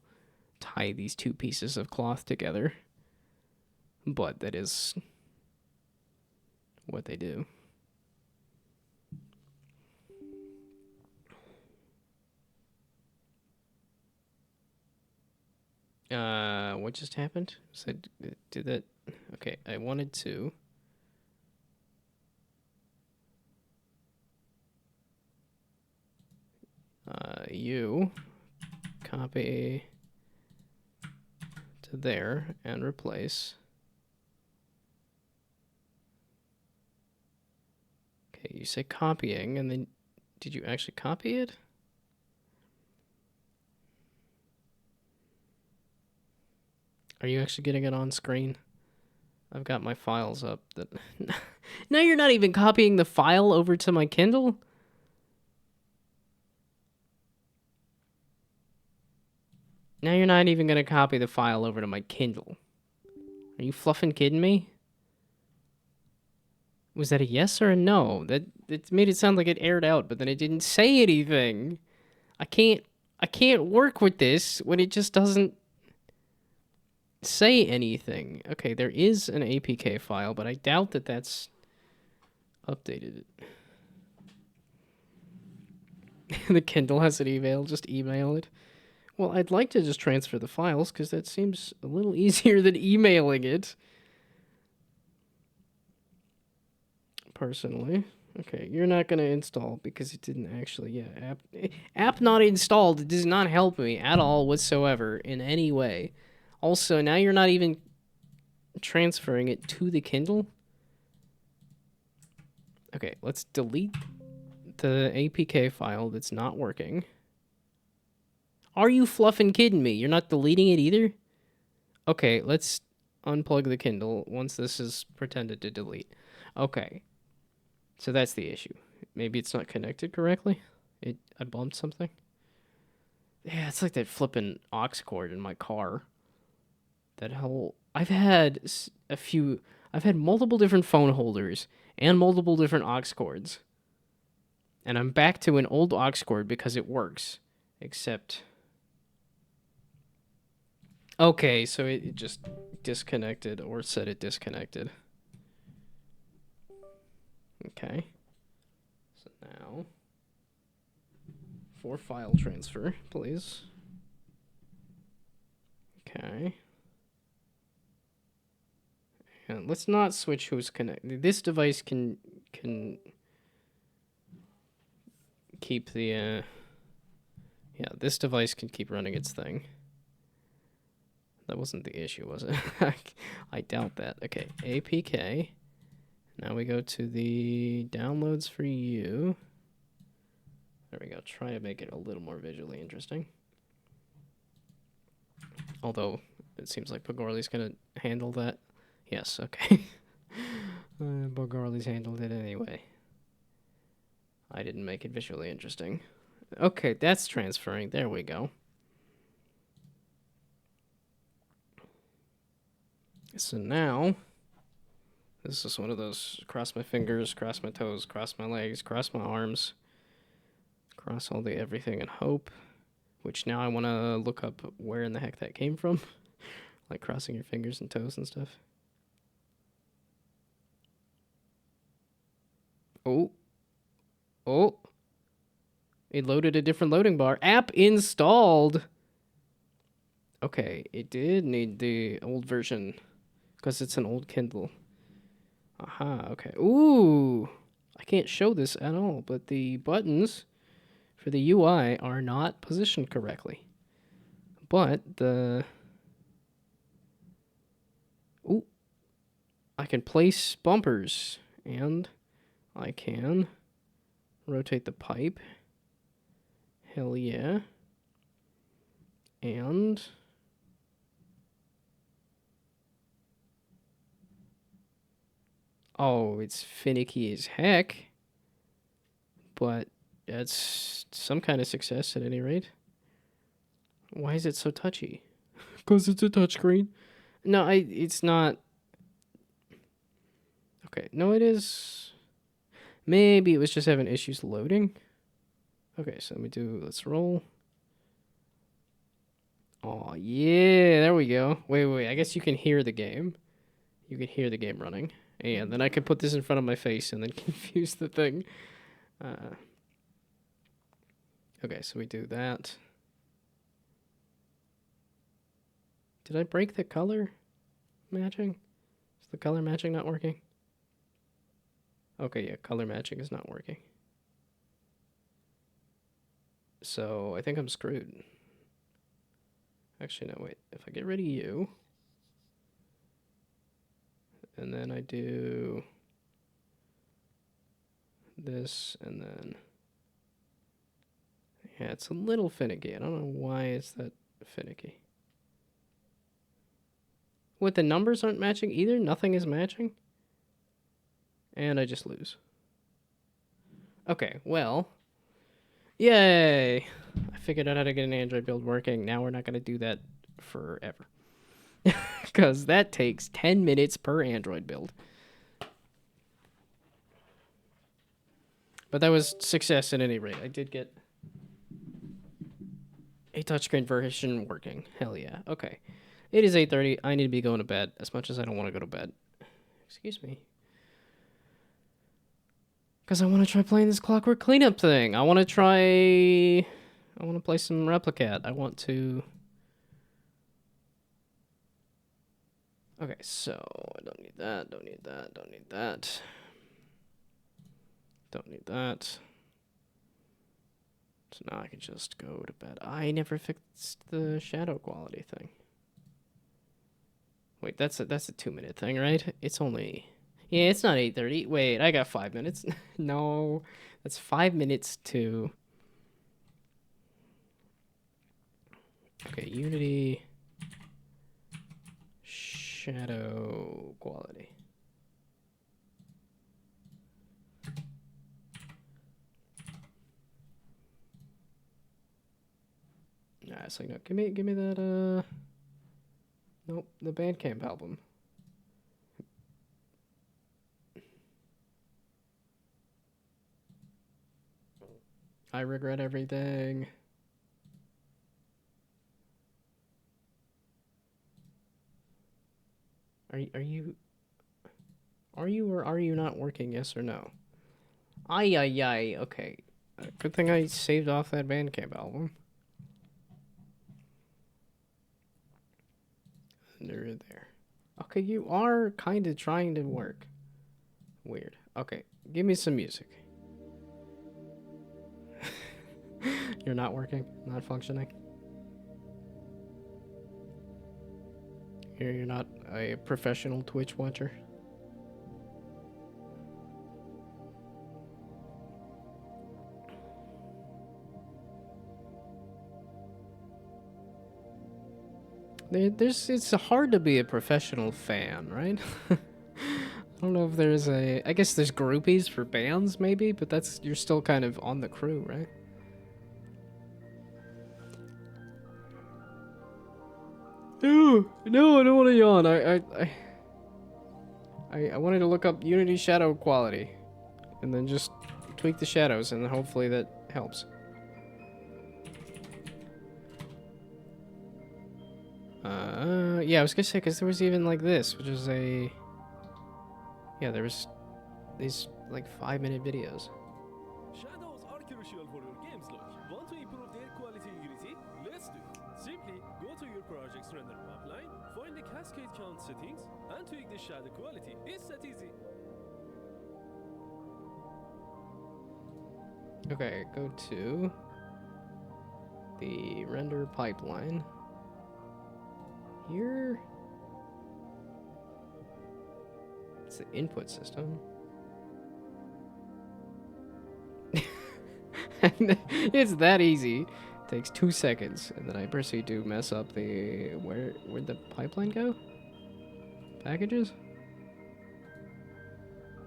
tie these 2 pieces of cloth together. But that is what they do. What just happened? Said, did that? Okay, I wanted to. You copy to there and replace. Okay, you say copying, and then did you actually copy it? Are you actually getting it on screen? I've got my files up. That now you're not even copying the file over to my Kindle? Now you're not even going to copy the file over to my Kindle. Are you fluffing kidding me? Was that a yes or a no? That made it sound like it aired out, but then it didn't say anything. I can't work with this when it just doesn't say anything. Okay, there is an APK file, but I doubt that that's updated it. The Kindle has an email. Just email it. Well, I'd like to just transfer the files because that seems a little easier than emailing it. Personally. Okay, you're not going to install because it didn't actually... Yeah, app not installed. It does not help me at all whatsoever in any way. Also, now you're not even transferring it to the Kindle. Okay, let's delete the APK file that's not working. Are you fluffing kidding me? You're not deleting it either? Okay, let's unplug the Kindle once this is pretended to delete. Okay. So that's the issue. Maybe it's not connected correctly? I bumped something? Yeah, it's like that flipping aux cord in my car. That whole... I've had multiple different phone holders and multiple different aux cords. And I'm back to an old aux cord because it works. Except... Okay, so it just disconnected or said it disconnected. Okay. So now... for file transfer, please. Okay. And let's not switch who's connected. This device can keep the yeah, this device can keep running its thing. That wasn't the issue, was it? I doubt that. Okay, APK. Now we go to the downloads for you. There we go. Try to make it a little more visually interesting. Although, it seems like Pogorli's going to handle that. Yes, okay. Pogorli's handled it anyway. I didn't make it visually interesting. Okay, that's transferring. There we go. So now, this is one of those cross my fingers, cross my toes, cross my legs, cross my arms, cross all the everything and hope, which now I want to look up where in the heck that came from. Like crossing your fingers and toes and stuff. Oh. Oh. It loaded a different loading bar. App installed. Okay, it did need the old version because it's an old Kindle. Aha, okay. Ooh. I can't show this at all, but the buttons for the UI are not positioned correctly. But the... Ooh. I can place bumpers, and I can rotate the pipe. Hell yeah. And... oh, it's finicky as heck. But that's some kind of success at any rate. Why is it so touchy? Because it's a touchscreen. No, it's not. Okay, no, it is. Maybe it was just having issues loading. Okay, so let's roll. Oh, yeah, there we go. Wait, I guess you can hear the game. You can hear the game running. And then I can put this in front of my face and then confuse the thing. Okay, so we do that. Did I break the color matching? Is the color matching not working? Okay, yeah, color matching is not working. So I think I'm screwed. Actually, no, wait. If I get rid of you, and then I do this, and then... yeah, it's a little finicky. I don't know why it's that finicky. What, the numbers aren't matching either? Nothing is matching? And I just lose. Okay, well. Yay! I figured out how to get an Android build working. Now we're not going to do that forever. Because that takes 10 minutes per Android build. But that was success at any rate. I did get a touchscreen version working. Hell yeah. Okay. It is 8:30. I need to be going to bed, as much as I don't want to go to bed. Excuse me. Because I want to try playing this Clockwork Cleanup thing. I want to try... I want to play some Replicat. I want to... Okay, so I don't need that, don't need that, don't need that. Don't need that. So now I can just go to bed. I never fixed the shadow quality thing. Wait, that's a 2-minute thing, right? It's only... Yeah, it's not 8:30. Wait, I got 5 minutes. No, that's 5 minutes to... Okay, Unity... Shadow quality. Nah, it's like, no, give me that, nope, the Bandcamp album. I regret everything. Are you or are you not working? Yes or no? Ay ay ay. Okay. Good thing I saved off that Bandcamp album. Under there. Okay, you are kind of trying to work. Weird. Okay, give me some music. You're not working? Not functioning? You're not a professional Twitch watcher? It's hard to be a professional fan, right? I don't know if there's I guess there's groupies for bands maybe, but you're still kind of on the crew, right? No, I don't want to yawn. I wanted to look up Unity shadow quality and then just tweak the shadows and hopefully that helps. Yeah, I was gonna say, because there was even like this, which is yeah, there was these like 5-minute videos. Shadows are crucial for your game's look. Want to improve their quality unity? Let's do it. Simply go to your project's render pipeline, find the cascade count settings, and tweak the shadow quality. It's that easy. Okay, go to the render pipeline. Here, it's the input system. It's that easy. Takes 2 seconds, and then I proceed to mess up the where'd the pipeline go? Packages?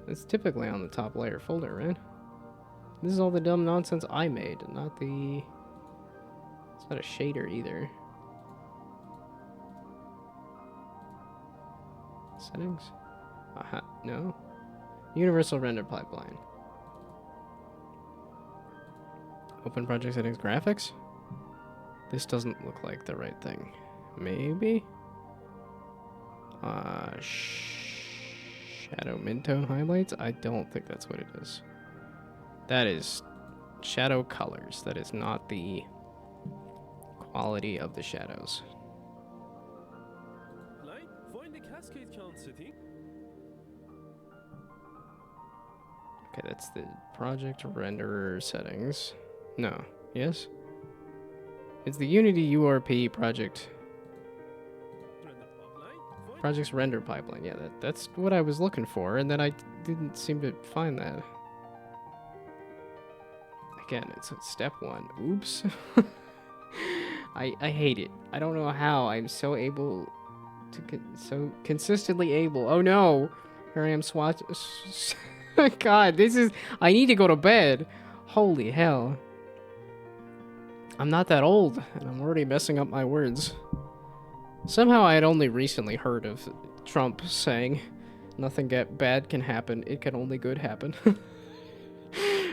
It's typically on the top layer folder, right? This is all the dumb nonsense I made, not the... It's not a shader either. Settings? No. Universal render pipeline. Open project settings, graphics? This doesn't look like the right thing. Maybe? Shadow midtone highlights? I don't think that's what it is. That is shadow colors. That is not the quality of the shadows. Find the cascade count setting. Okay, that's the project renderer settings. No. Yes? It's the Unity URP project's render pipeline. Yeah, that's what I was looking for, and then I didn't seem to find that. Again, it's step 1. Oops. I hate it. I don't know how I'm so able to so consistently able. Oh no! Here I am swatch. God, this is... I need to go to bed. Holy hell. I'm not that old, and I'm already messing up my words. Somehow I had only recently heard of Trump saying, nothing bad can happen, it can only good happen.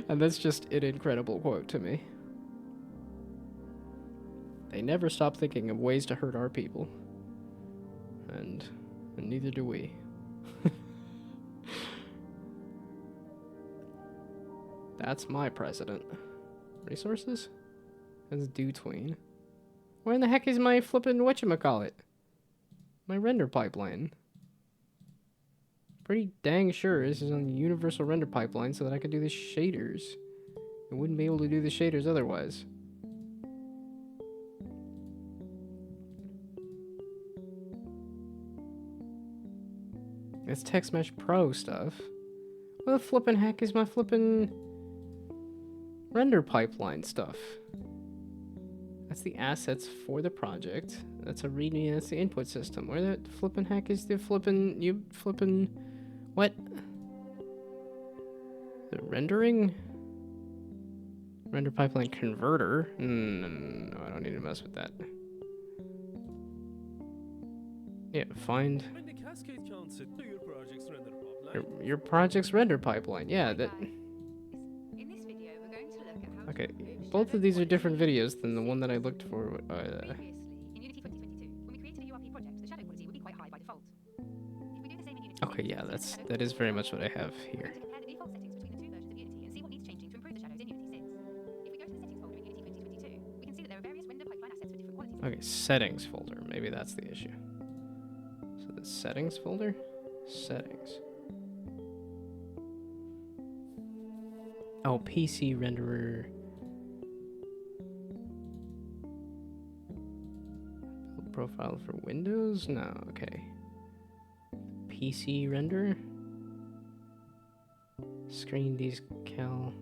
And that's just an incredible quote to me. They never stop thinking of ways to hurt our people. And neither do we. That's my president. Resources? That's Dewtween. Where in the heck is my flippin' whatchamacallit? My render pipeline. Pretty dang sure this is on the universal render pipeline so that I could do the shaders. I wouldn't be able to do the shaders otherwise. It's Text Mesh Pro stuff. Where the flippin' heck is my flippin' render pipeline stuff? That's the assets for the project. That's a readme, that's the input system. Where the flippin' heck is the flippin' what? The rendering? Render pipeline converter? No, I don't need to mess with that. Yeah, find When the cascade counts it to your project's render pipeline. your project's render pipeline. Yeah, that. In this video, we're going to look at how Okay, to improve both shadow of these are quality. different videos than the one that I looked for. Previously, in Unity 2022, when we created a URP project, the shadow quality would be quite high by default. If we do the same in Unity Okay, 6, yeah, we set the shadow that is quality very to much what I have We're here. going to compare the default settings between the two versions of Unity and see what needs changing to improve the shadows in Unity 6. If we go to the settings folder in Unity 2022, we can see that there are various render pipeline assets for different qualities. Okay, settings folder. Maybe that's the issue. So the settings folder? Settings. Oh, PC renderer. Build profile for Windows? No, okay. PC render? Screen decal.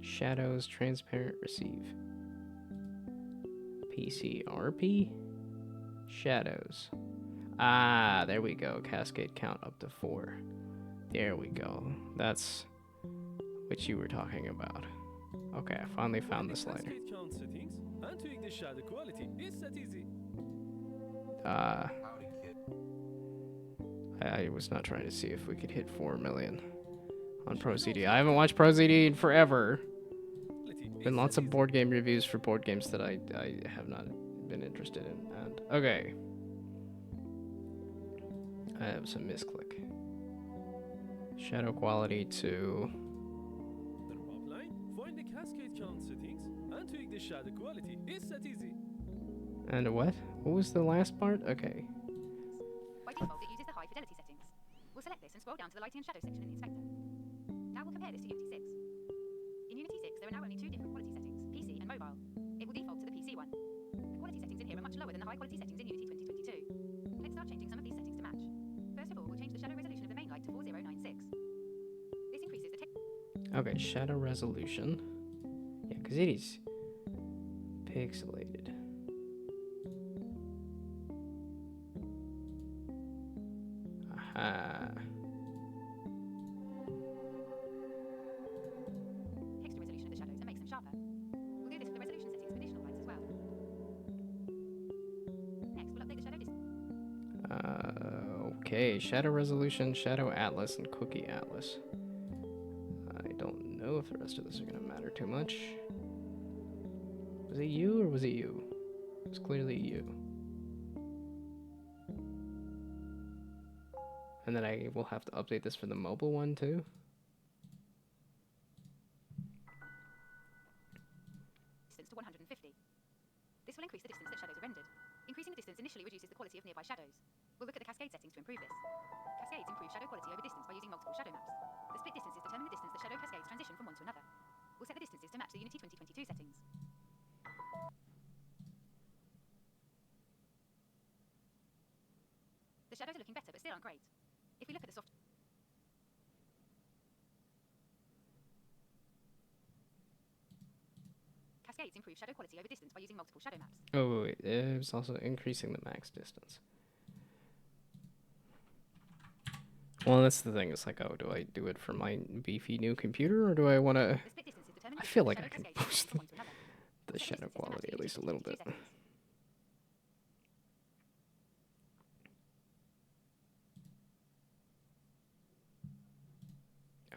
Shadows, transparent, receive. PC RP? Shadows. Ah, there we go. Cascade count up to 4. There we go. That's what you were talking about. Okay, I finally found the slider. Cascade count settings and tweak the shadow quality. It's that easy. I was not trying to see if we could hit 4 million on ProZD. I haven't watched ProZD in forever. Been lots of board game reviews for board games that I have not been interested in. And okay. I have some misclick. Shadow quality to Pipeline, find the cascade count settings and tweak the shadow quality. It's that easy. and what? What was the last part? Okay. By default, it uses the high fidelity settings. We'll select this and scroll down to the lighting and shadow section in the inspector. Now we'll compare this to Unity 6. In Unity 6, there are now only 2 different quality settings, PC and mobile. It will default to the PC one. The quality settings in here are much lower than the high quality settings in Unity 2022. Let's start changing some of these settings to match. First of all, we'll change the shadow resolution of the main light to 4096. This increases the Okay, shadow resolution. Yeah, because it is pixelated. Aha. texture resolution of the shadows and makes them sharper. We'll do this with the resolution settings for additional lights as well. Next, we'll update the shadow distance. Okay, shadow resolution, shadow atlas, and cookie atlas. I don't know if the rest of this are going to matter too much. Was it you or was it you? It was clearly you. And then I will have to update this for the mobile one too. Distance to 150. This will increase the distance that shadows are rendered. Increasing the distance initially reduces the quality of nearby shadows. We'll look at the cascade settings to improve this. Cascades improve shadow quality over distance by using multiple shadow maps. The split distances determine the distance that shadow cascades transition from one to another. We'll set the distances to match the Unity 2022 settings. The shadows are looking better, but still aren't great. If we look at the soft... Cascades improve shadow quality over distance by using multiple shadow maps. Oh, wait, it's also increasing the max distance. Well, that's the thing. It's like, oh, do I do it for my beefy new computer, or do I want to... I feel like I can boost the shadow quality at least a little bit.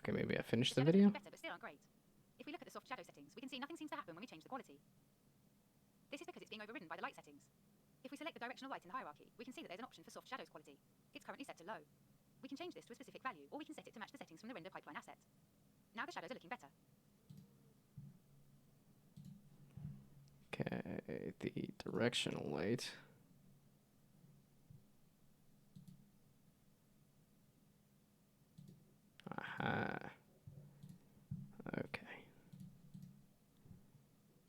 Okay, maybe I finished the video. Better, but still aren't great. If we look at the soft shadow settings, we can see nothing seems to happen when we change the quality. This is because it's being overridden by the light settings. If we select the directional light in the hierarchy, we can see that there's an option for soft shadows quality. It's currently set to low. We can change this to a specific value, or we can set it to match the settings from the render pipeline asset. Now the shadows are looking better. Okay, the directional light. Aha. Okay.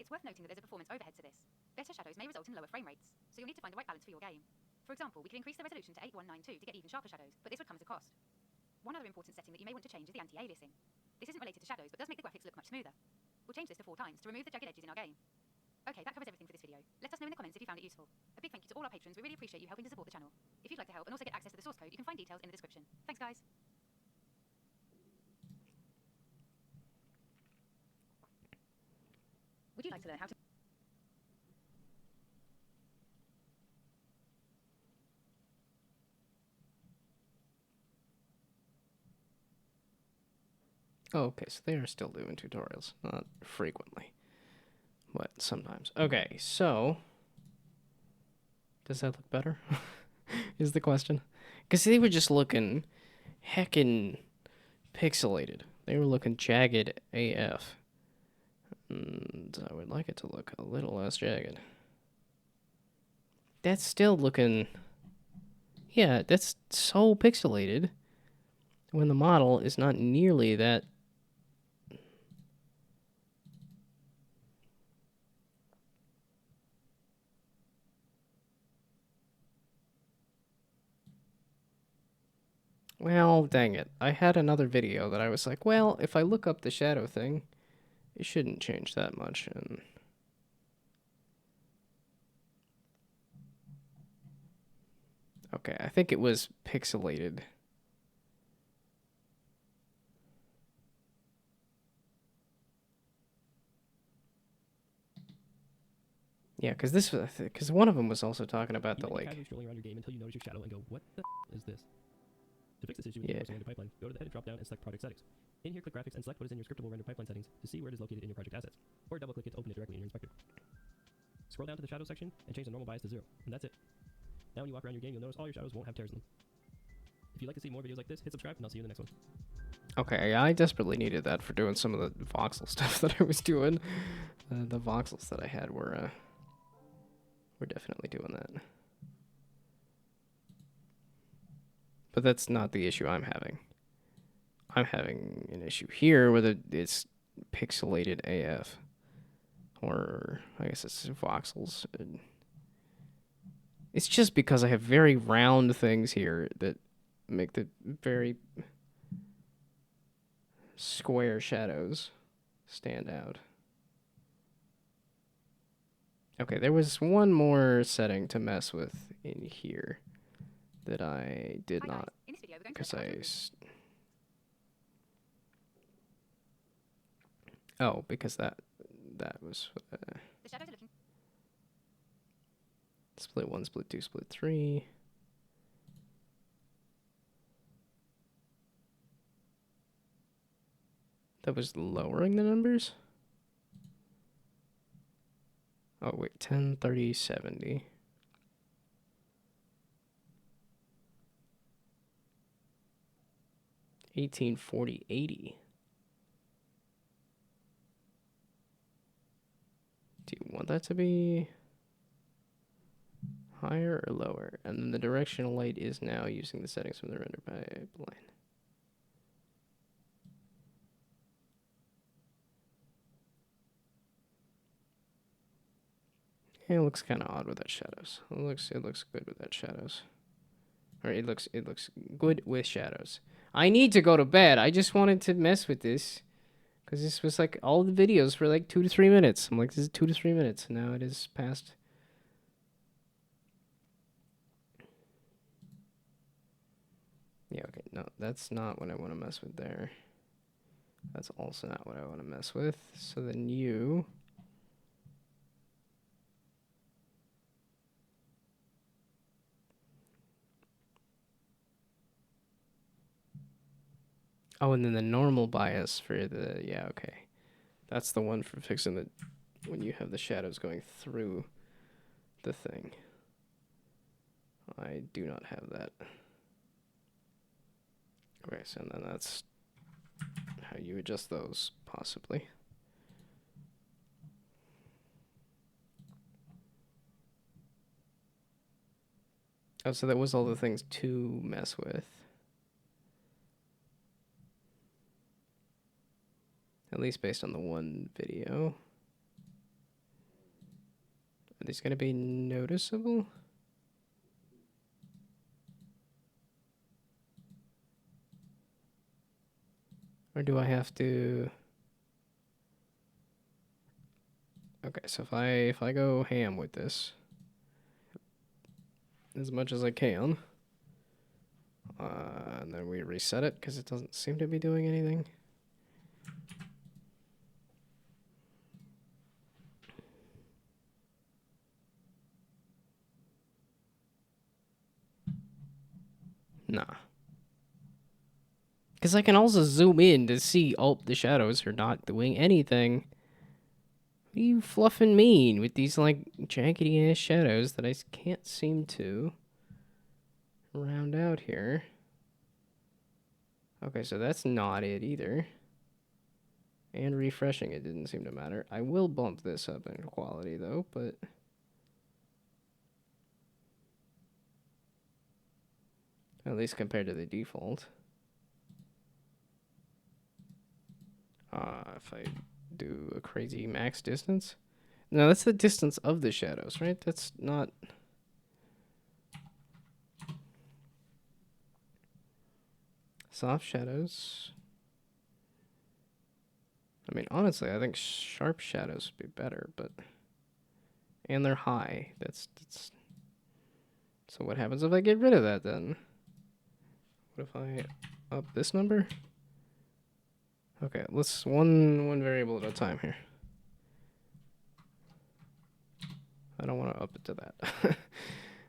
It's worth noting that there's a performance overhead to this. Better shadows may result in lower frame rates, so you'll need to find the right balance for your game. For example, we could increase the resolution to 8192 to get even sharper shadows, but this would come at a cost. One other important setting that you may want to change is the anti-aliasing. This isn't related to shadows, but does make the graphics look much smoother. We'll change this to 4 times to remove the jagged edges in our game. Okay, that covers everything for this video. Let us know in the comments if you found it useful. A big thank you to all our patrons, we really appreciate you helping to support the channel. If you'd like to help and also get access to the source code, you can find details in the description. Thanks guys! Would you like to learn how to... Oh, okay, so they are still doing tutorials. Not frequently, but sometimes. Okay, so... Does that look better? Is the question. Because they were just looking heckin' pixelated. They were looking jagged AF. And I would like it to look a little less jagged. That's still looking... Yeah, that's so pixelated when the model is not nearly that... Well, dang it. I had another video that I was like, well, if I look up the shadow thing, it shouldn't change that much. And okay, I think it was pixelated. Yeah, because one of them was also talking about the like. Strolling around your game until you notice your shadow and go, what the is this? To fix this issue with Yeah. the render pipeline, go to the headed drop down and select project settings. In here, click graphics and select what is in your scriptable render pipeline settings to see where it is located in your project assets, or double click it to open it directly in your inspector. Scroll down to the shadow section and change the normal bias to 0, and that's it. Now when you walk around your game, you'll notice all your shadows won't have tears in them. If you'd like to see more videos like this, hit subscribe and I'll see you in the next one. Okay, yeah, I desperately needed that for doing some of the voxel stuff that I was doing. The voxels that I had were definitely doing that. But that's not the issue I'm having. I'm having an issue here where it's pixelated AF. Or, I guess it's voxels. It's just because I have very round things here that make the very square shadows stand out. Okay, there was one more setting to mess with in here that I did not, because because that was split 1, split 2, split 3. That was lowering the numbers? Oh, wait, 10, 30, 70. 18, 40, 80. Do you want that to be higher or lower? And then the directional light is now using the settings from the render pipeline. Yeah, it looks kind of odd with that shadows. It looks good with that shadows. Or it looks good with shadows. I need to go to bed. I just wanted to mess with this. Because this was like, all the videos were like 2 to 3 minutes. I'm like, this is 2 to 3 minutes. And now it is past. Yeah, okay. No, that's not what I want to mess with there. That's also not what I want to mess with. So then you... Oh, and then the normal bias for the... Yeah, okay. That's the one for fixing the... When you have the shadows going through the thing. I do not have that. Okay, so then that's how you adjust those, possibly. Oh, so that was all the things to mess with. At least based on the one video. Are these going to be noticeable? Or do I have to... Okay, so if I go ham with this as much as I can, and then we reset it because it doesn't seem to be doing anything. Nah. Because I can also zoom in to see, oh, the shadows are not doing anything. What do you fluffing mean with these, like, jaggedy ass shadows that I can't seem to round out here? Okay, so that's not it either. And refreshing it didn't seem to matter. I will bump this up in quality, though, but... At least compared to the default. If I do a crazy max distance? No, that's the distance of the shadows, right? That's not... Soft shadows. I mean, honestly, I think sharp shadows would be better, but... And they're high. That's... So what happens if I get rid of that, then? What if I up this number? Okay, let's one variable at a time here. I don't want to up it to that.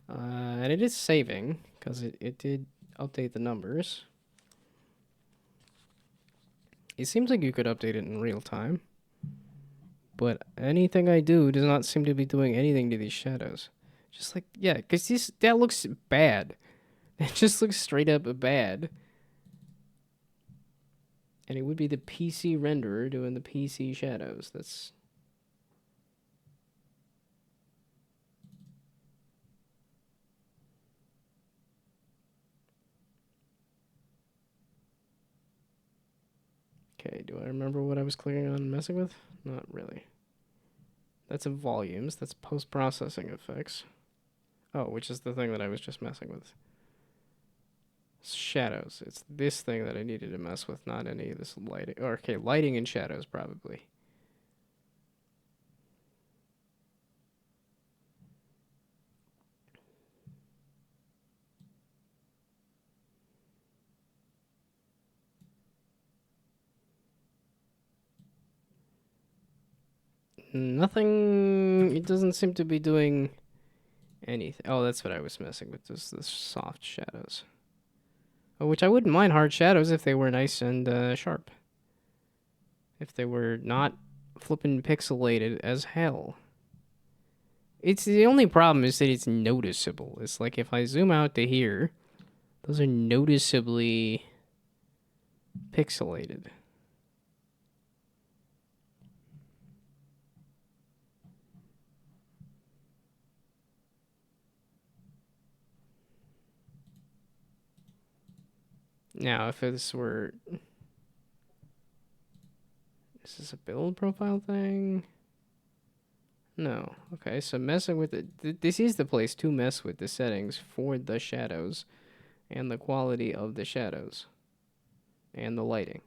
And it is saving, because it did update the numbers. It seems like you could update it in real time. But anything I do does not seem to be doing anything to these shadows. Just like, yeah, because that looks bad. It just looks straight up bad. And it would be the PC renderer doing the PC shadows. That's... Okay, do I remember what I was clicking on and messing with? Not really. That's in volumes. That's post-processing effects. Oh, which is the thing that I was just messing with. Shadows. It's this thing that I needed to mess with, not any of this lighting. Or, okay, lighting and shadows, probably. Nothing... It doesn't seem to be doing anything. Oh, that's what I was messing with, just the soft shadows. Oh, which I wouldn't mind hard shadows if they were nice and sharp. If they were not flippin' pixelated as hell. It's the only problem is that it's noticeable. It's like if I zoom out to here, those are noticeably pixelated. Now, if this were... Is this a build profile thing? No. Okay, so messing with it... This is the place to mess with the settings for the shadows and the quality of the shadows and the lighting.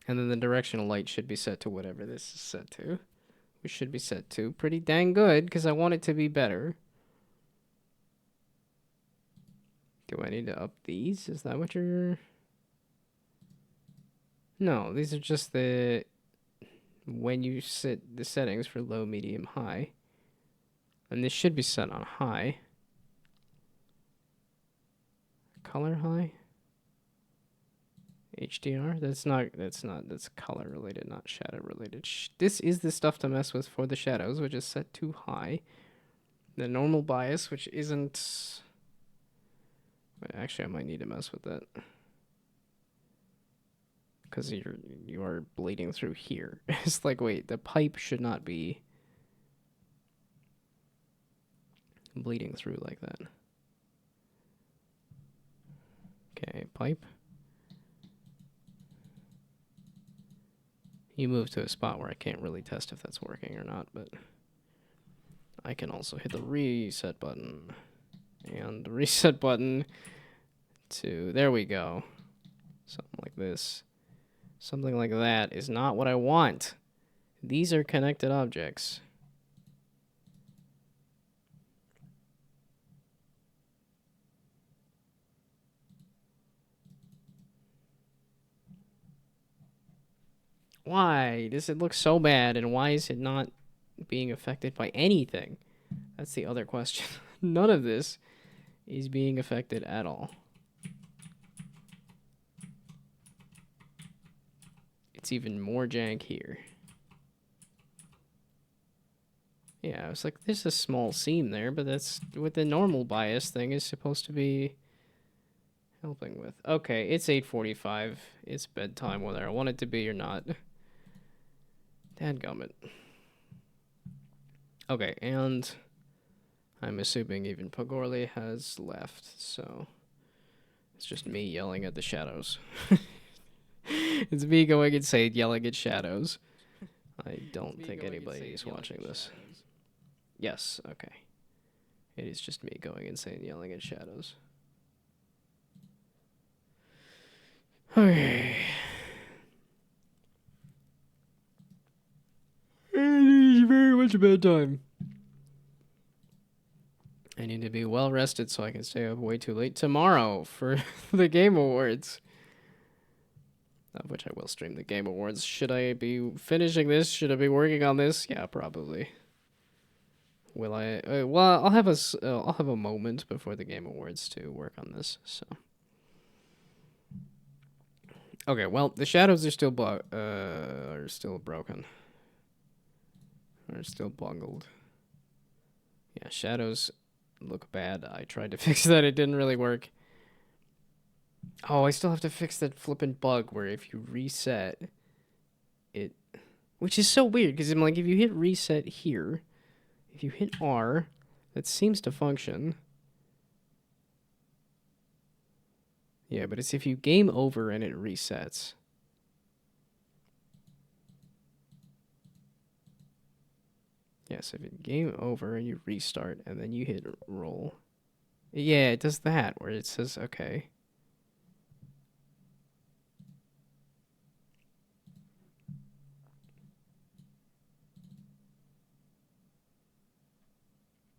And then the directional light should be set to whatever this is set to. Which should be set to pretty dang good, because I want it to be better. Do I need to up these? Is that what you're... No, these are just the... When you set the settings for low, medium, high. And this should be set on high. Color high? HDR? That's color related, not shadow related. This is the stuff to mess with for the shadows, which is set too high. The normal bias, which isn't... Wait, actually, I might need to mess with that. because you are bleeding through here. It's like, wait, the pipe should not be bleeding through like that. Okay, pipe. You move to a spot where I can't really test if that's working or not, but I can also hit the reset button. And the reset button to, there we go. Something like this. Something like that is not what I want. These are connected objects. Why does it look so bad, and why is it not being affected by anything? That's the other question. None of this is being affected at all. It's even more jank here. Yeah, I was like, there's a small seam there, but that's what the normal bias thing is supposed to be helping with. Okay, it's 8:45. It's bedtime, whether I want it to be or not. Dadgummit. Okay, and I'm assuming even Pogorli has left, so it's just me yelling at the shadows. It's me going insane yelling at shadows. I don't think anybody is watching this. Yes, okay. It is just me going insane yelling at shadows. Okay. It is very much bedtime. I need to be well rested so I can stay up way too late tomorrow for the Game Awards. Of which I will stream the Game Awards. Should I be finishing this? Should I be working on this? Yeah, probably. Will I? Well, I'll have a moment before the Game Awards to work on this. So. Okay, well, the shadows are still broken. Are still bungled. Yeah, shadows look bad. I tried to fix that. It didn't really work. Oh, I still have to fix that flippin' bug where if you reset it, which is so weird because I'm like, if you hit reset here, if you hit R, that seems to function. Yeah, but it's if you game over and it resets. Yes, if it game over and you restart and then you hit roll. Yeah, it does that where it says, okay.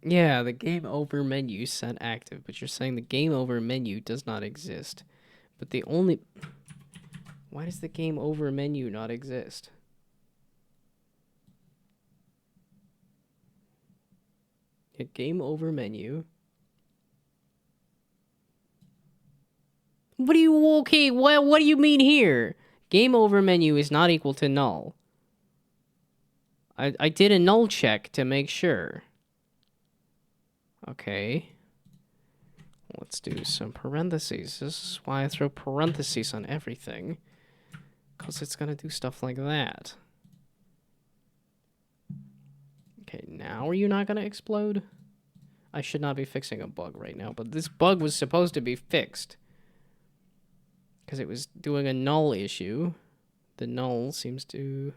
Yeah, the game over menu set active, but you're saying the game over menu does not exist. But the only... Why does the game over menu not exist? Hit game over menu. What do you... Okay, what do you mean here? Game over menu is not equal to null. I did a null check to make sure. Okay. Let's do some parentheses. This is why I throw parentheses on everything. Because it's going to do stuff like that. Okay, now are you not going to explode? I should not be fixing a bug right now, but this bug was supposed to be fixed. Because it was doing a null issue. The null seems to...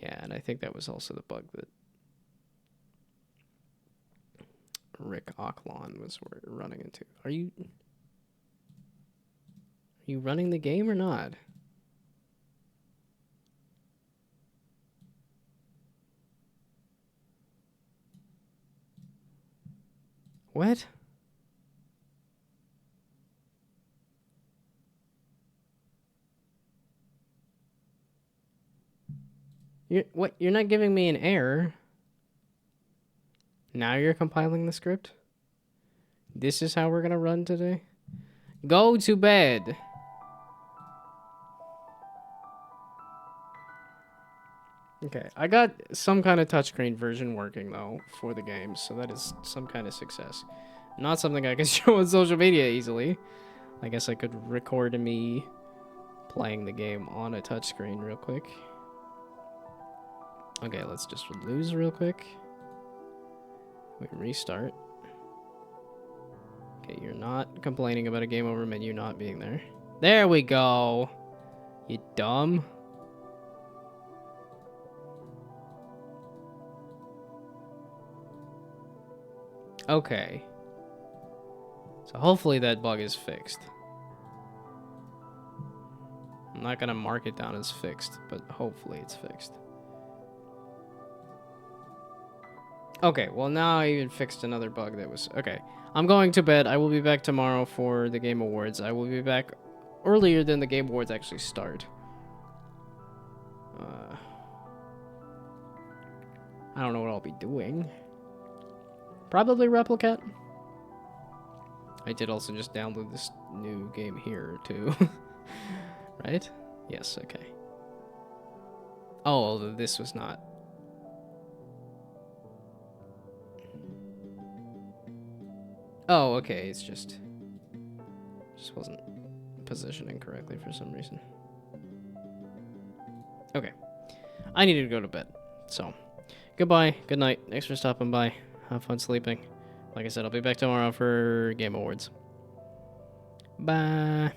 Yeah, and I think that was also the bug that Rick Ocklon was running into. Are you running the game or not? What? You're not giving me an error. Now you're compiling the script? This is how we're gonna run today? Go to bed. Okay, I got some kind of touchscreen version working though for the game, so that is some kind of success. Not something I can show on social media easily. I guess I could record me playing the game on a touchscreen real quick. Okay, let's just lose real quick. We restart. Okay, you're not complaining about a game over menu not being there. There we go. You dumb. Okay. So hopefully that bug is fixed. I'm not gonna mark it down as fixed, but hopefully it's fixed. Okay, well now I even fixed another bug that was... Okay, I'm going to bed. I will be back tomorrow for the Game Awards. I will be back earlier than the Game Awards actually start. I don't know what I'll be doing. Probably Replicat. I did also just download this new game here, too. Right? Yes, okay. Oh, this was not... Oh, okay, it's just wasn't positioning correctly for some reason. Okay. I needed to go to bed. So, goodbye, good night. Thanks for stopping by. Have fun sleeping. Like I said, I'll be back tomorrow for Game Awards. Bye.